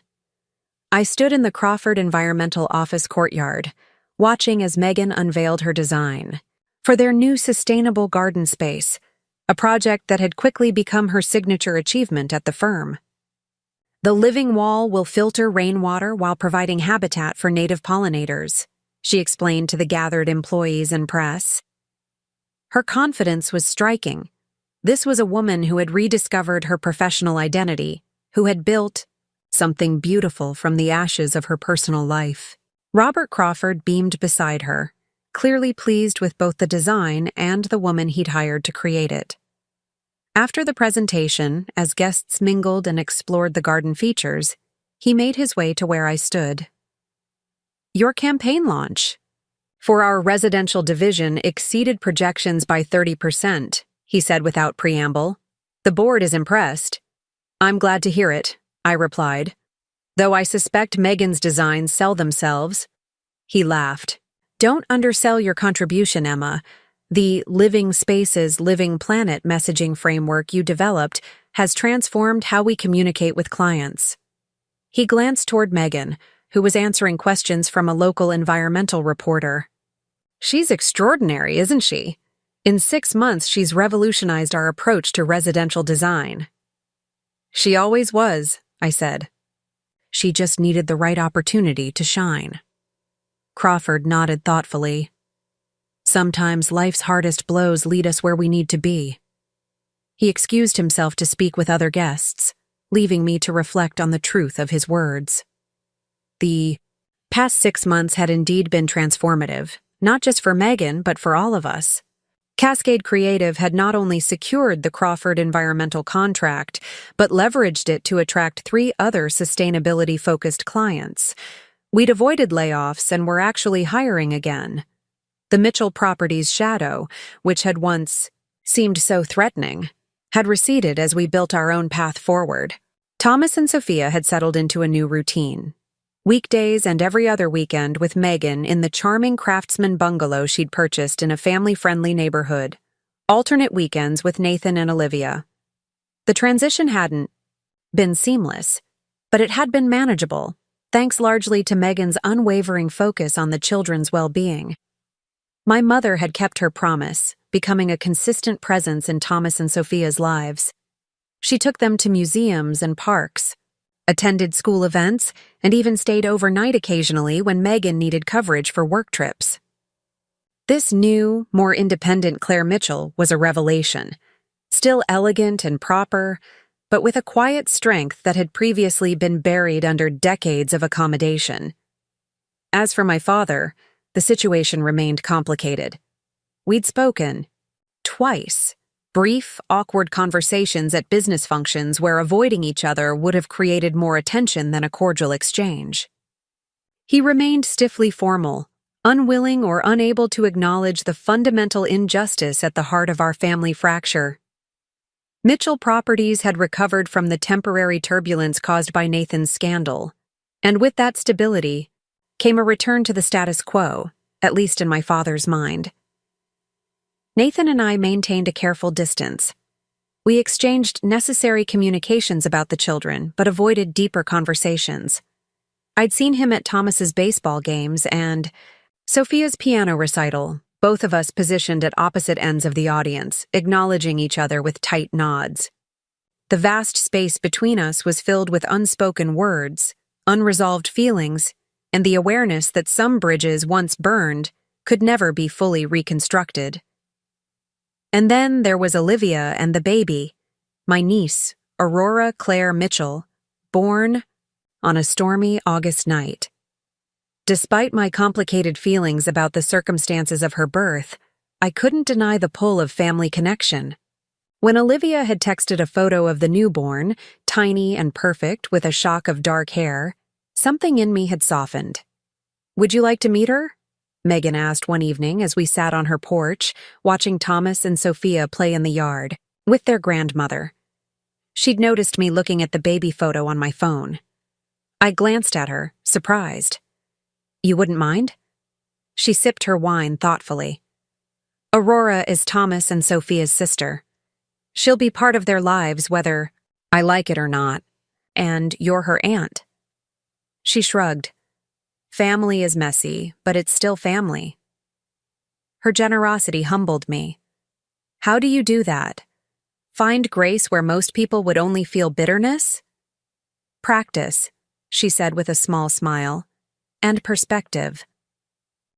I stood in the Crawford Environmental office courtyard, watching as Megan unveiled her design for their new sustainable garden space, a project that had quickly become her signature achievement at the firm. "The living wall will filter rainwater while providing habitat for native pollinators," she explained to the gathered employees and press. Her confidence was striking. This was a woman who had rediscovered her professional identity, who had built something beautiful from the ashes of her personal life. Robert Crawford beamed beside her, clearly pleased with both the design and the woman he'd hired to create it. After the presentation, as guests mingled and explored the garden features, he made his way to where I stood. "Your campaign launch for our residential division exceeded projections by 30%, he said without preamble. "The board is impressed." "I'm glad to hear it," I replied. "Though I suspect Megan's designs sell themselves." He laughed. "Don't undersell your contribution, Emma. The Living Spaces, Living Planet messaging framework you developed has transformed how we communicate with clients." He glanced toward Megan, who was answering questions from a local environmental reporter. "She's extraordinary, isn't she? In 6 months, she's revolutionized our approach to residential design." "She always was," I said. "She just needed the right opportunity to shine." Crawford nodded thoughtfully. "Sometimes life's hardest blows lead us where we need to be." He excused himself to speak with other guests, leaving me to reflect on the truth of his words. The past 6 months had indeed been transformative, not just for Megan, but for all of us. Cascade Creative had not only secured the Crawford Environmental contract, but leveraged it to attract 3 other sustainability-focused clients. We'd avoided layoffs and were actually hiring again. The Mitchell Properties shadow, which had once seemed so threatening, had receded as we built our own path forward. Thomas and Sophia had settled into a new routine. Weekdays and every other weekend with Megan in the charming craftsman bungalow she'd purchased in a family-friendly neighborhood. Alternate weekends with Nathan and Olivia. The transition hadn't been seamless, but it had been manageable, thanks largely to Megan's unwavering focus on the children's well-being. My mother had kept her promise, becoming a consistent presence in Thomas and Sophia's lives. She took them to museums and parks, attended school events, and even stayed overnight occasionally when Megan needed coverage for work trips. This new, more independent Claire Mitchell was a revelation, still elegant and proper, but with a quiet strength that had previously been buried under decades of accommodation. As for my father, the situation remained complicated. We'd spoken, twice, brief, awkward conversations at business functions where avoiding each other would have created more attention than a cordial exchange. He remained stiffly formal, unwilling or unable to acknowledge the fundamental injustice at the heart of our family fracture. Mitchell Properties had recovered from the temporary turbulence caused by Nathan's scandal, and with that stability came a return to the status quo, at least in my father's mind. Nathan and I maintained a careful distance. We exchanged necessary communications about the children, but avoided deeper conversations. I'd seen him at Thomas's baseball games and Sophia's piano recital, both of us positioned at opposite ends of the audience, acknowledging each other with tight nods. The vast space between us was filled with unspoken words, unresolved feelings, and the awareness that some bridges once burned could never be fully reconstructed. And then there was Olivia and the baby, my niece, Aurora Claire Mitchell, born on a stormy August night. Despite my complicated feelings about the circumstances of her birth, I couldn't deny the pull of family connection. When Olivia had texted a photo of the newborn, tiny and perfect with a shock of dark hair, something in me had softened. "Would you like to meet her?" Megan asked one evening as we sat on her porch, watching Thomas and Sophia play in the yard, with their grandmother. She'd noticed me looking at the baby photo on my phone. I glanced at her, surprised. "You wouldn't mind?" She sipped her wine thoughtfully. "Aurora is Thomas and Sophia's sister. She'll be part of their lives whether I like it or not, and you're her aunt." She shrugged. "Family is messy, but it's still family." Her generosity humbled me. "How do you do that? Find grace where most people would only feel bitterness?" "Practice," she said with a small smile, "and perspective.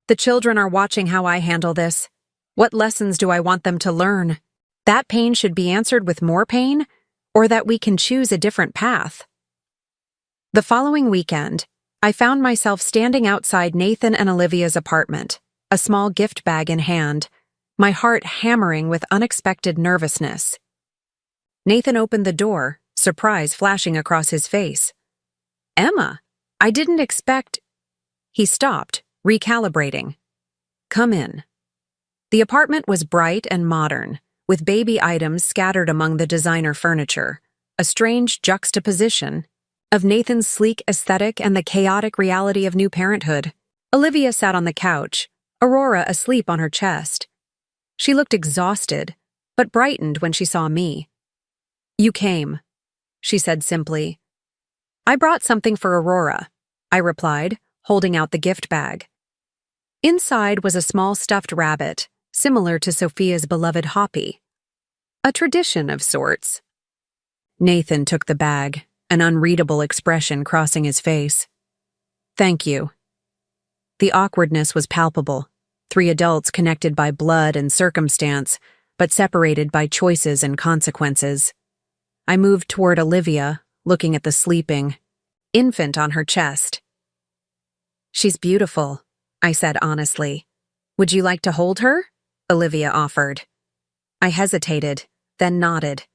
The children are watching how I handle this. What lessons do I want them to learn? That pain should be answered with more pain, or that we can choose a different path." The following weekend, I found myself standing outside Nathan and Olivia's apartment, a small gift bag in hand, my heart hammering with unexpected nervousness. Nathan opened the door, surprise flashing across his face. "Emma, I didn't expect—" He stopped, recalibrating. "Come in." The apartment was bright and modern, with baby items scattered among the designer furniture, a strange juxtaposition of Nathan's sleek aesthetic and the chaotic reality of new parenthood. Olivia sat on the couch, Aurora asleep on her chest. She looked exhausted, but brightened when she saw me. "You came," she said simply. "I brought something for Aurora," I replied, holding out the gift bag. Inside was a small stuffed rabbit, similar to Sophia's beloved Hoppy. A tradition of sorts. Nathan took the bag, an unreadable expression crossing his face. "Thank you." The awkwardness was palpable, 3 adults connected by blood and circumstance, but separated by choices and consequences. I moved toward Olivia, looking at the sleeping infant on her chest. "She's beautiful," I said honestly. "Would you like to hold her?" Olivia offered. I hesitated, then nodded.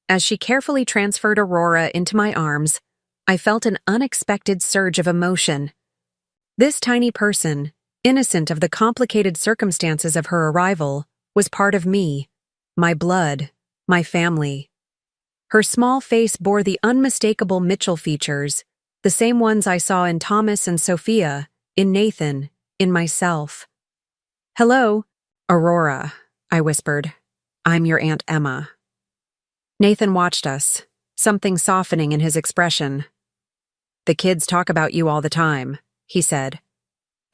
As she carefully transferred Aurora into my arms, I felt an unexpected surge of emotion. This tiny person, innocent of the complicated circumstances of her arrival, was part of me, my blood, my family. Her small face bore the unmistakable Mitchell features, the same ones I saw in Thomas and Sophia, in Nathan, in myself. "Hello, Aurora," I whispered. "I'm your Aunt Emma." Nathan watched us, something softening in his expression. "The kids talk about you all the time," he said.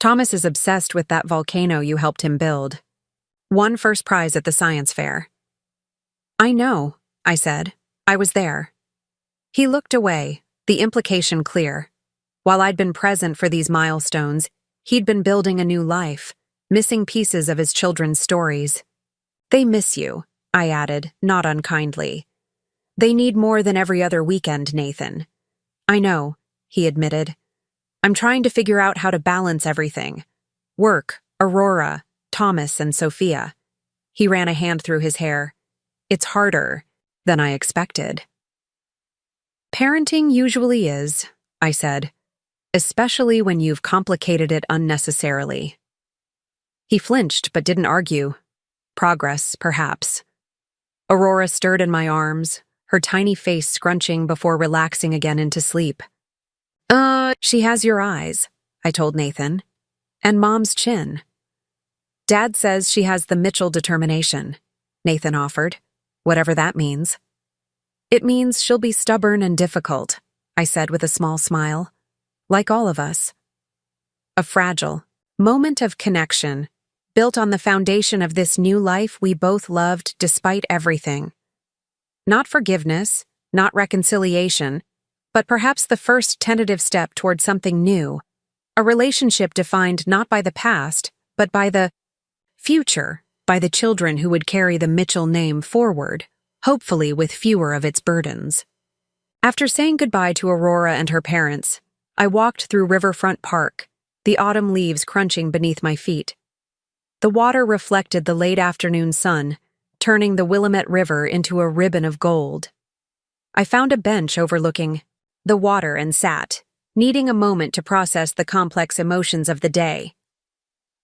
"Thomas is obsessed with that volcano you helped him build. Won first prize at the science fair." "I know," I said. "I was there." He looked away, the implication clear. While I'd been present for these milestones, he'd been building a new life, missing pieces of his children's stories. "They miss you," I added, not unkindly. "They need more than every other weekend, Nathan." "I know," he admitted. "I'm trying to figure out how to balance everything. Work, Aurora, Thomas, and Sophia." He ran a hand through his hair. "It's harder than I expected." "Parenting usually is," I said, "especially when you've complicated it unnecessarily." He flinched but didn't argue. Progress, perhaps. Aurora stirred in my arms, her tiny face scrunching before relaxing again into sleep. She has your eyes," I told Nathan. "And Mom's chin." "Dad says she has the Mitchell determination," Nathan offered, "whatever that means." "It means she'll be stubborn and difficult," I said with a small smile. "Like all of us." A fragile moment of connection, built on the foundation of this new life we both loved despite everything. Not forgiveness, not reconciliation, but perhaps the first tentative step toward something new, a relationship defined not by the past, but by the future, by the children who would carry the Mitchell name forward, hopefully with fewer of its burdens. After saying goodbye to Aurora and her parents, I walked through Riverfront Park, the autumn leaves crunching beneath my feet. The water reflected the late afternoon sun, turning the Willamette River into a ribbon of gold. I found a bench overlooking the water and sat, needing a moment to process the complex emotions of the day.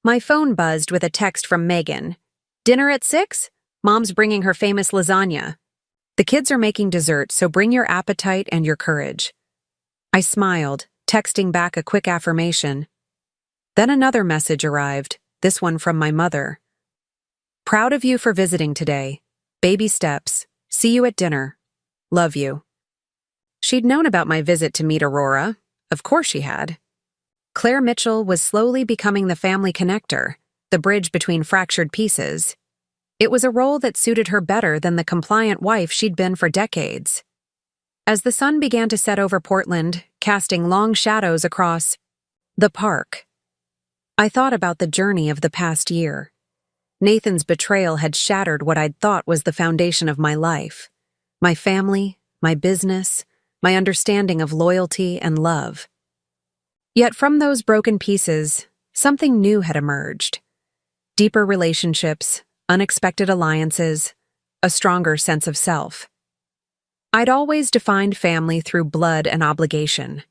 My phone buzzed with a text from Megan. "Dinner at 6? Mom's bringing her famous lasagna. The kids are making dessert, so bring your appetite and your courage." I smiled, texting back a quick affirmation. Then another message arrived, this one from my mother. "Proud of you for visiting today. Baby steps. See you at dinner. Love you." She'd known about my visit to meet Aurora. Of course she had. Claire Mitchell was slowly becoming the family connector, the bridge between fractured pieces. It was a role that suited her better than the compliant wife she'd been for decades. As the sun began to set over Portland, casting long shadows across the park, I thought about the journey of the past year. Nathan's betrayal had shattered what I'd thought was the foundation of my life. My family, my business, my understanding of loyalty and love. Yet from those broken pieces, something new had emerged. Deeper relationships, unexpected alliances, a stronger sense of self. I'd always defined family through blood and obligation.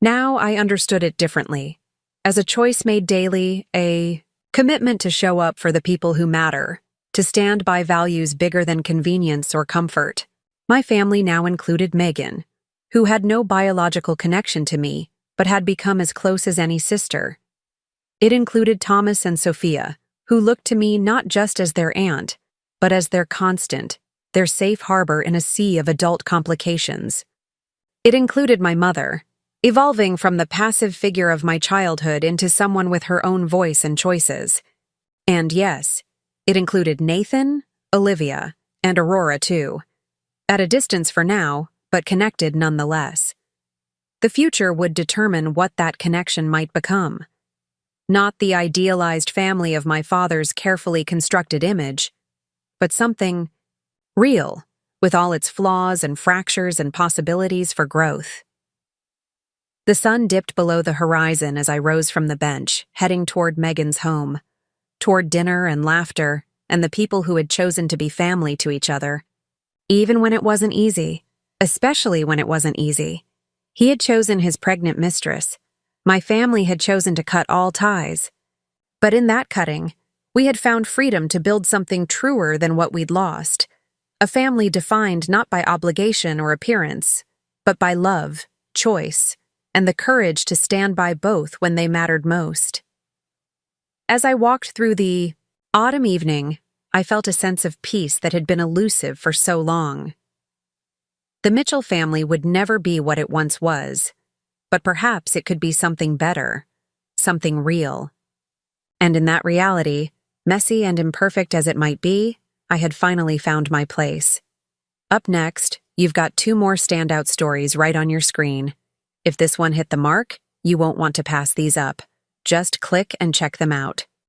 Now I understood it differently, as a choice made daily, a commitment to show up for the people who matter, to stand by values bigger than convenience or comfort. My family now included Megan, who had no biological connection to me, but had become as close as any sister. It included Thomas and Sophia, who looked to me not just as their aunt, but as their constant, their safe harbor in a sea of adult complications. It included my mother, evolving from the passive figure of my childhood into someone with her own voice and choices. And yes, it included Nathan, Olivia, and Aurora too. At a distance for now, but connected nonetheless. The future would determine what that connection might become. Not the idealized family of my father's carefully constructed image, but something real, with all its flaws and fractures and possibilities for growth. The sun dipped below the horizon as I rose from the bench, heading toward Megan's home, toward dinner and laughter and the people who had chosen to be family to each other. Even when it wasn't easy, especially when it wasn't easy. He had chosen his pregnant mistress. My family had chosen to cut all ties. But in that cutting, We had found freedom to build something truer than what we'd lost. A family defined not by obligation or appearance, but by love, choice, and the courage to stand by both when they mattered most. As I walked through the autumn evening, I felt a sense of peace that had been elusive for so long. The Mitchell family would never be what it once was, but perhaps it could be something better, something real. And in that reality, messy and imperfect as it might be, I had finally found my place. Up next, you've got 2 more standout stories right on your screen. If this one hit the mark, you won't want to pass these up. Just click and check them out.